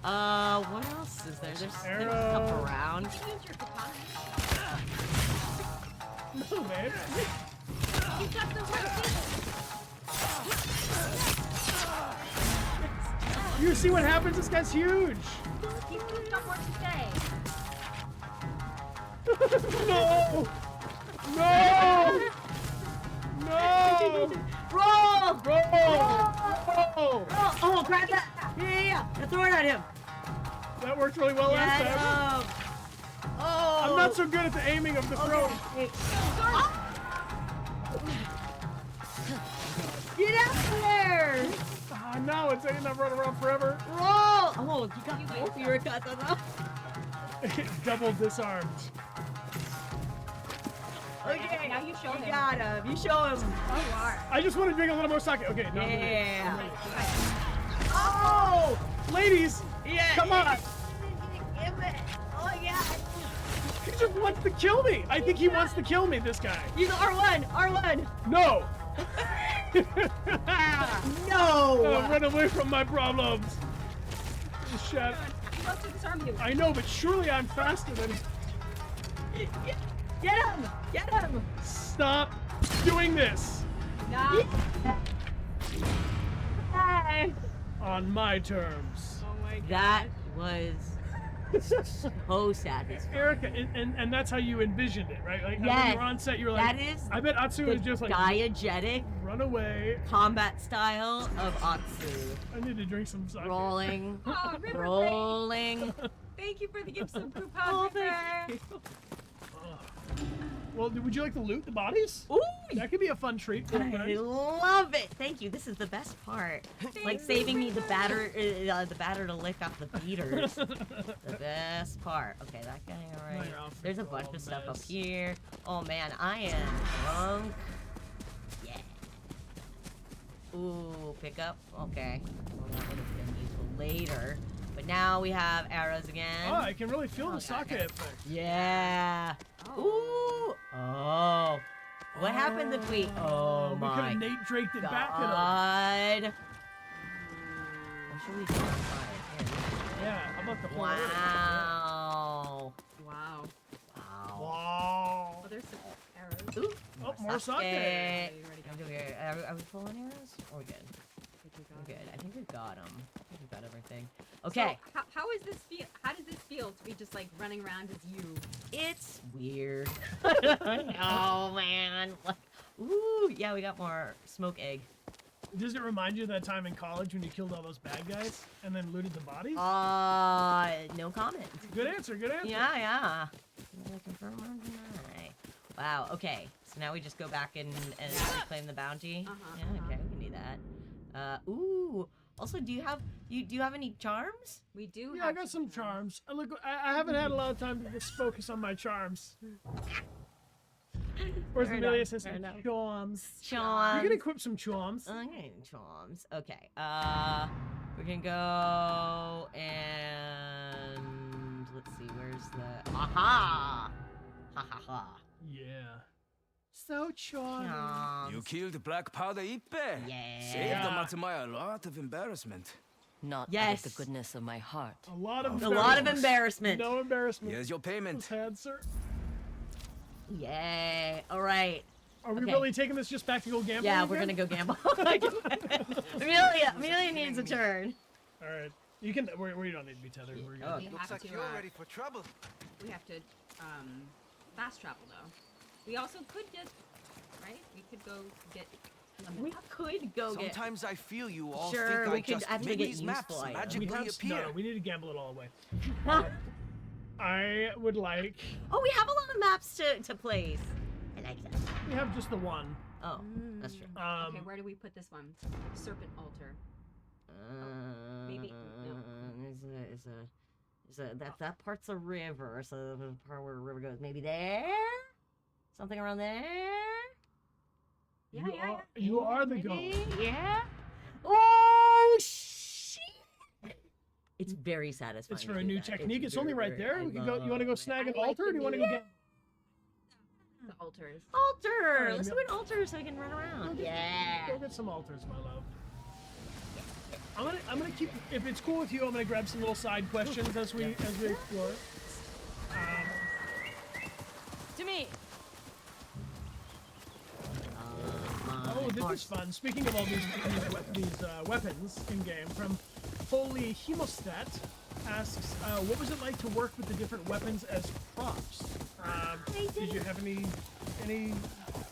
What else is there? There's Arrow. stuff around. Use your katana. No, babe. You got the right You see what happens? This guy's huge. He's got more to say. No! No! No! Roll! Roll! Oh, grab that! Yeah. Now throw it at him. That worked really well last Get time. him. Oh. I'm not so good at the aiming of the throw. Okay. Get out there! No, it's ain't not running around forever. Roll! Oh, you got both of your katana. Double disarmed. Okay, Now you show him. You got him. You show him. You are. I just want to drink a little more sake. Okay, no. I'm ready. Yeah. I'm ready. Oh! Ladies, Yeah. come on. Give it. Oh yeah. He just wants to kill me. I think he wants to kill me, this guy. Use R1. R1. No. No. Run away from my problems. Shut. He wants to disarm you. I know, but surely I'm faster than. Get him. Get him. Stop doing this No. Hey. on my terms. Oh my god. That was So satisfying. Erika, and that's how you envisioned it, right? Like when Yes, you were on set, you were like, that is I bet Atsu the is just like diegetic run away. combat style of Atsu. I need to drink some sake. Rolling, Oh, river rolling. Thank you for the gifts of poop Oh, River. thank you. Well, would you like to loot the bodies? Ooh, That could be a fun treat for you I guys. love it. Thank you. This is the best part. Like saving me the batter to lick off the beaters. The best part. Okay, that guy. All My right. outfit's There's a all bunch of stuff up mess. here. Oh man, I am drunk. Yeah. Ooh, pick up. Okay. Well, that would have been useful later. But now we have arrows again. Oh, I can really feel Oh, the sake okay. effect. Yeah. Ooh. Oh. What happened if we? Oh we could my have Nate Draked it back at him. God. What should we do? Yeah, how about the whole area? Wow. Wow. Wow. Wow. Oh, there's some arrows. Ooh. Oh, more sake. Okay. You already got Come here. Are we full on arrows? Or we good? it. We're good. I think we got them. I think we got everything. Okay. So, how is this feel? How does this feel to be just like running around as you? It's weird. Oh man. Ooh, yeah, we got more smoke egg. Does it remind you of that time in college when you killed all those bad guys and then looted the bodies? No comment. Good answer, good answer. Yeah, yeah. Can I confirm or deny? Wow. Okay. So now we just go back and reclaim the bounty. Yeah. Okay. We can do that. Ooh. Also, do you have any charms? We do. Yeah, I got some charms. Look, I haven't had a lot of time to just focus on my charms. Whereas Fair Amelia enough, says fair enough. charms. Charms. You can equip some charms. Okay, charms. Okay. We can go and let's see. Where's the aha? Ha ha ha. Yeah. So charming. Charms. You killed Black Powder Ippei. Yeah. Saved the Matsumaya a lot of embarrassment. Not out Yes. of the goodness of my heart. A lot of A lot of embarrassment. No embarrassment. Here's your payment. Was had, sir. Yay. All right. Are we Okay. really taking this just back to go gambling? Yeah, we're again? gonna go gamble. Amelia needs a turn. All right. You can. We don't need to be tethered. We're good. Oh, We Looks have like to. you're ready for trouble. We have to fast travel though. We also could just right. We could go get. We could go get. Sometimes I feel you all Sure, think we I could just have to make get these maps useful items. We magically have appear. no. We need to gamble it all away. I would like. Oh, we have a lot of maps to place. I like that. We have just the one. Oh, that's true. Okay, where do we put this one? Serpent altar. maybe- no. Is a that part's a river, so the part where the river goes, maybe there, something around there. You are the maybe? goat. Yeah. Oh shit! It's very satisfying. It's for to a do new that. technique. It's only right there. I We can go. You want to go love snag it. an altar, or do you want to go? The altars. Altar? Alright, Let's do an altar so we can run around. Yeah. Go get some altars, my love. I'm gonna keep. If it's cool with you, I'm gonna grab some little side questions as we explore. To me! Oh, this is fun. Speaking of all these weapons in game, from Holy Hemostat asks, what was it like to work with the different weapons as props? Did you have any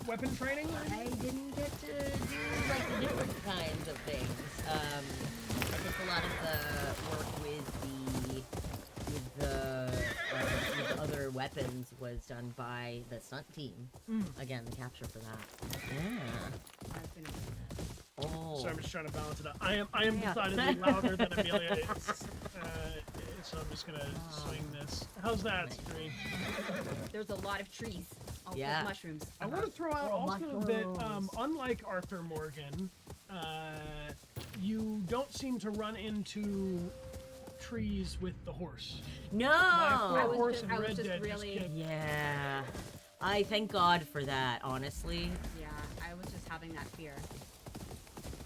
weapon training? I didn't get to do like the different kinds of things. I think a lot of the work with the other weapons was done by the stunt team. Again, the capture for that. Yeah. I've been. Oh. Sorry, I'm just trying to balance it out. I am Yeah. decidedly louder than Amelia is, so I'm just gonna swing this. How's that, Screen? There's a lot of trees. Oh, Yeah. mushrooms. I want to throw out Oh, also that, mushrooms. unlike Arthur Morgan, you don't seem to run into trees with the horse. No. My I was horse just- and I was Red just Dead really- just kept- Yeah. I thank God for that, honestly. Yeah, I was just having that fear.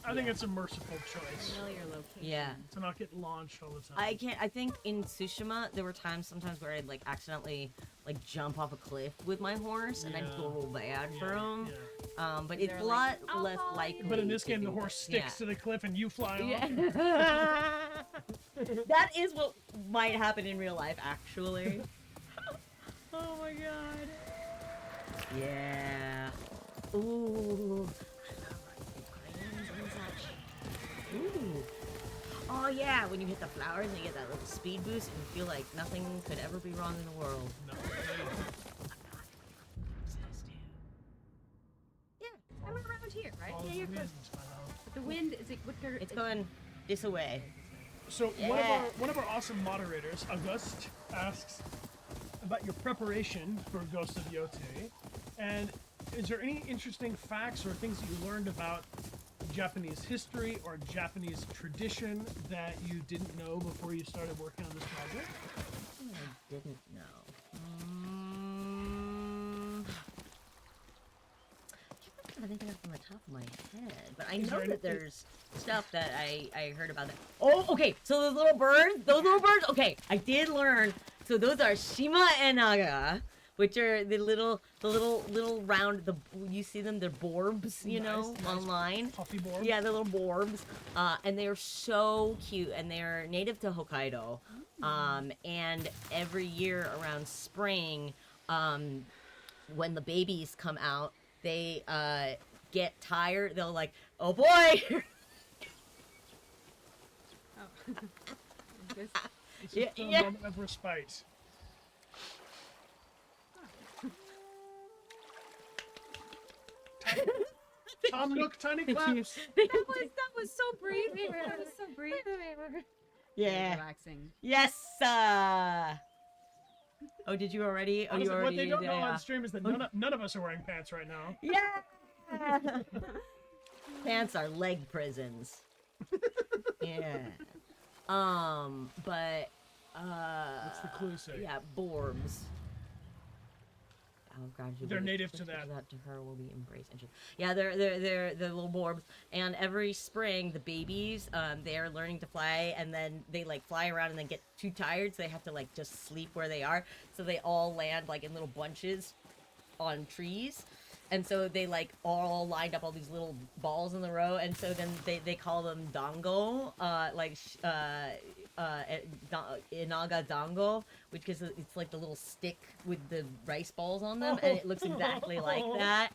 I think it's a merciful choice Familiar location. Yeah. to not get launched all the time. I think in Tsushima there were times sometimes where I'd like accidentally like jump off a cliff with my horse and I'd Yeah. feel real bad for him. But They're it's a like, lot "I'll less follow likely. you." But in this to game, the do horse that. sticks to the cliff and you fly off. Yeah. That is what might happen in real life, actually. Oh my god. Yeah. Ooh. Ooh. Oh yeah, when you hit the flowers and you get that little speed boost and you feel like nothing could ever be wrong in the world. No. Yeah, I'm around here, right? All Yeah, the you're close. winds, my love. But the wind is it? What? It's going this away. So Yeah. one of our awesome moderators, August, asks about your preparation for Ghost of Yotei, and is there any interesting facts or things that you learned about Japanese history or Japanese tradition that you didn't know before you started working on this project? I didn't know. I think of from the top of my head, but I Is know there that anything- there's stuff that I heard about that. Oh, okay. So those little birds, okay, I did learn. So those are Shima and Naga, which are the little round. You see them? They're borbs, you know, Nice. online. Puffy board? Yeah, the little borbs, and they're so cute, and they're native to Hokkaido. And every year around spring, when the babies come out, they get tired. They'll like, oh boy. It's Yeah, just a yeah. moment of respite. Tom Nook, tiny claps. That was so brief. That was so brief. Yeah. Relaxing. Yes. Oh, did you already? Oh, Honestly, you already. what they don't know yeah. on stream is that none of us are wearing pants right now. Yeah. Pants are leg prisons. Yeah. But What's the clue say? yeah, borbs. Oh God, They're native to that. To her will be embraced. Yeah, they're little borbs. And every spring, the babies, they're learning to fly, and then they like fly around and then get too tired, so they have to like just sleep where they are. So they all land like in little bunches on trees. And so they like all lined up all these little balls in the row, and so then they call them dango, Inaga dango, which is it's like the little stick with the rice balls on them, and it looks exactly like that.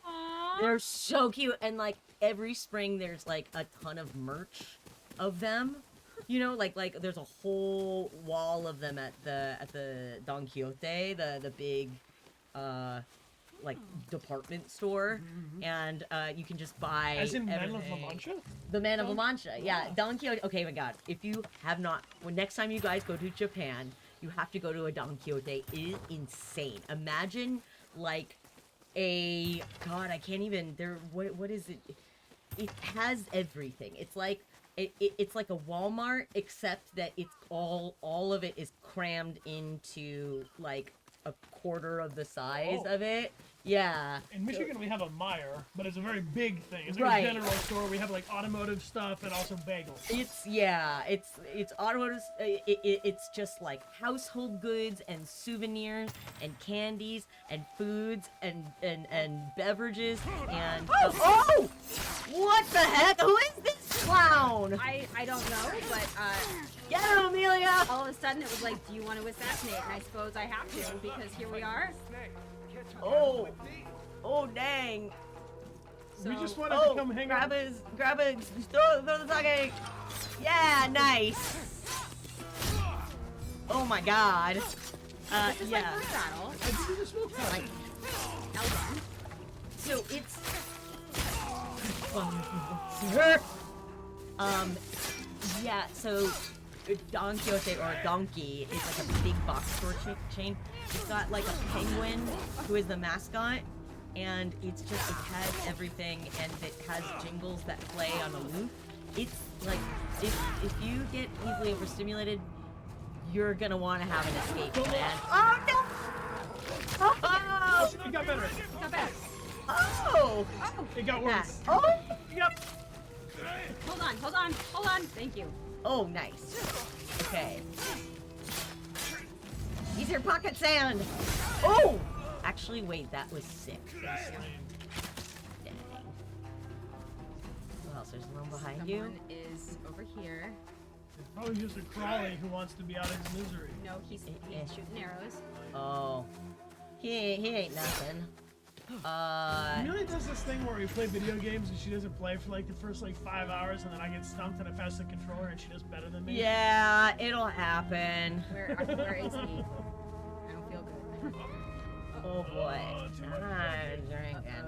They're so cute, and like every spring there's like a ton of merch of them. You know, like there's a whole wall of them at the Don Quixote, the big like department store, and you can just buy As in Men of La everything. Mancha? The Man of La Mancha, yeah. Don Quixote. Okay, my God. If you have not, when next time you guys go to Japan, you have to go to a Don Quixote. It is insane. Imagine like a God. I can't even. There. What is it? It has everything. It's like it's like a Walmart, except that it's all of it is crammed into like a quarter of the size of it. Yeah. In Michigan, we have a Meijer, but it's a very big thing. It's like Right. a general store. We have like automotive stuff and also bagels. It's automotive. It's just like household goods and souvenirs and candies and foods and beverages and oh, what the heck? Who is this clown? I don't know, but Get him, Amelia! all of a sudden it was like, do you want to assassinate? And I suppose I have to because here we are. Oh, dang! We just wanted Oh, to come hang grab out. throw the sake. Yeah, nice. Oh my God. This is Yeah. like first battle. I did the smoke fire. Like, Elden. so it's yeah, so Don Quixote or Donkey is like a big box store chain. It's got like a penguin who is the mascot, and it's just it has everything, and it has jingles that play on a loop. It's like if you get easily overstimulated, you're gonna want to have an escape plan. Oh no! Oh! It got better. Not bad. Oh! It got Yeah. worse. Oh! Yep. Hold on. Thank you. Oh, nice. Okay. Use your pocket sand. Oh! Actually, wait, that was sick. Dang. What else? There's one behind you. Someone is over here. It's probably just a Crawley who wants to be out of his misery. No, he's shooting arrows. Oh. He ain't nothing. Amelia does this thing where we play video games and she doesn't play for like the first like 5 hours, and then I get stumped and I pass the controller and she does better than me. Yeah, it'll happen. Where is he? I don't feel good. Oh boy. too much I'm drinking.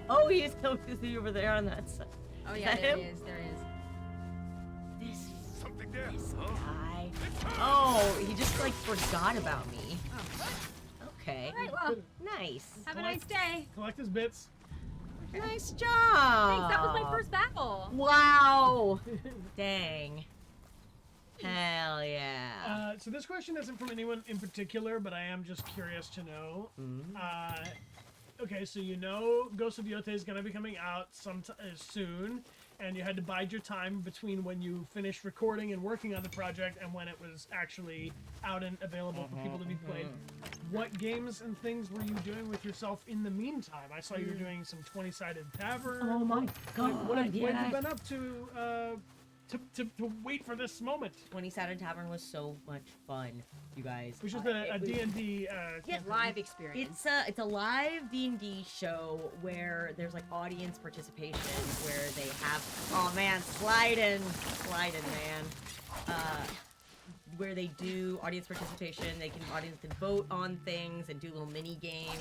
Oh, he's over there on that side. Oh yeah, there he is. There he is. Something there. Guy. Oh, he just like forgot about me. Okay. All right, well, Nice. have a nice day. Collect his bits. Nice job. Thanks. That was my first battle. Wow. Dang. Hell yeah. So this question isn't from anyone in particular, but I am just curious to know. Okay, so you know Ghost of Yotei is going to be coming out soon, and you had to bide your time between when you finished recording and working on the project and when it was actually out and available for people to be played. What games and things were you doing with yourself in the meantime? I saw you were doing some 20-sided tavern. Oh my god. What have you been up to wait for this moment? 20-sided tavern was so much fun, you guys. Which is a D&D Live experience. It's a live D&D show where there's like audience participation, where they have sliding man. Where they do audience participation, audience can vote on things and do little mini games.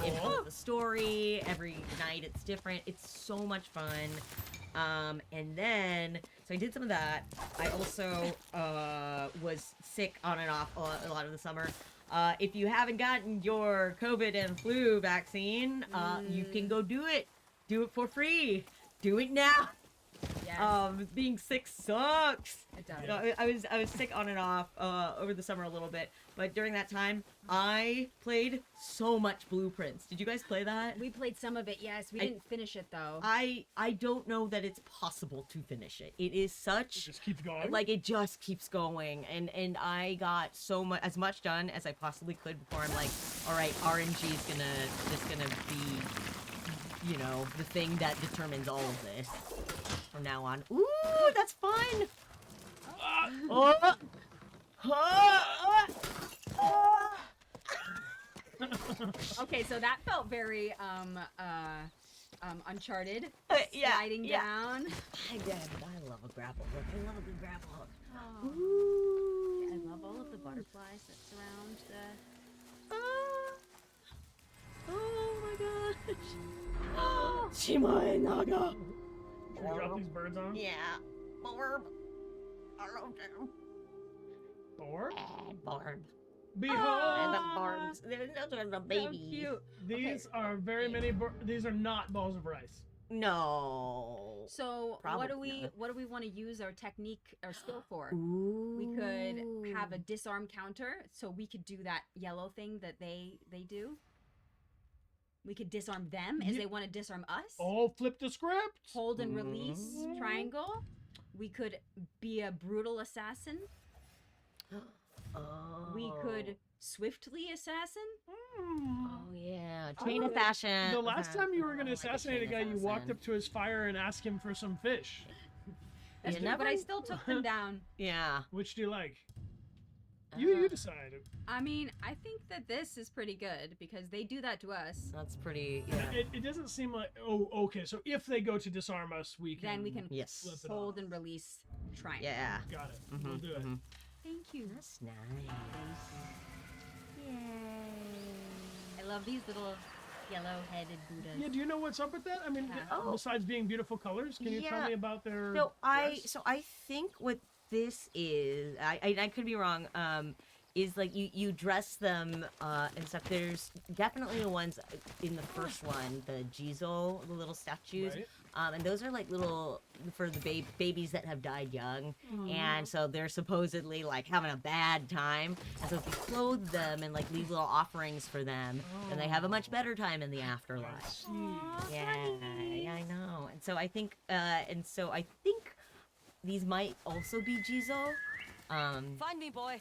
Input the story. Every night it's different. It's so much fun. And then, so I did some of that. I also was sick on and off a lot of the summer. If you haven't gotten your COVID and flu vaccine, you can go do it. Do it for free. Do it now. Yes. Being sick sucks. It does. No, I was sick on and off over the summer a little bit, but during that time, I played so much Blueprints. Did you guys play that? We played some of it, yes. We didn't finish it, though. I don't know that it's possible to finish it. It is such... It just keeps going? Like, it just keeps going. And I got as much done as I possibly could before I'm like, all right, RNG is just gonna be, you know, the thing that determines all of this from now on. Ooh, that's fun! Okay, so that felt very Uncharted. Yeah, Sliding down. I love a grapple hook. I love a good grapple hook. Oh. Ooh. I love all of the butterflies that surround the. Oh my gosh. Shimae Naga. Should we drop these birds on? Yeah. Barb. I love them. Barb? Barb. Behold! And the barbs. Those are the babies. So cute. These are very many. These are not balls of rice. No. So Probably what do we want to use our technique or skill for? Ooh. We could have a disarm counter, so we could do that yellow thing that they do. We could disarm them as they want to disarm us. Oh, flip the script. Hold and release triangle. We could be a brutal assassin. Oh. We could swiftly assassin. Oh yeah, chain assassin. The last time you were going to assassinate a guy, you walked up to his fire and asked him for some fish. That's true, but I still took them down. Yeah. Which do you like? You decided. I mean, I think that this is pretty good because they do that to us. That's pretty. Yeah. It doesn't seem like. Oh, okay. So if they go to disarm us, we can. Then we can Yes. hold and release triangle. Yeah. Got it. We'll do it. Thank you. That's nice. I love these little yellow-headed Buddhas. Yeah. Do you know what's up with that? I mean, Yeah. besides being beautiful colors, can you tell Yeah. me about their? So dress? I think what this is, I could be wrong. Is like you dress them and stuff. There's definitely the ones in the first one, the Jizo, the little statues, Right. And those are like little for the babies that have died young, and so they're supposedly like having a bad time. And so if you clothe them and like leave little offerings for them, then they have a much better time in the afterlife. Yeah, I know. And so I think these might also be Jizo. Find me, boy.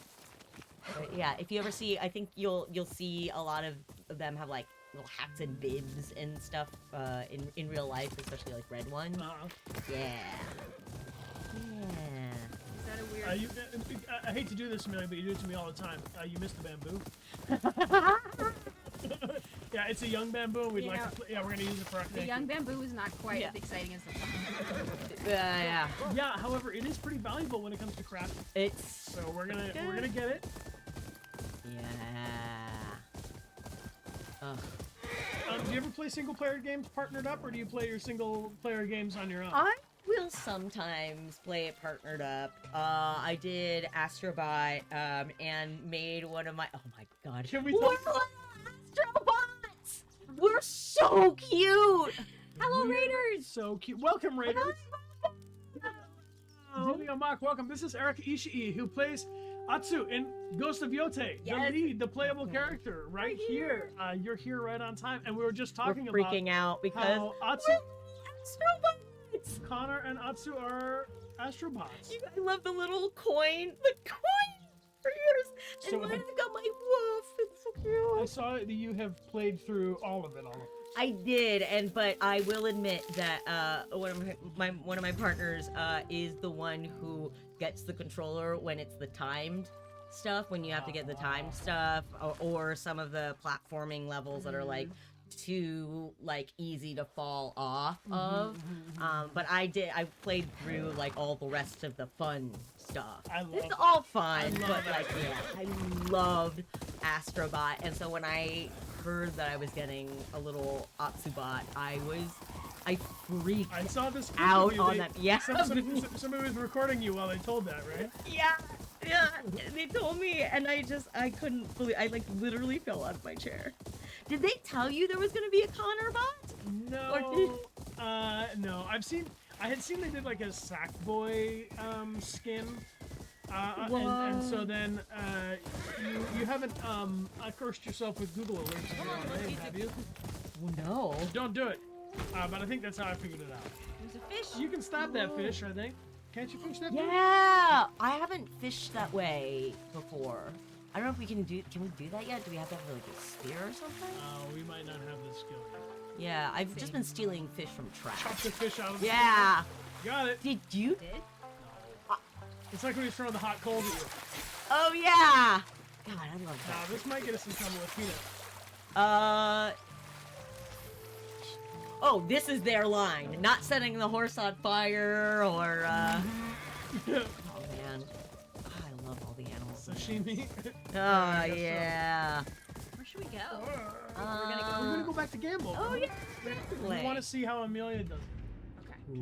But yeah, if you ever see, I think you'll see a lot of them have like little hats and bibs and stuff in real life, especially like red ones. Uh-huh. Yeah. I hate to do this, Amelia, but you do it to me all the time. You missed the bamboo. Yeah, it's a young bamboo. We'd like to. Yeah, we're gonna use it for our. The young bamboo is not quite as exciting as the one. Yeah. Yeah. However, it is pretty valuable when it comes to crafting. It's So we're gonna get it. yeah. Ugh. Do you ever play single player games partnered up, or do you play your single player games on your own? I will sometimes play it partnered up. I did Astrobot and made one of my. Oh my god! Can we What talk? Astrobots? We're so cute. Hello, Raiders! So cute. Welcome, Raiders. Julio Mock, welcome. This is Erika Ishii, who plays Atsu in Ghost of Yotei, Yes. the lead, the playable character, right here. You're here right on time, and we were just We're talking about freaking out because how Atsu, Astrobots. Connor, and Atsu are astrobots. I love the little coin. The coin for yours. So- And I've got my wolf. It's so I cute. saw that you have played through all of it. I did, but I will admit that one of my partners is the one who gets the controller when it's the timed stuff, when you have to get the timed stuff, or some of the platforming levels that are like too like easy to fall off of. But I played through like all the rest of the fun stuff. It's all fun, but like I loved Astrobot, and so when I heard that I was getting a little Atsubot, I freaked I saw this clip out of you. on that. Yeah. Somebody was recording you while they told that, right? Yeah, they told me, and I couldn't believe. I like literally fell out of my chair. Did they tell you there was gonna be a Connor bot? No, no. I had seen they did like a Sackboy skin, and so then you haven't cursed yourself with Google alerts in your name, have you? No. Don't do it. But I think that's how I figured it out. There's a fish. You can stab that fish, I think. Can't you fish that fish? Yeah, I haven't fished that way before. I don't know if we can do. Can we do that yet? Do we have to have like a spear or something? We might not have the skill yet. Yeah, I've just been stealing fish from trash. Chop the fish out of the Yeah. Got it. Did you? It's like when he's throwing the hot coals at you. Oh yeah. God, I love that. This might get us in trouble with Peanut. Oh, this is their line. Not setting the horse on fire or, Oh, man. I love all the animals. Sashimi. Oh, yeah. Where should we go? We're gonna go back to Gamble. Oh, yeah. We want to see how Amelia does it. Okay.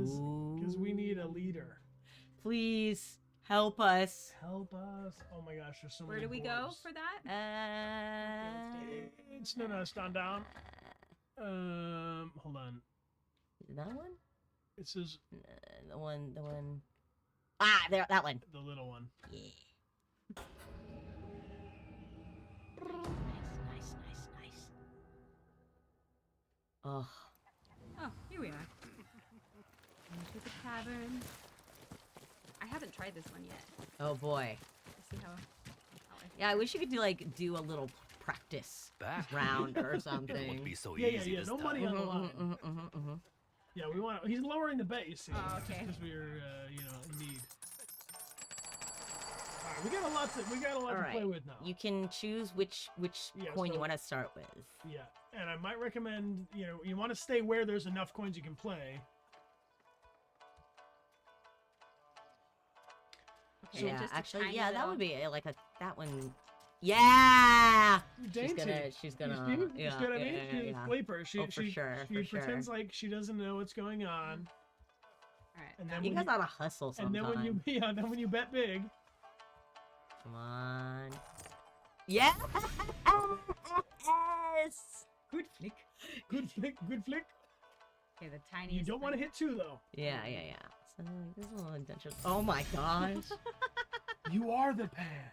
Because we need a leader. Please help us. Help us. Oh my gosh, there's so Where many do we go boards. for that? No, stand down. Hold on. Is it that one? It says The one. Ah, there, that one. the little one. Yeah. Nice. Oh. Oh, here we are. Into the tavern. I haven't tried this one yet. Oh boy. Let's see how I feel. Yeah, I wish you could do a little practice Back. round or It won't something. be so Yeah, easy yeah. this No time. money on the line. Yeah, we want. He's lowering the bet. You see. Oh, okay. Because we're, in need. All right, we got a lot to play with now. You can choose which Yeah, coin so- you want to start with. Yeah, and I might recommend, you want to stay where there's enough coins you can play. Okay, Yeah, just a actually, tiny yeah, that little- would be like that one. Yeah. Dainty. She's gonna. You Yeah, see what I mean? yeah, She's yeah. a sleeper. She, Oh, for sure, She for sure. pretends like she doesn't know what's going on. All right. And then You when guys ought to hustle and sometime. then when you bet big, Come on. Yes. good flick, good flick, good flick. Okay, the tiniest. You don't want to hit two though. Yeah. So this is a little intention. Oh my gosh. You are the pan.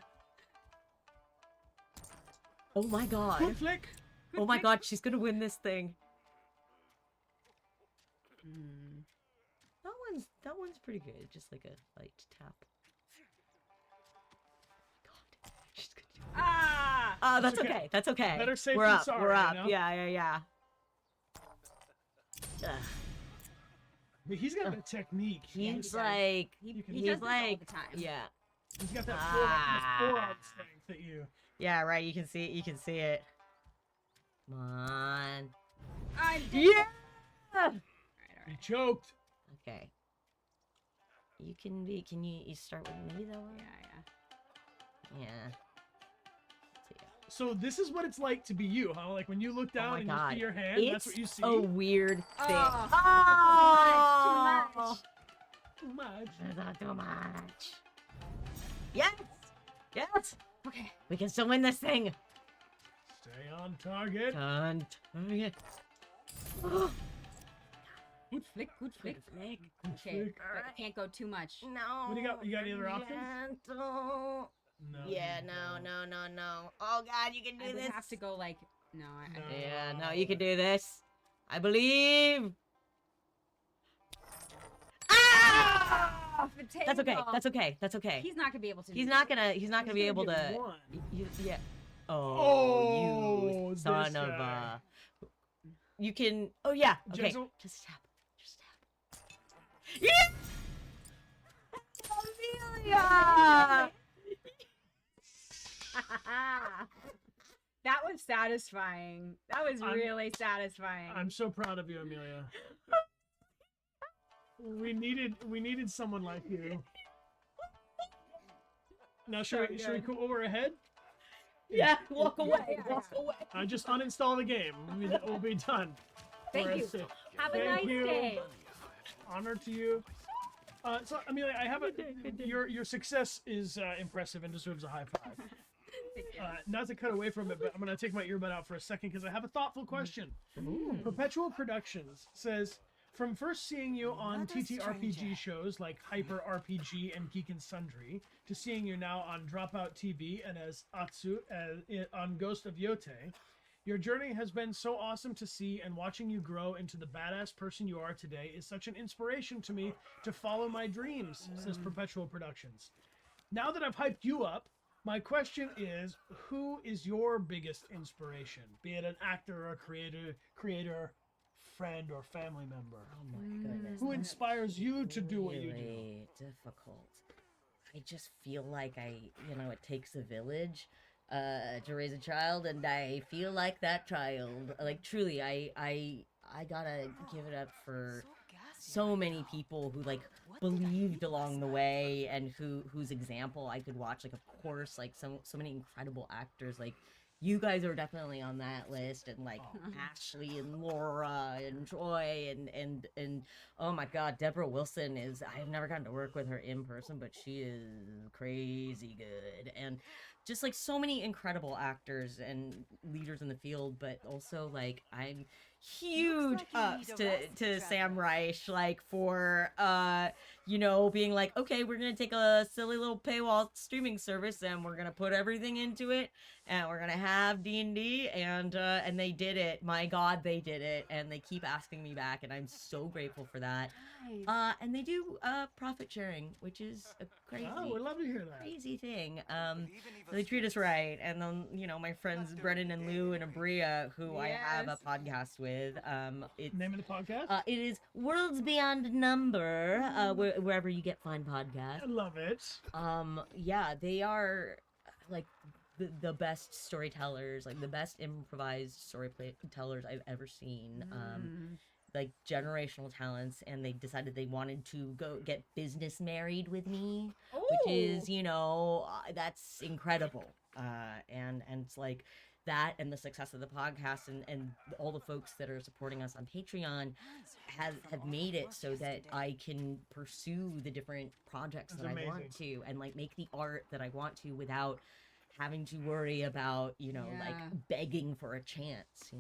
Oh my god. Good flick. Oh my god, she's gonna win this thing. That one's pretty good. Just like a light tap. God, she's gonna do it. Ah! Oh, that's okay. okay. That's okay. Better safe We're than up. sorry, We're up. you know? Yeah. Ugh. But he's got a technique. He's does. like, He he's does this all like, the time. yeah. He's got that Ah. forearm strength that you. Yeah, right. You can see it. You can see it. Come on. I did. Yeah. All You choked. Okay. You can be. Can you start with me though? Yeah. Yeah. So this is what it's like to be you, huh? Like when you look Oh down my and God. you see your hand, It's that's what you see. a weird thing. Oh, too much. Too much. Not too much. Yes. Yes. Okay. We can still win this thing. Stay on target. On target. Good flick. Good flick. Flick. Okay. Flick. But it can't go too much. No. What do you got? You got any other options? Gentle. No. Yeah, you no, don't. no. Oh God, you can I do would this. have to go like no. No. Yeah, no, you can do this. I believe. Ah! Off the table. That's okay. That's okay. That's okay. He's not gonna be able to. He's do not it. gonna. He's not gonna be He's able gonna to. get one. Yeah. Oh, Oh, you son this of guy. a. You can. Oh yeah. Okay. Gentle. Just tap. Just tap. Yeah. Amelia. That was satisfying. That was really satisfying. I'm so proud of you, Amelia. We needed someone like you. Now should we go over ahead? Yeah. Walk away. Yeah. Walk away. Just uninstall the game. We'll be done. Thank We're you. safe. Have a Thank nice you. day. Honor to you. So Amelia, I have your success is impressive and deserves a high five. Not to cut away from it, but I'm gonna take my earbud out for a second because I have a thoughtful question. Perpetual Productions says, from first seeing you on TTRPG shows like Hyper RPG and Geek and Sundry, to seeing you now on Dropout TV and as Atsu on Ghost of Yotei, your journey has been so awesome to see, and watching you grow into the badass person you are today is such an inspiration to me to follow my dreams, says Perpetual Productions. Now that I've hyped you up, my question is, who is your biggest inspiration? Be it an actor or creator, friend, or family member? Oh my goodness. Who that's inspires you to do what you do? really difficult. I just feel like it takes a village to raise a child, and I feel like that child. Like truly, I gotta give it up for so many people who like believed along the way, and whose example I could watch. Like, of course, like so many incredible actors. Like, you guys are definitely on that list, and like Ashley and Laura and Troy and oh my God, Deborah Wilson is. I have never gotten to work with her in person, but she is crazy good, and just like so many incredible actors and leaders in the field. But also like I'm huge ups to Sam Reich, like for being like, okay, we're gonna take a silly little paywall streaming service and we're gonna put everything into it, and we're gonna have D&D, and they did it. My God, they did it, and they keep asking me back, and I'm so grateful for that. Nice. And they do profit sharing, which is a crazy Oh, we'd love to hear that. crazy thing. They treat us right, and then my friends Brennan and Lou and Abria, who I have a podcast with. Name of the podcast? It is Worlds Beyond Number, wherever you get fine podcasts. I love it. Yeah, they are like the best storytellers, like the best improvised storytellers I've ever seen. Like generational talents, and they decided they wanted to go get business married with me, which is that's incredible. And it's like that, and the success of the podcast, and all the folks that are supporting us on Patreon have made it so that I can pursue the different projects That's that amazing. I want to, and like make the art that I want to without having to worry about like begging for a chance,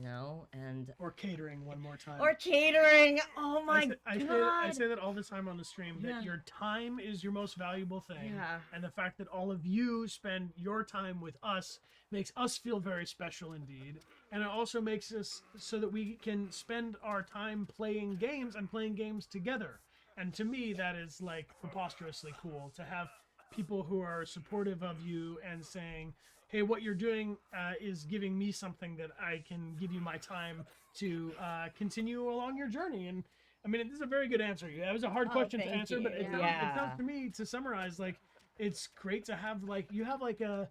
and Or catering one more time. or catering. Oh my I God. say that all the time on the stream, that your time is your most valuable thing. Yeah. And the fact that all of you spend your time with us makes us feel very special indeed. And it also makes us so that we can spend our time playing games and playing games together. And to me, that is like preposterously cool to have people who are supportive of you and saying, hey, what you're doing is giving me something that I can give you my time to continue along your journey. And I mean, this is a very good answer. That was a hard question to thank answer, you. but it Yeah. sounds to me, to summarize, like it's great to have like you have like a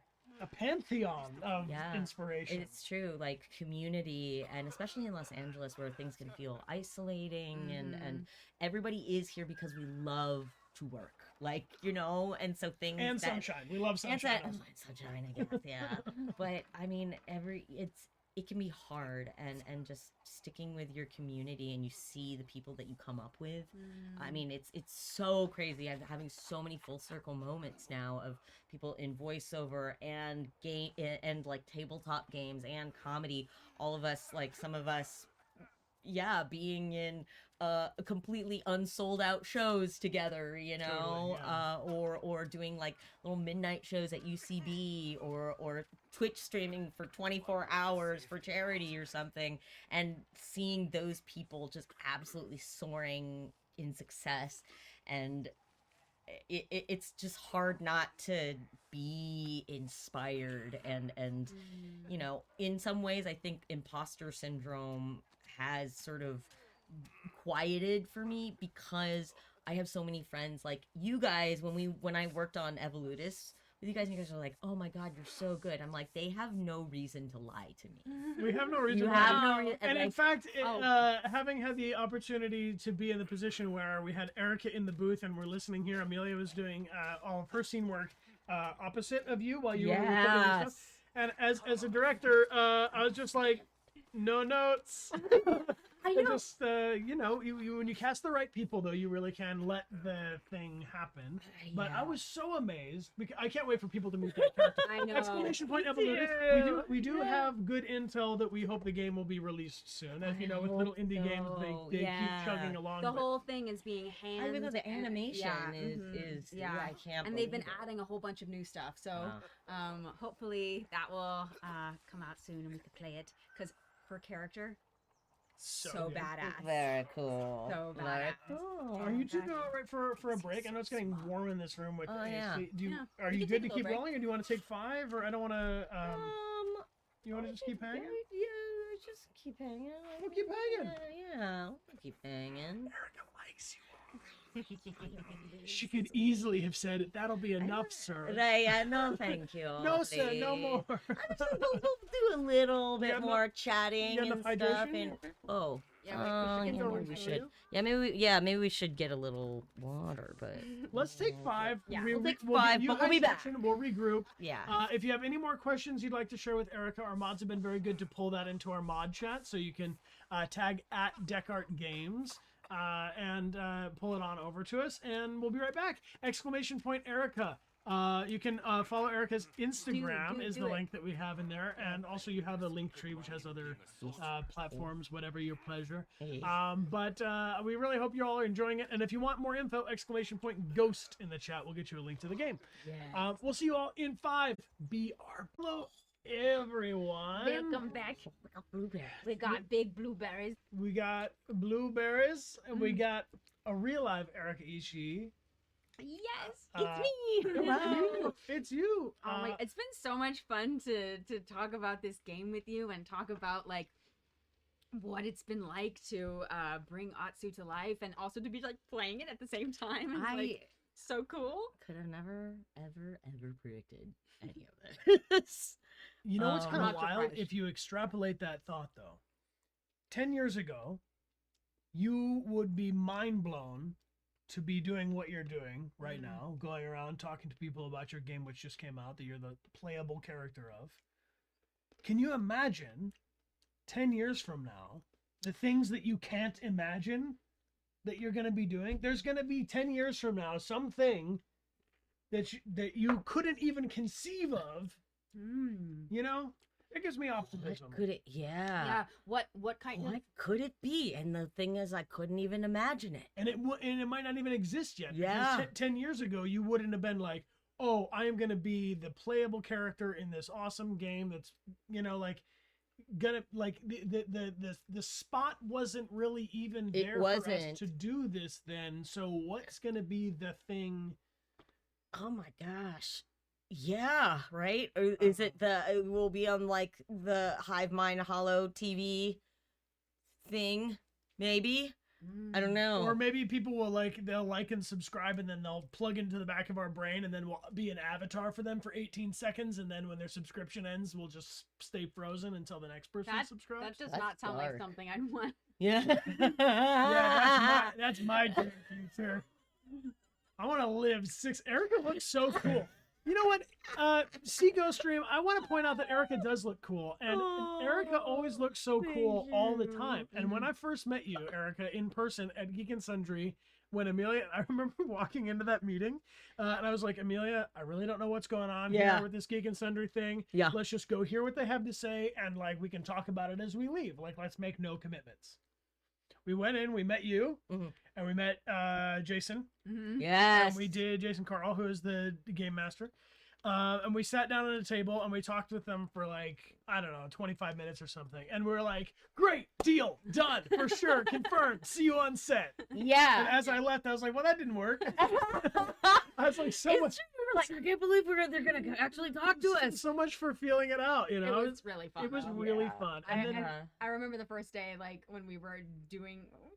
pantheon of inspiration. It's true, like community, and especially in Los Angeles where things can feel isolating, and everybody is here because we love to work, like, you know, and so things and sunshine. We love sunshine. Sunshine, I guess, yeah. But I mean, it can be hard, and just sticking with your community, and you see the people that you come up with. I mean, it's so crazy. I'm having so many full circle moments now of people in voiceover and game and like tabletop games and comedy. All of us, like some of us, being in completely unsold out shows together, you know, totally, or doing like little midnight shows at UCB, or Twitch streaming for 24 hours for charity or something, and seeing those people just absolutely soaring in success, and it's just hard not to be inspired, and you know, in some ways I think imposter syndrome has sort of quieted for me, because I have so many friends like you guys. When I worked on Evolutus with you guys are like, oh my god, you're so good. I'm like, they have no reason to lie to me. We have no reason. And in fact, having had the opportunity to be in the position where we had Erika in the booth and we're listening here, Amelia was doing all of her scene work opposite of you while you were recording this stuff. And as a director, I was just like, no notes. I know. Just you know, you when you cast the right people, though, you really can let the thing happen. But I was so amazed because I can't wait for people to meet that character. I know. Exclamation point Evolutus. We do have good intel that we hope the game will be released soon. As you know, with little indie games, they keep chugging along. The whole thing is being hand. I know the animation is I can't. And they've been adding a whole bunch of new stuff. So hopefully that will come out soon and we can play it, because her character. So badass. Very cool. So badass. Very cool. Are you two going all right for a break? I know it's getting warm in this room with AC. Are you can good take to a keep break. rolling, or do you want to take 5? Or I don't want to. You want to just keep hanging? Yeah, just keep hanging. We'll keep hanging. Yeah, we'll keep hanging. Erika likes you. She could easily have said, "That'll be enough, sir." No, thank you. No, sir, no more. We'll do a little bit more chatting and stuff. And, maybe we should get a little water, but let's take 5. Yeah, we'll take 5, but we'll be back. We'll regroup. Yeah. If you have any more questions you'd like to share with Erika, our mods have been very good to pull that into our mod chat, so you can tag at Dechart Games. And pull it on over to us, and we'll be right back. Exclamation point Erika. You can follow Erika's Instagram is the link that we have in there, and also you have a link tree which has other platforms, whatever your pleasure. But we really hope you all are enjoying it, and if you want more info, exclamation point Ghost in the chat. We'll get you a link to the game. We'll see you all in 5. Hello, everyone. Welcome back. We got big blueberries. We got blueberries, and we got a real live Erika Ishii. Yes, it's me. Hello. It's you. It's been so much fun to talk about this game with you, and talk about like what it's been like to bring Atsu to life, and also to be like playing it at the same time. It's like so cool. Could have never, ever predicted any of this. You know what's kind of wild? surprised. If you extrapolate that thought, though, 10 years ago, you would be mind blown to be doing what you're doing right now, going around talking to people about your game which just came out that you're the playable character of. Can you imagine 10 years from now the things that you can't imagine that you're going to be doing? There's going to be 10 years from now something that you couldn't even conceive of. You know, it gives me optimism. What could it? Yeah. What kind of? What could it be? And the thing is, I couldn't even imagine it. And it might not even exist yet. Yeah. Because 10 years ago, you wouldn't have been like, oh, I am going to be the playable character in this awesome game that's, you know, like, gonna, like, the spot wasn't really even there for us to do this then. So what's going to be the thing? Oh my gosh. Yeah, right? Or is it it will be on like the Hive Mind Hollow TV thing? Maybe? I don't know. Or maybe people will they'll like and subscribe, and then they'll plug into the back of our brain, and then we'll be an avatar for them for 18 seconds, and then when their subscription ends, we'll just stay frozen until the next person subscribes. That does That's not sound like dark. something I'd want. Yeah. Yeah, that's my dream future. I want to live six. Erika looks so cool. You know what? See Ghost Stream, I want to point out that Erika does look cool. And Erika always looks so cool all the time. And when I first met you, Erika, in person at Geek and Sundry, when Amelia, I remember walking into that meeting, and I was like, Amelia, I really don't know what's going on here with this Geek and Sundry thing. Yeah. Let's just go hear what they have to say, and we can talk about it as we leave. Let's make no commitments. We went in, we met you, and we met Jason. Yes. And we did Jason Carl, who is the game master. And we sat down at a table and we talked with them for 25 minutes or something. And we were like, great, deal, done, for sure, confirmed, see you on set. Yeah. And as I left, I was like, well, that didn't work. I was like, so much. I can't believe they're going to actually talk to us. So much for feeling it out, you know? It was really fun. It was though. really fun. And then, I remember the first day, when we were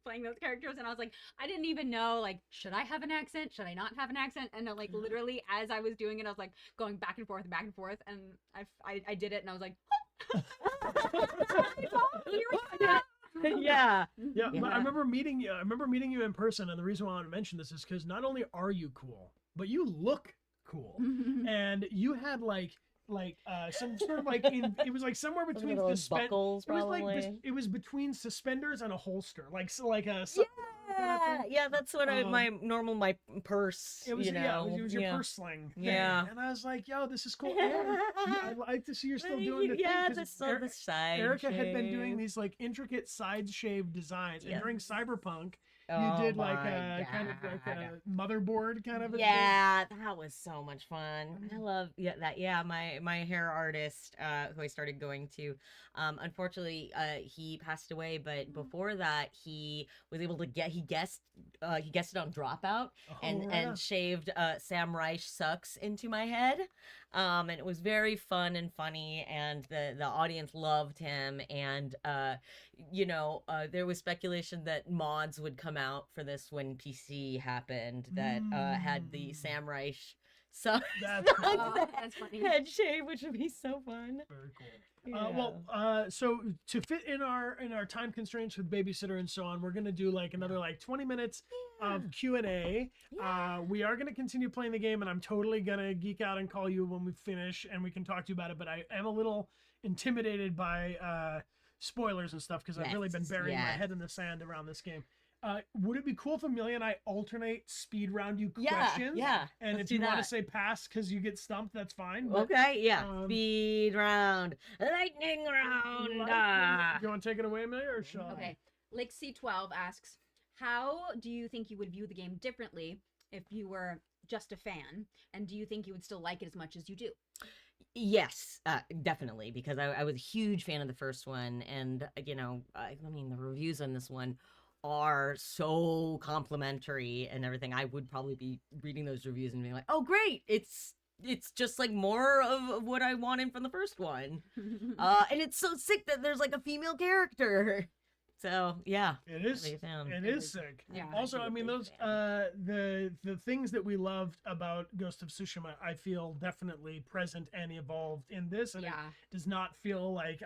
playing those characters, and I was like, I didn't even know, should I have an accent? Should I not have an accent? And literally, as I was doing it, I was going back and forth, and I did it, and I was like, Yeah. But I remember meeting you. I remember meeting you in person, and the reason why I want to mention this is because not only are you cool, but you look cool, and you had some sort of it was somewhere between buckles, probably. It was between suspenders and a holster, Yeah, that's what my purse. It was you know? it was your purse sling thing. Yeah. And I was like, yo, this is cool. I'd like to see you're still doing the thing. Yeah, 'cause the side Erika had been doing shave. these intricate side shave designs, and during Cyberpunk, you Oh did my kind of God. a motherboard kind of a Yeah, that was so much fun. I love that. Yeah, my hair artist who I started going to, unfortunately he passed away, but before that he was able to he guested on Dropout and shaved Sam Reich sucks into my head. And it was very fun and funny, and the audience loved him, and there was speculation that mods would come out for this when PC happened that had the Sam Reich sucks That's cool. that's funny. head shave, which would be so fun. Very cool. Yeah. So to fit in our time constraints with babysitter and so on, we're gonna do another 20 minutes of Q&A. We are gonna continue playing the game, and I'm totally gonna geek out and call you when we finish, and we can talk to you about it. But I am a little intimidated by spoilers and stuff because I've really been burying my head in the sand around this game. Would it be cool if Amelia and I alternate speed round you questions? Yeah. And Let's if you do want to that. say pass because you get stumped, that's fine. But, Okay, yeah. Speed round. Lightning round. You want to take it away, Amelia, or shall I? Okay. LickC12 asks, how do you think you would view the game differently if you were just a fan? And do you think you would still like it as much as you do? Yes, definitely, because I was a huge fan of the first one, and I mean the reviews on this one are so complimentary and everything. I would probably be reading those reviews and being like, oh great, it's just more of what I wanted from the first one. And it's so sick that there's a female character. So yeah, it is. It is sick. Yeah. Also, I mean, those the things that we loved about Ghost of Tsushima, I feel definitely present and evolved in this, and it does not feel like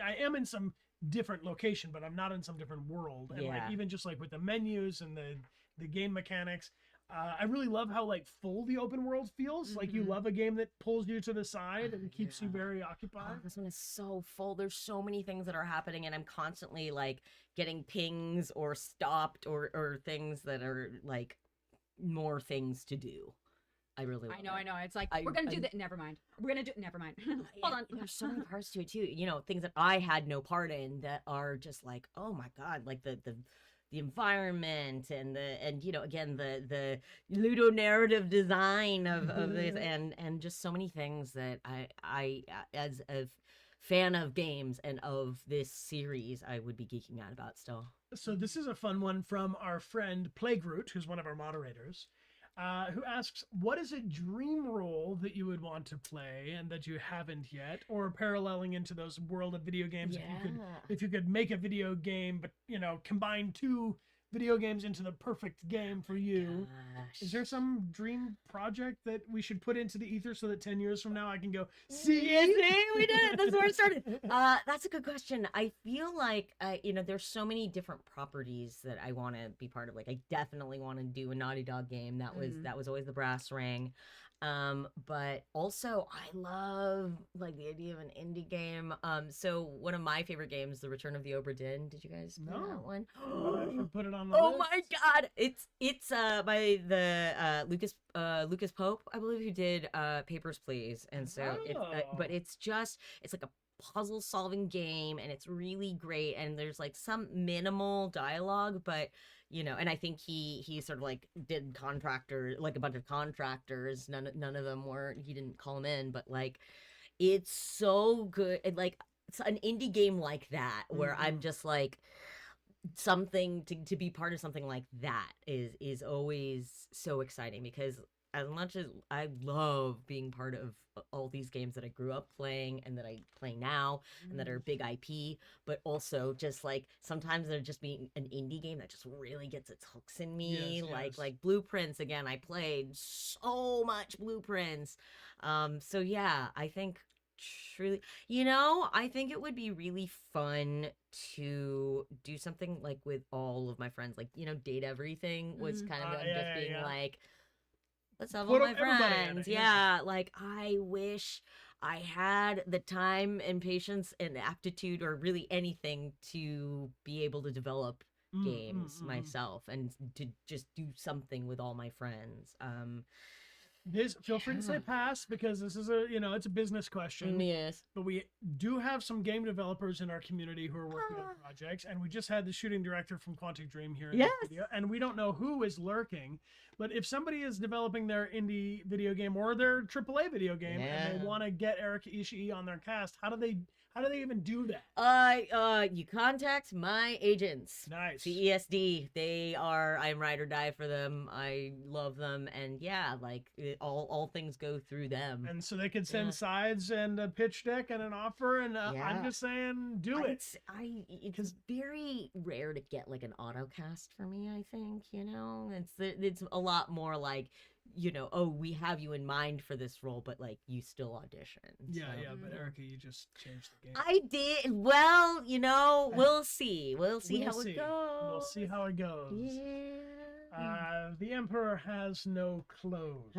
I am in some different location, but I'm not in some different world. And even just with the menus and the game mechanics, I really love how full the open world feels. You love a game that pulls you to the side and keeps you very occupied. Oh, this one is so full. There's so many things that are happening, and I'm constantly getting pings or stopped or things that are more things to do. I really love I know. It's we're gonna do that. Never mind. We're gonna do. Never mind. Hold on. There's so many parts to it too. Things that I had no part in that are just oh my god, the environment and again the ludonarrative design of this and just so many things that I as a fan of games and of this series I would be geeking out about still. So this is a fun one from our friend Plague-Root, who's one of our moderators, who asks, what is a dream role that you would want to play and that you haven't yet, or paralleling into those world of video games? If you could make a video game, but combine two video games into the perfect game for you. Gosh. Is there some dream project that we should put into the ether so that 10 years from now I can go, see? We did it. That's where it started. That's a good question. I feel like, there's so many different properties that I want to be part of. Like, I definitely want to do a Naughty Dog game. That was always the brass ring. But also I love like the idea of an indie game. So one of my favorite games, The Return of the Obra Dinn. Did you guys play that one? I should put it on the Oh list. my god! It's by the Lucas Pope, I believe, who did Papers, Please. And so but it's like a puzzle solving game, and it's really great, and there's like some minimal dialogue, but and I think he sort of like did like a bunch of contractors. None of them were, he didn't call them in, but like it's so good. And like it's an indie game like that where I'm just like, something to be part of something like that is always so exciting, because as much as I love being part of all these games that I grew up playing and that I play now and that are big IP, but also just like sometimes they're just being an indie game that just really gets its hooks in me. Like Blueprints, again, I played so much Blueprints. So yeah, I think truly, I think it would be really fun to do something like with all of my friends, like Date Everything was kind of just being like, let's have all my friends. Yeah, like I wish I had the time and patience and aptitude, or really anything, to be able to develop games myself and to just do something with all my friends. Feel free to say pass, because this is it's a business question. Yes. But we do have some game developers in our community who are working on projects, and we just had the shooting director from Quantic Dream here in the video, and we don't know who is lurking. But if somebody is developing their indie video game or their AAA video game and they want to get Erika Ishii on their cast, how do they even do that? You contact my agents. Nice. CESD. I'm ride or die for them. I love them, and like all things go through them. And so they can send sides and a pitch deck and an offer, and I'm just saying, do it. It's very rare to get like an autocast for me. I think it's a lot more like, we have you in mind for this role, but like you still audition. But Erika, you just changed the game. I did. Well, we'll see. We'll see how it goes. We'll see how it goes. Yeah. The Emperor has no clothes.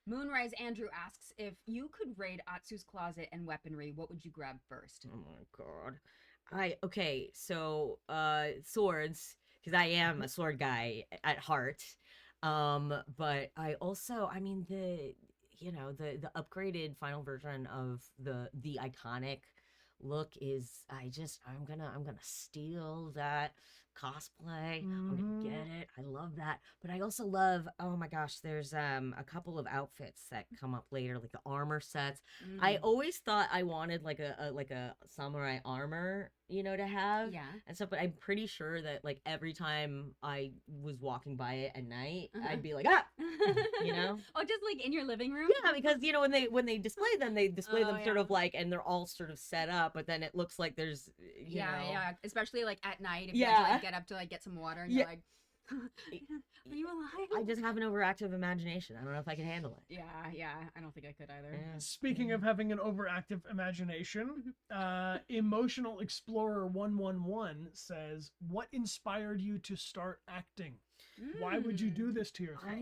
Moonrise Andrew asks, if you could raid Atsu's closet and weaponry, what would you grab first? Oh my god. So swords, because I am a sword guy at heart. But I also, the upgraded final version of the iconic look is, I'm gonna steal that cosplay. I'm gonna get it. I love that. But I also love, oh my gosh, there's a couple of outfits that come up later, like the armor sets. I always thought I wanted like a samurai armor, to have. Yeah. And stuff, but I'm pretty sure that like every time I was walking by it at night, I'd be like, Oh, just like in your living room? Yeah, because when they display them, them sort of like, and they're all sort of set up, but then it looks like there's yeah, especially like at night if you have to like get up to like get some water and you're like, are you alive? I just have an overactive imagination. I don't know if I can handle it. Yeah, I don't think I could either. Yeah. Speaking of having an overactive imagination, Emotional Explorer 111 says, what inspired you to start acting? Why would you do this to yourself?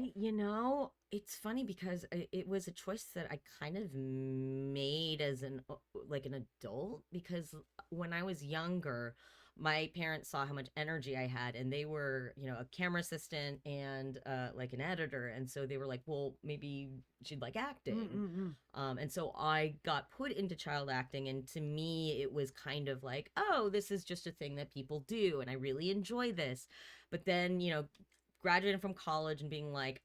It's funny because it was a choice that I kind of made as an adult, because when I was younger, my parents saw how much energy I had, and they were, a camera assistant and like an editor, and so they were like, well, maybe she'd like acting. And so I got put into child acting, and to me it was kind of like, oh, this is just a thing that people do, and I really enjoy this. But then, graduating from college and being like,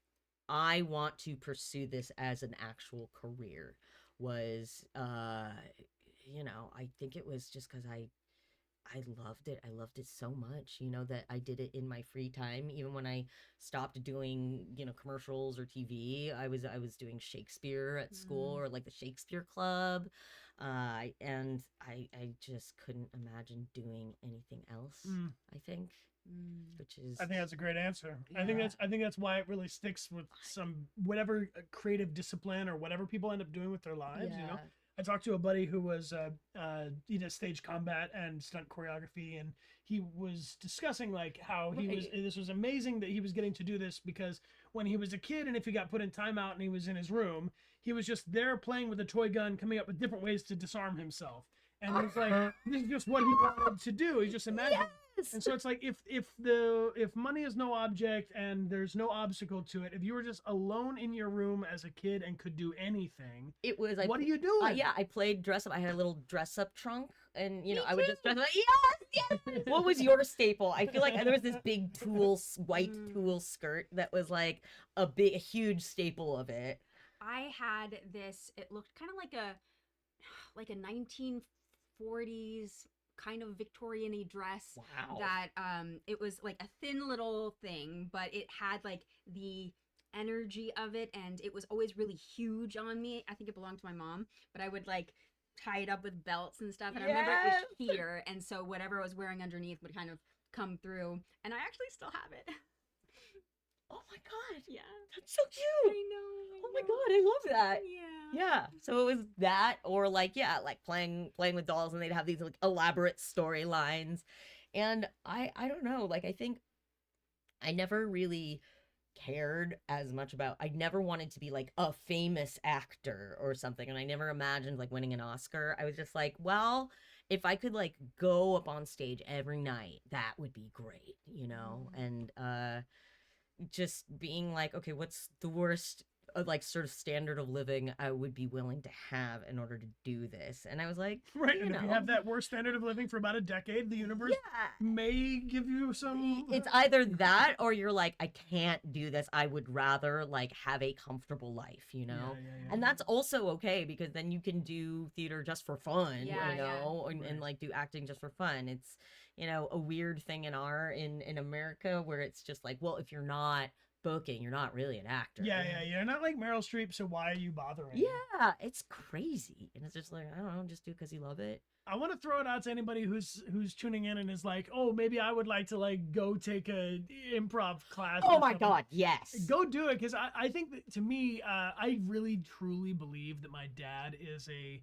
I want to pursue this as an actual career was, I think it was just because I loved it. I loved it so much, that I did it in my free time. Even when I stopped doing, commercials or TV, I was doing Shakespeare at school, or like the Shakespeare Club. And I just couldn't imagine doing anything else, I think. which is I think that's a great answer. I think that's why it really sticks with some whatever creative discipline or whatever people end up doing with their lives. You know, I talked to a buddy who was he does stage combat and stunt choreography, and he was discussing like how he was. This was amazing that he was getting to do this because when he was a kid, and if he got put in timeout and he was in his room, he was just there playing with a toy gun, coming up with different ways to disarm himself. And he's like, this is just what he wanted to do. He just imagined. Yes! And so it's like if money is no object and there's no obstacle to it, if you were just alone in your room as a kid and could do anything, it was. What are you doing? Yeah, I played dress up. I had a little dress up trunk, and you know, I would just dress up. Yes. What was your staple? I feel like there was this big white tulle skirt that was like a huge staple of it. I had this. It looked kind of like a 1940s kind of Victorian-y dress. Wow. That it was like a thin little thing, but it had like the energy of it, and it was always really huge on me. I think it belonged to my mom, but I would like tie it up with belts and stuff, and I remember it was here, and so whatever I was wearing underneath would kind of come through, and I actually still have it. Oh my god. Yeah. That's so cute. I know. Oh my god, I love that. Yeah. Yeah. So it was that, or like, yeah, like playing with dolls, and they'd have these like elaborate storylines. And I don't know, like I think I never really cared as much about, I never wanted to be like a famous actor or something, and I never imagined like winning an Oscar. I was just like, well, if I could like go up on stage every night, that would be great, you know. And just being like, okay, what's the worst like sort of standard of living I would be willing to have in order to do this? And I was like, right, and if you have that worst standard of living for about a decade, the universe may give you some. It's either that or you're like, I can't do this. I would rather like have a comfortable life, you know. And that's also okay, because then you can do theater just for fun, you know, and like do acting just for fun. It's, you know, a weird thing in America where it's just like, well, if you're not booking, you're not really an actor. You're not like Meryl Streep, so why are you bothering? Yeah, it's crazy. And it's just like, I don't know, just do because you love it. I want to throw it out to anybody who's tuning in and is like, oh, maybe I would like to like go take a improv class. Oh my god, yes. Go do it, because I think that, to me, I really truly believe that my dad is a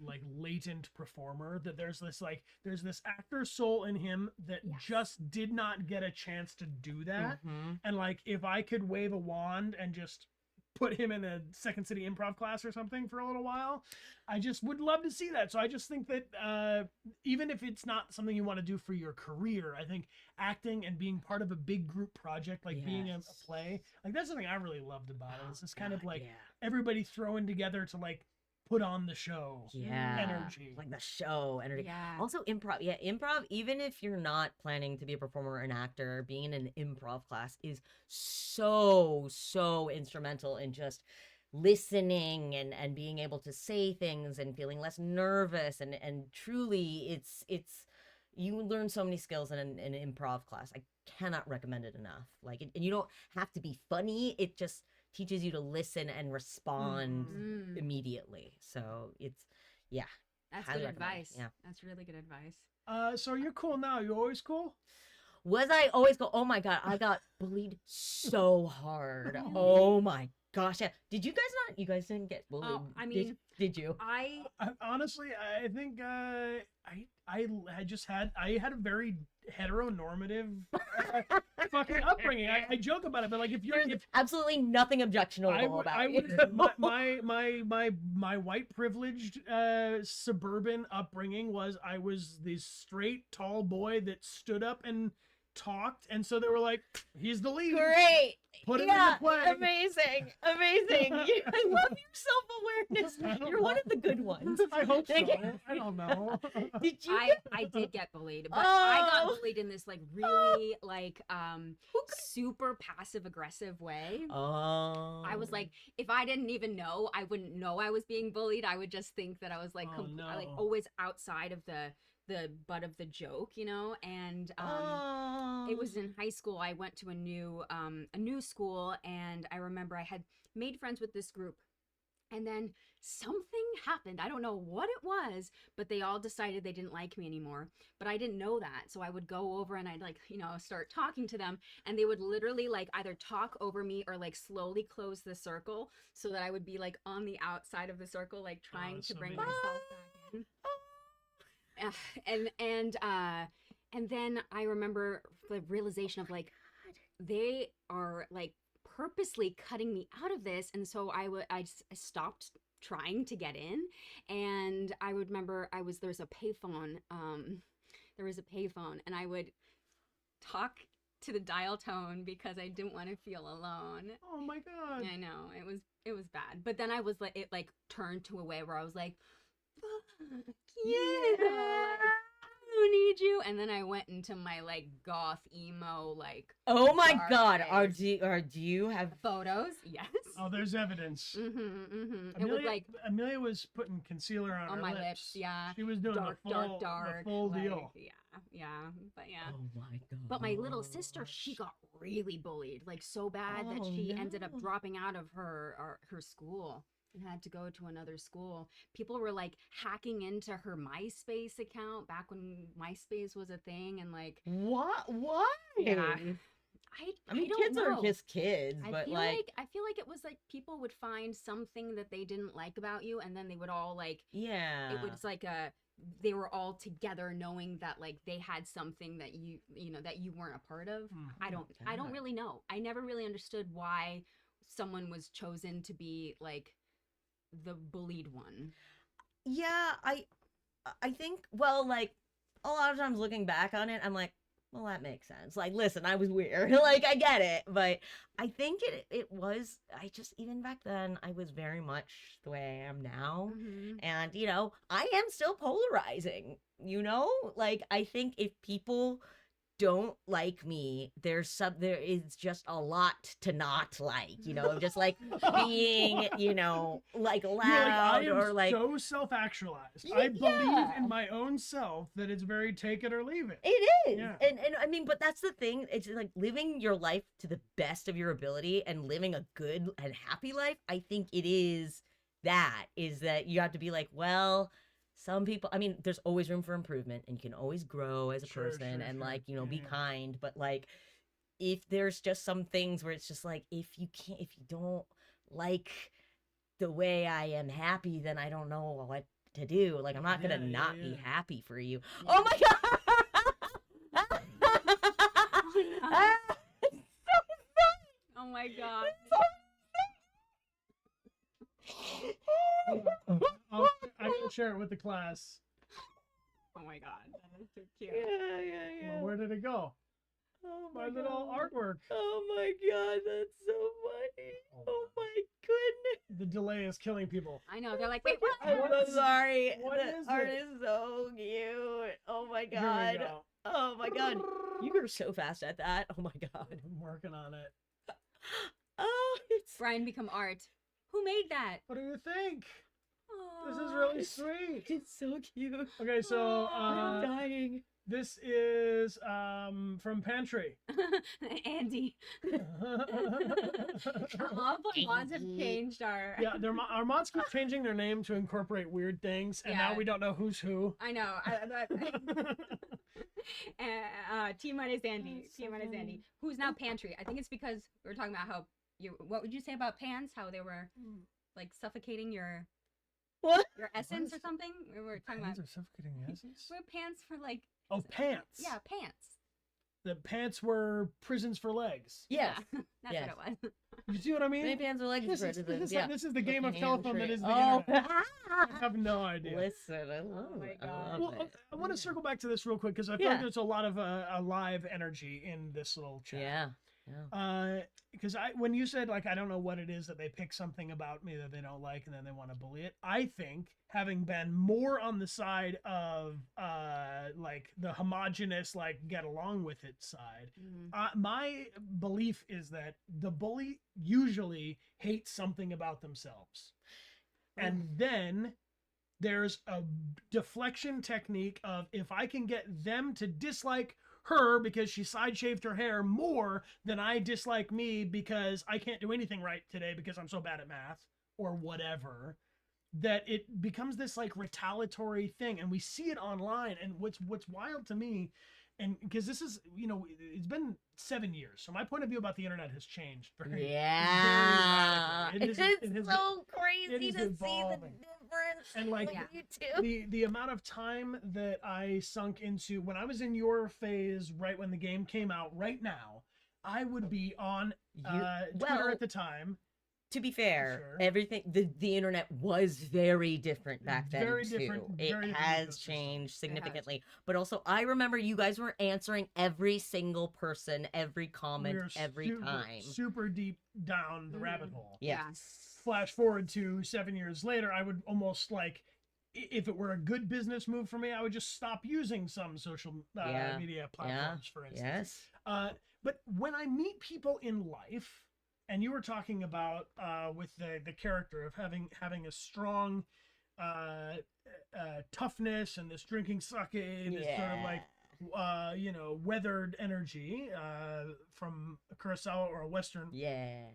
like latent performer, that there's this actor soul in him that just did not get a chance to do that. And like, if I could wave a wand and just put him in a Second City improv class or something for a little while, I just would love to see that. So I just think that even if it's not something you want to do for your career, I think acting and being part of a big group project, like being a play, like that's something I really loved about it. It's just kind of like everybody throwing together to like put on the show energy, like the show energy. Also improv, even if you're not planning to be a performer or an actor, being in an improv class is so instrumental in just listening and being able to say things and feeling less nervous, and truly it's you learn so many skills in an improv class. I cannot recommend it enough. Like, and you don't have to be funny, it just teaches you to listen and respond immediately. So it's, that's good advice. Yeah, that's really good advice. So you're cool now. You always cool? Was I always cool? Oh my god, I got bullied so hard. Oh my gosh, yeah. Did you guys not? You guys didn't get bullied? I mean, did you? I honestly, I think I had a very heteronormative fucking upbringing. I joke about it, but like, if absolutely nothing objectionable about it. My white privileged suburban upbringing was, I was this straight tall boy that stood up and talked, and so they were like, he's the lead. Great. Put him in the play. Amazing. I love your self-awareness. You're one of the good ones. I hope so. I don't know. Did you? I did get bullied, but I got bullied in this like really like super passive aggressive way. I was like, if I didn't even know, I wouldn't know I was being bullied. I would just think that I was like like always outside of the butt of the joke, you know. And it was in high school. I went to a new school, and I remember I had made friends with this group, and then something happened. I don't know what it was, but they all decided they didn't like me anymore. But I didn't know that. So I would go over and I'd like, start talking to them, and they would literally like either talk over me or like slowly close the circle so that I would be like on the outside of the circle, like trying to so bring mean. myself back in. And then I remember the realization of like, they are like purposely cutting me out of this, and so I stopped trying to get in. And I would remember there's a payphone, and I would talk to the dial tone because I didn't want to feel alone. Oh my god. I know, it was bad. But then I was like, it like turned to a way where I was like, fuck yeah, I don't need you. And then I went into my like goth emo like. Oh my dark god, phase. do you have Photos? Yes. Oh, there's evidence. It was like Amelia was putting concealer on her my lips. Yeah. She was doing Dark, the full like, deal. Yeah, but yeah. Oh my god. But my little sister, she got really bullied, like so bad that Oh, she ended up no. dropping out of her school and had to go to another school. People were like hacking into her MySpace account back when MySpace was a thing, and like What? Why? yeah. I mean, don't kids know. are just kids, I but feel like, I feel like it was like people would find something that they didn't like about you, and then they would all like yeah. it was like they were all together knowing that like they had something that that you weren't a part of. I don't really know. I never really understood why someone was chosen to be like the bullied one. Yeah, I think, well, like, a lot of times looking back on it, I'm like, well, that makes sense. Like, listen, I was weird. Like, I get it. But I think it was, even back then, I was very much the way I am now. Mm-hmm. And, I am still polarizing, Like, I think if people don't like me, there is just a lot to not like, just like being, like loud or like so self-actualized. I believe in my own self that it's very take it or leave it. It is. Yeah. And I mean, but that's the thing. It's like living your life to the best of your ability and living a good and happy life. I think it is that you have to be like, well, some people, I mean, there's always room for improvement and you can always grow as a person and like, be kind. But like, if there's just some things where it's just like, if you don't like the way I am happy, then I don't know what to do. Like, I'm not going to not be happy for you. Yeah. Oh my God. Oh my God. I can share it with the class. Oh my God, that is so cute. Yeah. Well, where did it go? Oh my little artwork. Oh my God, that's so funny. Oh my goodness. The delay is killing people. I know. They're like, wait, what? I'm so sorry. What The is art it? is so cute. Oh my Here God. we go. Oh my God. You were so fast at that. Oh my God. I'm working on it. Oh, it's Brian become art. Who made that? What do you think? This is Aw. really sweet. it's so cute. Okay, so I'm dying. this is from Pantry. Andy. All the mods have changed our. Yeah, our mods keep changing their name to incorporate weird things, and now Yeah. we don't know who's who. I know. T minus Andy. T minus Andy. Who's now Pantry? I think it's because we were talking about how what would you say about pants? How they were like suffocating your What? essence or something? We were talking about. Pants are suffocating essence. Wear pants for like. Oh, pants. Yeah, pants. The pants were prisons for legs. Yes. Yeah, that's Yes. what it was. You see what I mean? Many pants are legs. This is the game of Fucking telephone that Pantry. is the Oh. internet. I have no idea. Listen, I love Oh my it. I God. love Well, it. I want to circle back to this real quick because I feel like Yeah. there's a lot of alive energy in this little chat. Yeah. Because when you said like I don't know what it is that they pick something about me that they don't like and then they want to bully it, I think having been more on the side of like the homogenous like get along with it side, my belief is that the bully usually hates something about themselves, and then there's a deflection technique of if I can get them to dislike her because she side shaved her hair more than I dislike me because I can't do anything right today because I'm so bad at math or whatever, that it becomes this like retaliatory thing, and we see it online. And what's wild to me, and because this is, it's been 7 years, so my point of view about the internet has changed very, Yeah, very radically. it's so crazy is to see the evolving. difference. And like you too. the amount of time that I sunk into when I was in your phase, right when the game came out, right now, I would be on Twitter at the time. To be fair, Sure. everything the internet was very different back then Very too. different, It very different has ecosystem. changed significantly. But also, I remember you guys were answering every single person, every comment, We're every time. super deep down the rabbit hole. Yes. Flash forward to 7 years later, I would almost like, if it were a good business move for me, I would just stop using some social media platforms, for instance. Yes. But when I meet people in life, and you were talking about with the character of having a strong toughness and this drinking sake, this sort of like weathered energy from a Kurosawa or a Western. Yeah.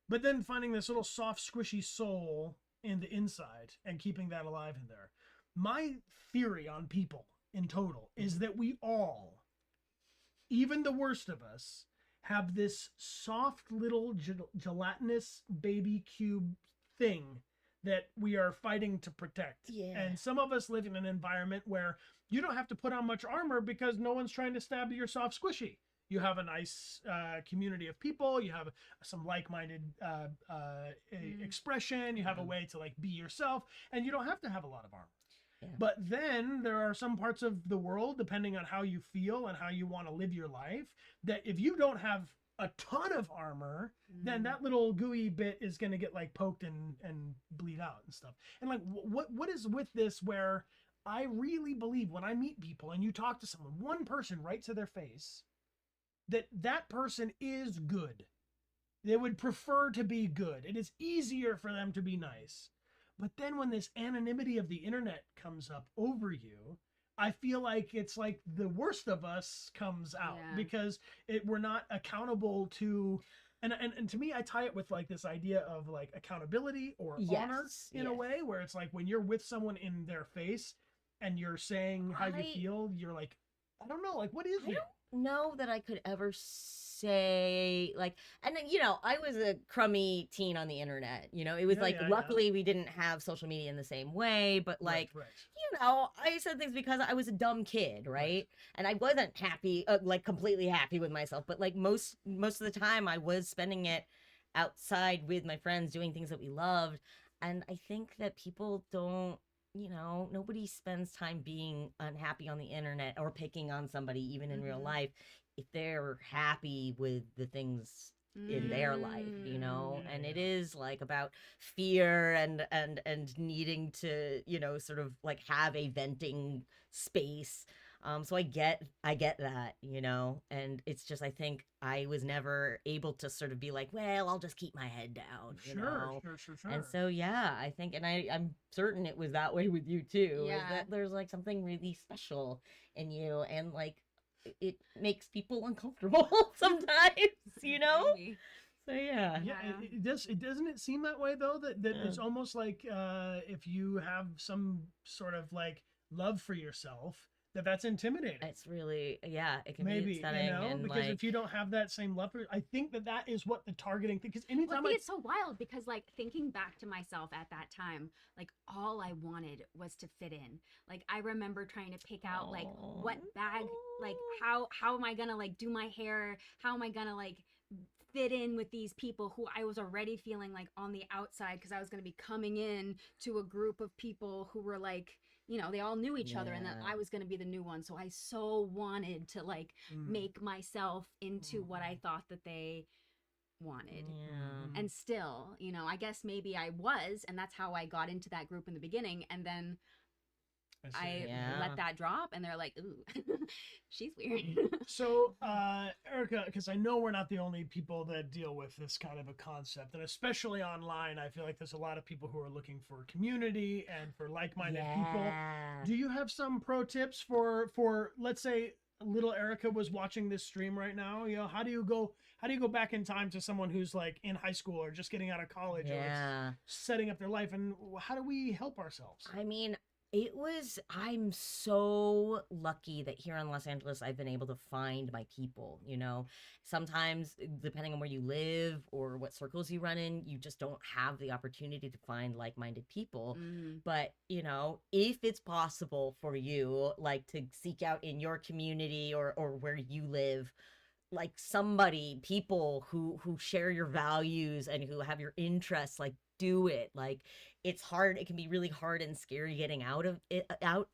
But then finding this little soft, squishy soul in the inside and keeping that alive in there. My theory on people in total is that we all, even the worst of us, have this soft little gelatinous baby cube thing that we are fighting to protect. Yeah. And some of us live in an environment where you don't have to put on much armor because no one's trying to stab your soft squishy. You have a nice community of people. You have some like-minded expression. You have a way to like be yourself, and you don't have to have a lot of armor. Yeah. But then there are some parts of the world, depending on how you feel and how you want to live your life, that if you don't have a ton of armor, then that little gooey bit is going to get like poked and bleed out and stuff. And like, what is with this where I really believe when I meet people and you talk to someone, one person right to their face, that person is good. They would prefer to be good. It is easier for them to be nice. But then when this anonymity of the internet comes up over you, I feel like it's like the worst of us comes out because we're not accountable to, and to me, I tie it with like this idea of like accountability or honor in a way where it's like when you're with someone in their face and you're saying how you feel, you're like, I don't know, like what is it? Know that I could ever say like, and then, I was a crummy teen on the internet, it was luckily we didn't have social media in the same way, but like, I said things because I was a dumb kid, right? And I wasn't happy, like completely happy with myself, but like most of the time I was spending it outside with my friends doing things that we loved. And I think that people don't, nobody spends time being unhappy on the internet or picking on somebody, even in real life, if they're happy with the things in their life, and it is like about fear and needing to, sort of like have a venting space. So I get that, and it's just, I think I was never able to sort of be like, well, I'll just keep my head down, Sure. And so, I think, and I'm certain it was that way with you too, is that there's like something really special in you, and like, it makes people uncomfortable sometimes, So it does. Doesn't it seem that way though? That it's almost like if you have some sort of like love for yourself, that's intimidating. It's really, it can maybe be upsetting, and because like, if you don't have that same love for, I think that is what the targeting thing. Because anytime it's so wild because like thinking back to myself at that time, like all I wanted was to fit in. Like I remember trying to pick out like what bag, like how am I gonna like do my hair? How am I gonna like fit in with these people who I was already feeling like on the outside because I was going to be coming in to a group of people who were like, they all knew each other and that I was going to be the new one. So I so wanted to like make myself into what I thought that they wanted. And still, I guess maybe I was, and that's how I got into that group in the beginning. And then I let that drop and they're like, ooh, she's weird. So, Erika, because I know we're not the only people that deal with this kind of a concept, and especially online, I feel like there's a lot of people who are looking for community and for like-minded people. Do you have some pro tips for let's say, little Erika was watching this stream right now, how do you go back in time to someone who's like in high school or just getting out of college or Yeah. setting up their life, and how do we help ourselves? I mean, I'm so lucky that here in Los Angeles, I've been able to find my people, Sometimes, depending on where you live or what circles you run in, you just don't have the opportunity to find like-minded people. But, if it's possible for you, like to seek out in your community or where you live, like people who share your values and who have your interests, like do it. Like it's hard, it can be really hard and scary getting out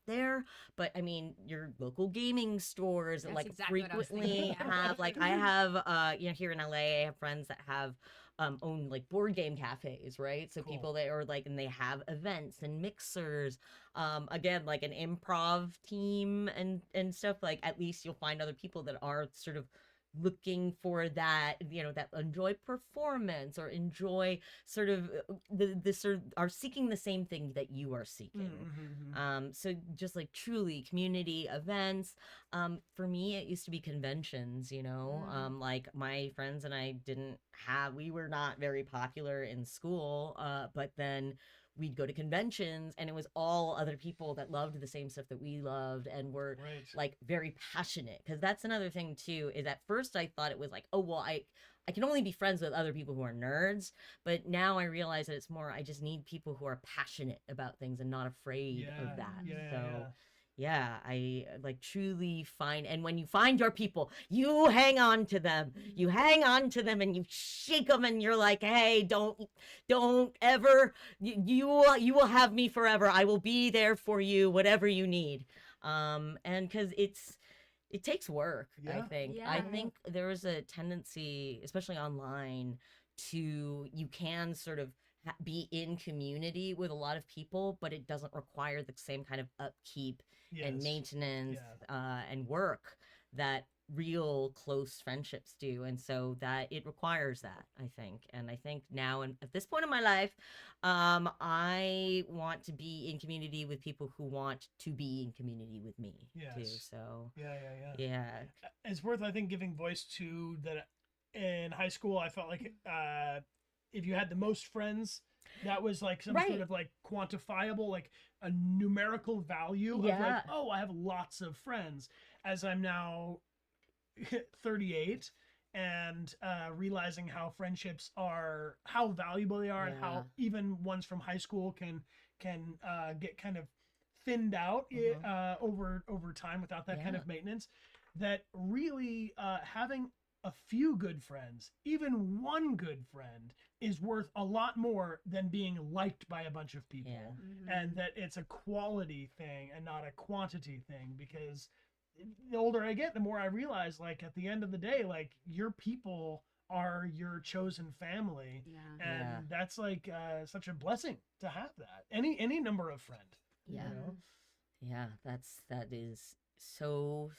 there, but I mean your local gaming stores That's like exactly what I was frequently thinking, yeah. have, like I have here in LA, I have friends that have own like board game cafes, right? So Cool. people that are like, and they have events and mixers, again, like an improv team and stuff. Like at least you'll find other people that are sort of looking for that, that enjoy performance or enjoy sort of the sort of are seeking the same thing that you are seeking. So just like truly community events. For me, it used to be conventions, like my friends and I we were not very popular in school, but then we'd go to conventions and it was all other people that loved the same stuff that we loved and were like very passionate. Because that's another thing too, is at first I thought it was like, oh well, I can only be friends with other people who are nerds, but now I realize that it's more, I just need people who are passionate about things and not afraid of that. Yeah, I like truly find, and when you find your people, you hang on to them. You hang on to them and you shake them and you're like, hey, don't ever, you will have me forever. I will be there for you, whatever you need. And because it takes work, I think. I think there is a tendency, especially online, you can sort of be in community with a lot of people, but it doesn't require the same kind of upkeep and maintenance and work that real close friendships do. And so that it requires that, I think. And I think now, and at this point in my life, I want to be in community with people who want to be in community with me too. So yeah, it's worth, I think, giving voice to that. In high school, I felt like if you had the most friends, that was like some sort of like quantifiable, like a numerical value of like, oh, I have lots of friends. As I'm now 38 and realizing how friendships are, how valuable they are, and how even ones from high school can get kind of thinned out over time without that kind of maintenance. That really having a few good friends, even one good friend, is worth a lot more than being liked by a bunch of people. And that it's a quality thing and not a quantity thing, because the older I get, the more I realize, like, at the end of the day, like, your people are your chosen family. And that's like such a blessing to have that. Any number of friend. That is so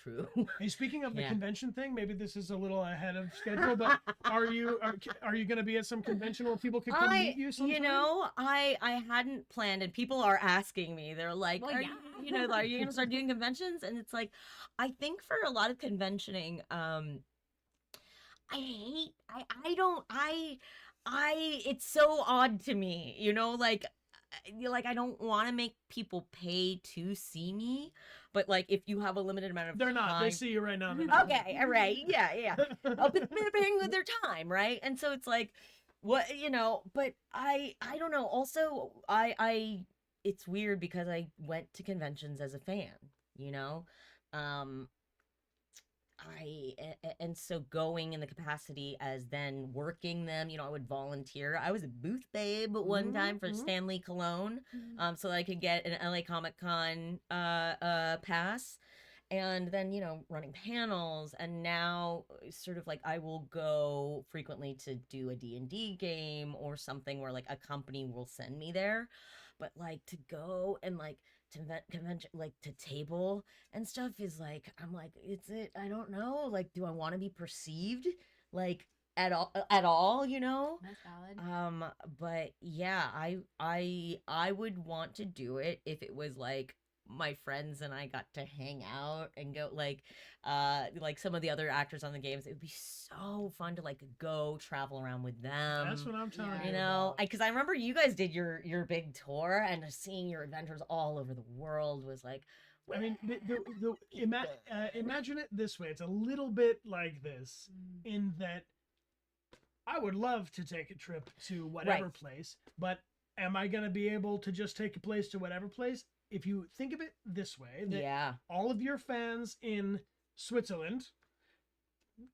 true. Hey, speaking of the convention thing, maybe this is a little ahead of schedule, but are you going to be at some convention where people can come meet you sometime? I hadn't planned, and people are asking me. They're like, are you going to start doing conventions? And it's like, I think for a lot of conventioning, it's so odd to me, like I don't want to make people pay to see me, but like if you have a limited amount of They're time, not. They see you right now. Okay, all right, yeah. Oh, but they're paying with their time, right? And so it's like, what, but I don't know. Also, I it's weird because I went to conventions as a fan, and so going in the capacity as then working them, I would volunteer. I was a booth babe one time for Stanley Cologne, so that I could get an LA Comic Con pass, and then running panels. And now sort of like I will go frequently to do a D&D game or something where like a company will send me there, but like to go and like to convention, like to table and stuff, is like, I'm like, I don't know, like, do I want to be perceived like at all, That's valid. but yeah, I would want to do it if it was like my friends and I got to hang out and go like some of the other actors on the games, it would be so fun to like go travel around with them. That's what I'm telling Yeah. you. You know, about. because I remember you guys did your big tour, and seeing your adventures all over the world was like, I mean, imagine it this way. It's a little bit like this, in that I would love to take a trip to whatever Right. place, but am I going to be able to just take a place to whatever place? If you think of it this way, that yeah, all of your fans in Switzerland,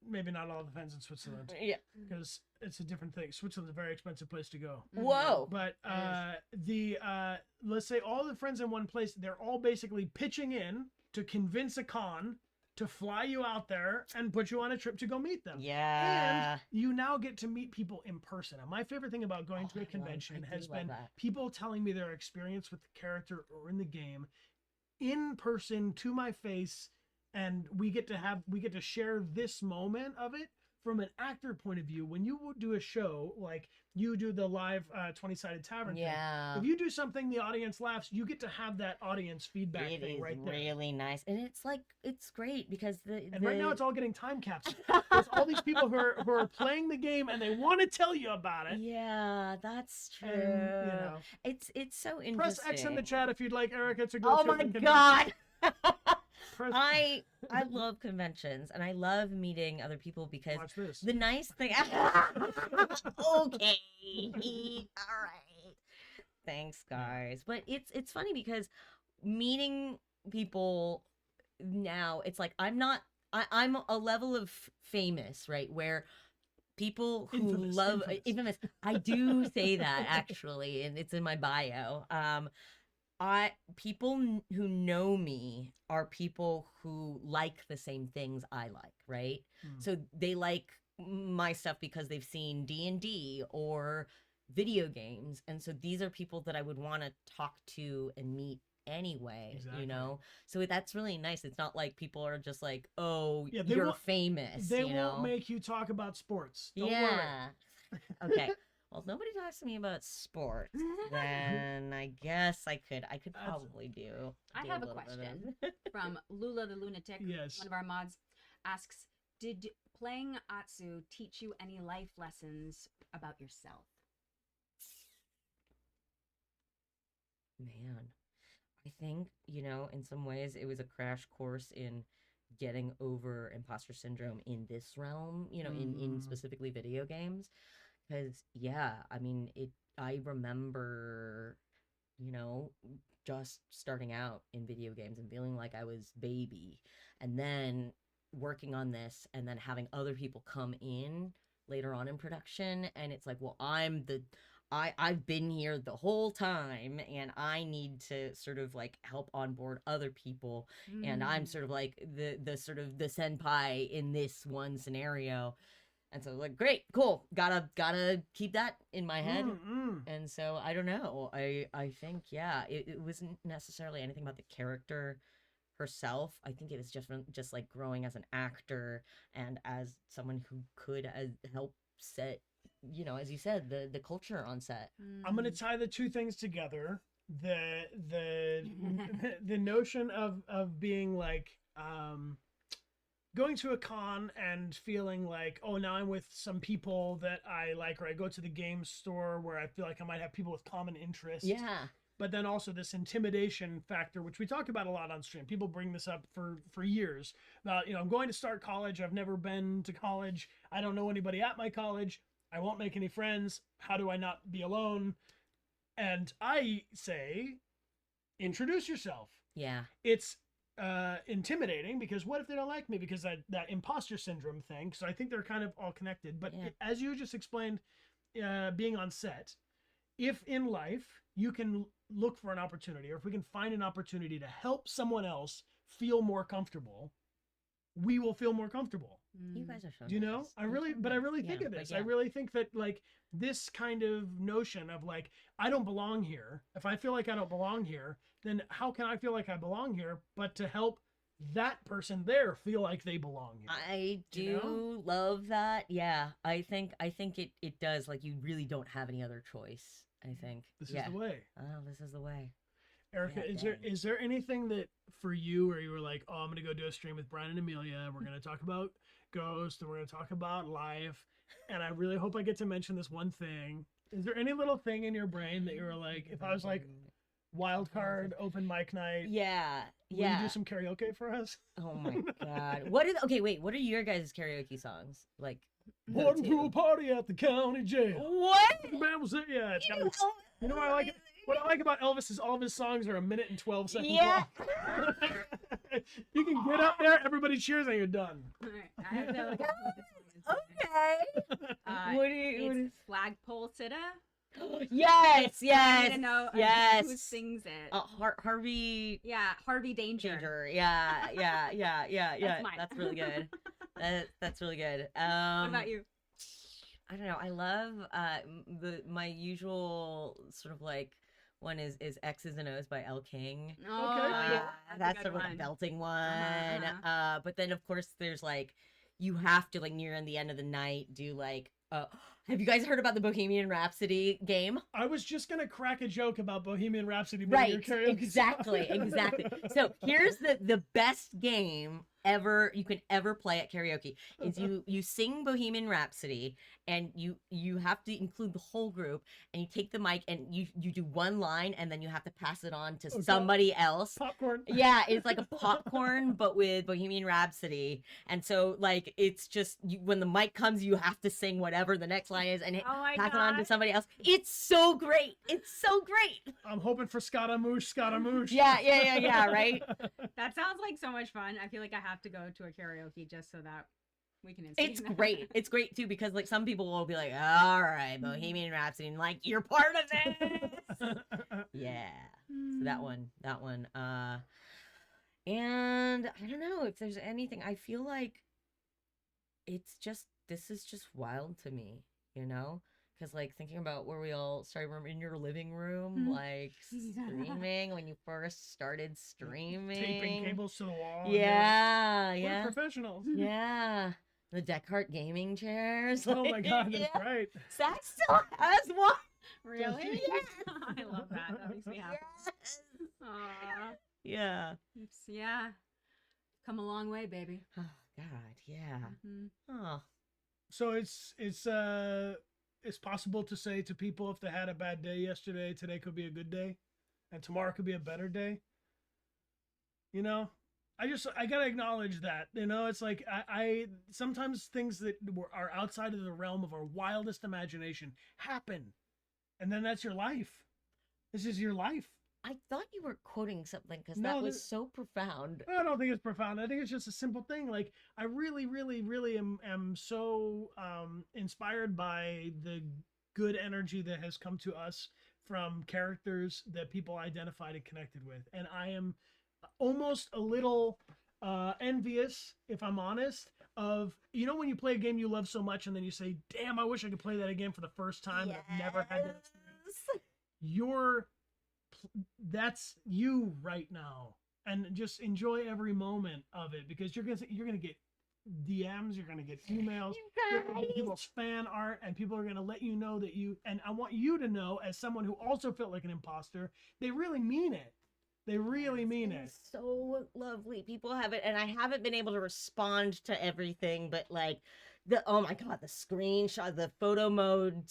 maybe not all the fans in Switzerland, yeah. because it's a different thing. Switzerland's a very expensive place to go. Whoa. But let's say all the friends in one place, they're all basically pitching in to convince a con to fly you out there and put you on a trip to go meet them. Yeah. And you now get to meet people in person. And my favorite thing about going to a convention has been people telling me their experience with the character or in the game in person to my face, and we get to share this moment of it from an actor point of view. When you do a show like you do the live 20-sided tavern thing, Yeah. if you do something the audience laughs, you get to have that audience feedback It thing is right there. really nice, and it's like it's great because And right now it's all getting time capsule. There's all these people who are playing the game and they want to tell you about it. yeah, that's true. And, you know, It's so interesting. press X in the chat if you'd like Erika to go Oh to my a convention. god. Press- I love conventions, and I love meeting other people because Watch this. the nice thing. Okay, all right. Thanks, guys. But it's funny because meeting people now, it's like I'm a level of famous, right? Where people who love infamous. I do say that actually, and it's in my bio. People who know me are people who like the same things I like, right? So they like my stuff because they've seen D&D or video games, and so these are people that I would want to talk to and meet anyway. Exactly. You know, so that's really nice. It's not like people are just like, oh, Yeah, they you're won't- famous. They you won't know? make you talk about sports. Don't worry. Yeah. Okay. Well, if nobody talks to me about sports, then I guess I could probably do. I do have a little bit question of- from Lula the Lunatic. Yes. One of our mods asks, did playing Atsu teach you any life lessons about yourself? Man, I think, in some ways it was a crash course in getting over imposter syndrome in this realm, in specifically video games. Because, yeah, I mean, I remember, just starting out in video games and feeling like I was baby, and then working on this and then having other people come in later on in production, and it's like, well, I've been here the whole time, and I need to sort of like help onboard other people, and I'm sort of like the sort of the senpai in this one scenario. And so like, great, cool, gotta keep that in my head. And so I don't know, I think, yeah, it wasn't necessarily anything about the character herself. I think it was just like growing as an actor and as someone who could help set, as you said, the culture on set. I'm gonna tie the two things together. The notion of being like going to a con and feeling like, oh, now I'm with some people that I like, or I go to the game store where I feel like I might have people with common interests. Yeah. But then also this intimidation factor, which we talk about a lot on stream. People bring this up for years about, I'm going to start college. I've never been to college. I don't know anybody at my college. I won't make any friends. How do I not be alone? And I say, introduce yourself. Yeah. It's intimidating because what if they don't like me? Because that imposter syndrome thing. So I think they're kind of all connected. But as you just explained, being on set, if in life you can look for an opportunity, or if we can find an opportunity to help someone else feel more comfortable, we will feel more comfortable. You guys are so Do you know? nice. I really think Yeah, of this. but I really think that like this kind of notion of like, I don't belong here. If I feel like I don't belong here, then how can I feel like I belong here? But to help that person there feel like they belong here. I do love that. Yeah. I think it does. Like, you really don't have any other choice, I think. This Yeah. is the way. Oh, this is the way. Erica, Yeah, is there anything that for you where you were like, oh, I'm gonna go do a stream with Brian and Amelia. We're gonna talk about Ghost and we're gonna talk about life, and I really hope I get to mention this one thing. Is there any little thing in your brain that you were like, if I was like wild card open mic night, Yeah, will you yeah. do some karaoke for us? Oh my god. Okay, wait. What are your guys' karaoke songs? Like, Born go-to? to a party at the county jail. What? The band was it? Yeah, it's gotta be, you know what I like? What I like about Elvis is all of his songs are a minute and 12 seconds Yeah. long. You can get up there, everybody cheers, and you're done. All right, I have no idea what this one is. Okay. What do you? It's Flagpole Sitta. Yes, I yes, need to know yes. who sings it. Harvey Yeah, Harvey Danger. Danger. Yeah. That's mine. That's really good. That's really good. What about you? I don't know. I love my usual sort of like one is X's and O's by Elle King. Oh, Okay. That's a sort good of like a one. belting one. Uh-huh. But then of course there's like you have to like near the end of the night do like have you guys heard about the Bohemian Rhapsody game? I was just gonna crack a joke about Bohemian Rhapsody being Right, your karaoke exactly, song. exactly. So here's the best game ever you can ever play at karaoke is you sing Bohemian Rhapsody and you have to include the whole group and you take the mic and you do one line and then you have to pass it on to somebody else. Popcorn. Yeah, it's like a popcorn but with Bohemian Rhapsody, and so like it's just when the mic comes you have to sing whatever the next line is and Oh my pass it on to God. somebody else. It's so great. It's so great. I'm hoping for Scaramouche. Yeah, right? That sounds like so much fun. I feel like I have to go to a karaoke just so that we can insert It's that. great. It's great too because like some people will be like, all right, Bohemian Rhapsody, and like you're part of this. Yeah. So that one. And I don't know if there's anything. I feel like this is just wild to me, you know? Because like thinking about where we all started, remember in your living room, like streaming when you first started streaming, Taping cables to the wall. Yeah, We're yeah, professionals. yeah. The Dechart gaming chairs. Oh my god, yeah. that's right. Zach still has one. Really? Yes. I love that. That makes me happy. Yes. Aw. Yeah. Oops, yeah. Come a long way, baby. Oh God, yeah. Mhm. Oh. So it's possible to say to people if they had a bad day yesterday, today could be a good day, and tomorrow could be a better day. You know, I gotta acknowledge that. You know, it's like I sometimes things that are outside of the realm of our wildest imagination happen, and then that's your life. This is your life. I thought you were quoting something because No, that was so profound. I don't think it's profound. I think it's just a simple thing. Like I really am so inspired by the good energy that has come to us from characters that people identified and connected with, and I am almost a little envious, if I'm honest, of when you play a game you love so much and then you say, "Damn, I wish I could play that again for the first time." But I've never had that experience. That's you right now, and just enjoy every moment of it because you're gonna get DMs, you're gonna get emails, you're gonna get people's fan art, and people are gonna let you know that you. And I want you to know, as someone who also felt like an imposter, they really mean it. They really mean it. It's so lovely. People have it, and I haven't been able to respond to everything, but like oh my God, the screenshot, the photo mode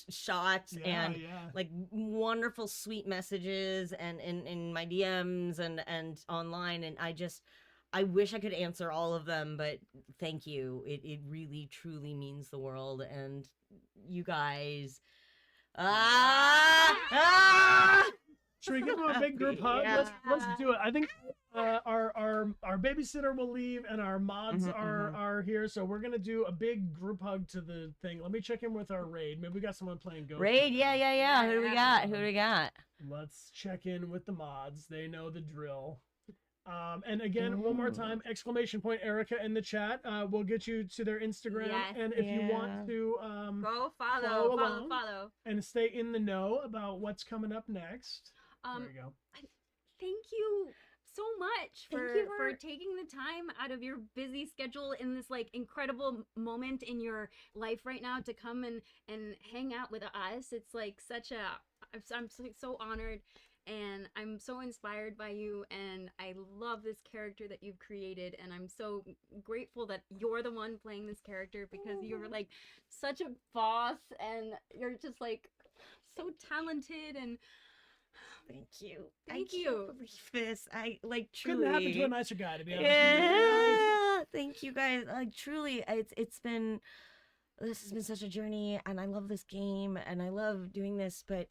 shots, and like wonderful sweet messages, and in my DMs and online, and I wish I could answer all of them, but thank you. It really truly means the world, and you guys. Should we give them a big group hug? Yeah. Let's do it. I think our babysitter will leave and our mods are here, so we're gonna do a big group hug to the thing. Let me check in with our raid. Maybe we got someone playing Ghost. Raid, yeah. Who do we got? Let's check in with the mods. They know the drill. And again, one more time, ! Erica in the chat. We'll get you to their Instagram, Yes. and if you want to Go follow follow along. And stay in the know about what's coming up next. There you go. Thank you so much Thank for you for taking the time out of your busy schedule in this like incredible moment in your life right now to come and hang out with us. It's like I'm so honored and I'm so inspired by you, and I love this character that you've created, and I'm so grateful that you're the one playing this character because you're like such a boss, and you're just like so talented, and Thank you. Thank I you. can't believe this. I like truly. Couldn't happen to a nicer guy, to be honest. Yeah. Thank you guys. Like truly, it's been. This has been such a journey, and I love this game, and I love doing this. But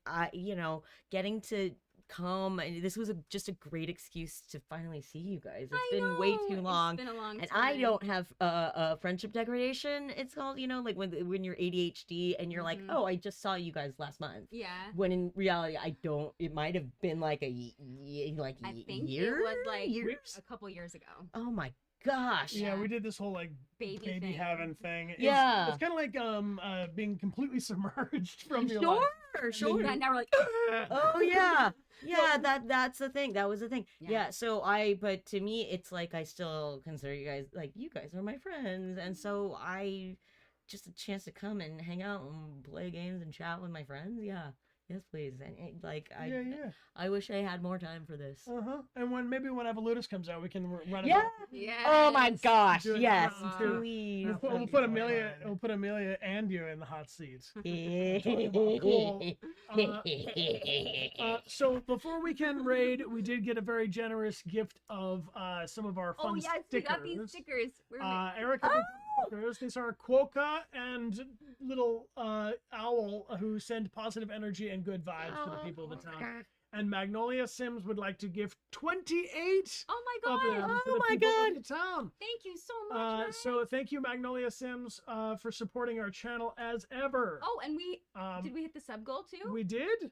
getting to come, and this was just a great excuse to finally see you guys. It's been way too long. It's been a long And time. I don't have friendship degradation. It's called, like when you're ADHD and you're like, oh, I just saw you guys last month. Yeah. When in reality, I don't. It might have been like I think year? it was like years? a couple years ago. Oh my gosh. Yeah, we did this whole like Baby thing. having thing. Yeah. It's kind of like being completely submerged from your Sure, life. sure. And now we're like, Oh yeah, yeah. That's the thing. That was the thing. Yeah. Yeah. So but to me, it's like I still consider you guys like you guys are my friends, and so I just a chance to come and hang out and play games and chat with my friends. Yeah. Yes, please. And I wish I had more time for this. And when Evolutus comes out, we can run it. Yeah. yeah. Oh my gosh. Do it Yes. round two. Please. We'll put Amelia. We'll put Amelia and you in the hot seats. Cool. So before we can raid, we did get a very generous gift of some of our fun Oh yes, stickers. we got these stickers. Erica, stickers. These are Quokka and little owl who send positive energy and good vibes to the people of the town. And Magnolia Sims would like to give 28 Oh of my them god! to the my people God. of the town. Thank you so much. Ryan. So thank you, Magnolia Sims, for supporting our channel as ever. Oh, and we Um, did we hit the sub goal too? We did.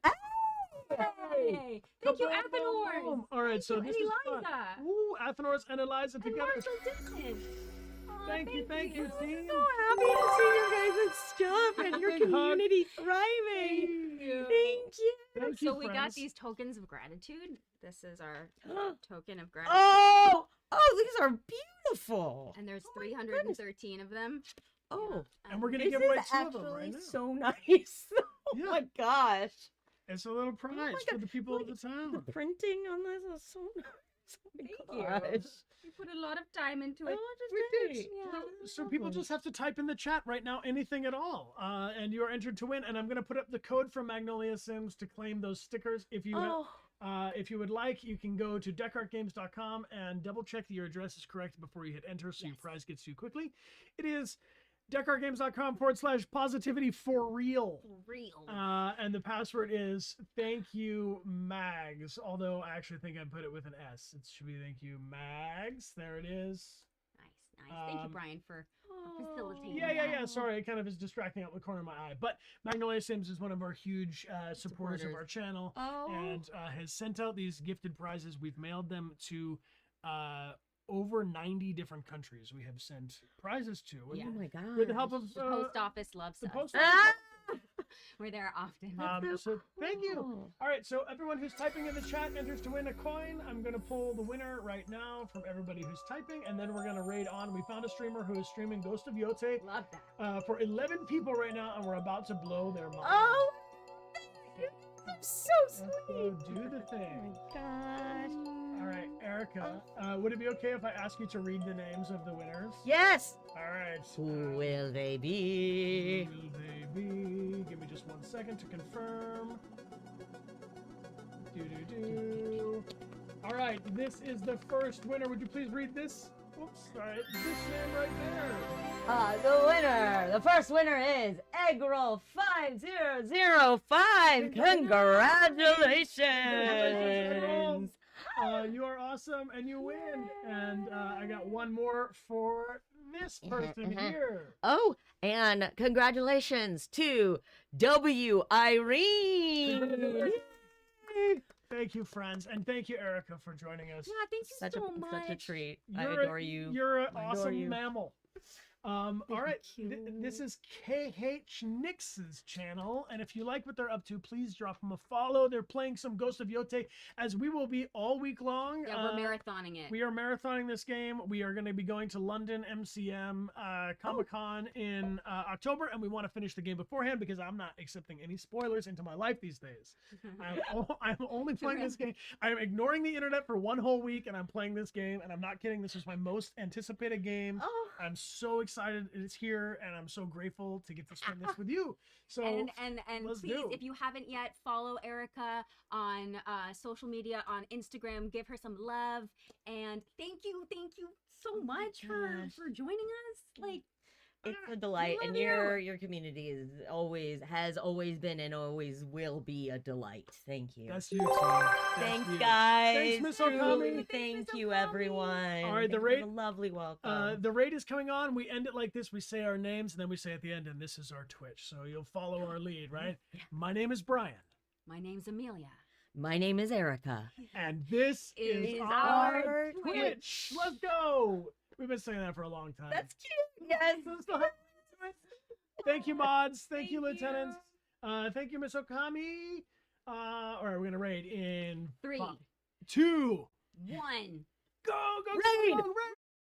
Yay! Thank you, Kaboom, boom, Athenor. boom. All right, so you, this and is fun. Eliza. Ooh, Athenors and Eliza And together. Marshall Dixon. Aw, Thank you, team. So happy to see you guys' stuff and your Big hug. community thriving. Thank you. Thank you, So we got friends. these tokens of gratitude. This is our token of gratitude. Oh, these are beautiful. And there's 313 of them. Oh, And we're gonna this give away is two of them right actually now. so nice. Oh Yeah. my gosh. It's a little prize for God. the people of the town. The printing on this is so nice. Oh my Thank gosh. you. We put a lot of time into it. Oh, that's We did. great. Yeah. So people just have to type in the chat right now anything at all, and you are entered to win. And I'm gonna put up the code from Magnolia Sims to claim those stickers. If you if you would like, you can go to dechartgames.com and double check that your address is correct before you hit enter, so your prize gets to you quickly. It is dechartgames.com/positivity for real. For real. And the password is thank you Mags. Although I actually think I put it with an S. It should be thank you Mags. There it is. Nice. Thank you, Brian, for facilitating. Yeah. that. Sorry, it kind of is distracting out the corner of my eye. But Magnolia Sims is one of our huge supporters of our channel, and has sent out these gifted prizes. We've mailed them to over 90 different countries. We have sent prizes to. Yeah. Oh my god. With the help of The post office loves the us. post We're there often. so thank you. cool. All right, so everyone who's typing in the chat enters to win a coin. I'm gonna pull the winner right now from everybody who's typing, and then we're gonna raid on. We found a streamer who is streaming Ghost of Yotei Love that. for 11 people right now, and we're about to blow their mind. Oh, I'm so Let's go sweet. do the Oh thing. my gosh. All right, Erica, would it be okay if I ask you to read the names of the winners? Yes. All right. Who will they be? Who will they be? Give me just 1 second to confirm. All right, this is the first winner. Would you please read this? Oops, all right, this name right there. The winner, the first winner is Eggroll 5005. Congratulations. You are awesome, and you win. And I got one more for this person here. Oh, and congratulations to W. Irene. Thank you, friends, and thank you, Erica, for joining us. Yeah, thank you so much. Such a treat. You're I adore you. You're an I adore awesome you. mammal. All right, this is KH Nix's channel, and if you like what they're up to, please drop them a follow. They're playing some Ghost of Yotei, as we will be all week long. Yeah, we're marathoning it. We are marathoning this game. We are going to be going to London MCM Comic-Con in October, and we want to finish the game beforehand because I'm not accepting any spoilers into my life these days. I'm only playing this game. I'm ignoring the internet for one whole week, and I'm playing this game, and I'm not kidding. This is my most anticipated game. I'm so excited it's here, and I'm so grateful to get to spend this with you. So and please, if you haven't yet, follow Erika on social media, on Instagram. Give her some love, and thank you so much for joining us. Like, it's a delight, and your community has always been and always will be a delight. Thank you. That's you too. Thanks, guys. Thanks, Miss Okami. Thank you, everyone. All right, the Thanks raid. for the lovely welcome. The raid is coming on. We end it like this. We say our names, and then we say at the end, and this is our Twitch. So you'll follow our lead, right? Yeah. My name is Brian. My name's Amelia. My name is Erika. And this is our Twitch. Let's go. We've been saying that for a long time. That's cute. Yes. Thank you, mods. Thank you, lieutenants. Thank you, Miss Okami. All right, we're gonna raid in 3, 2, 1. Go, raid. go,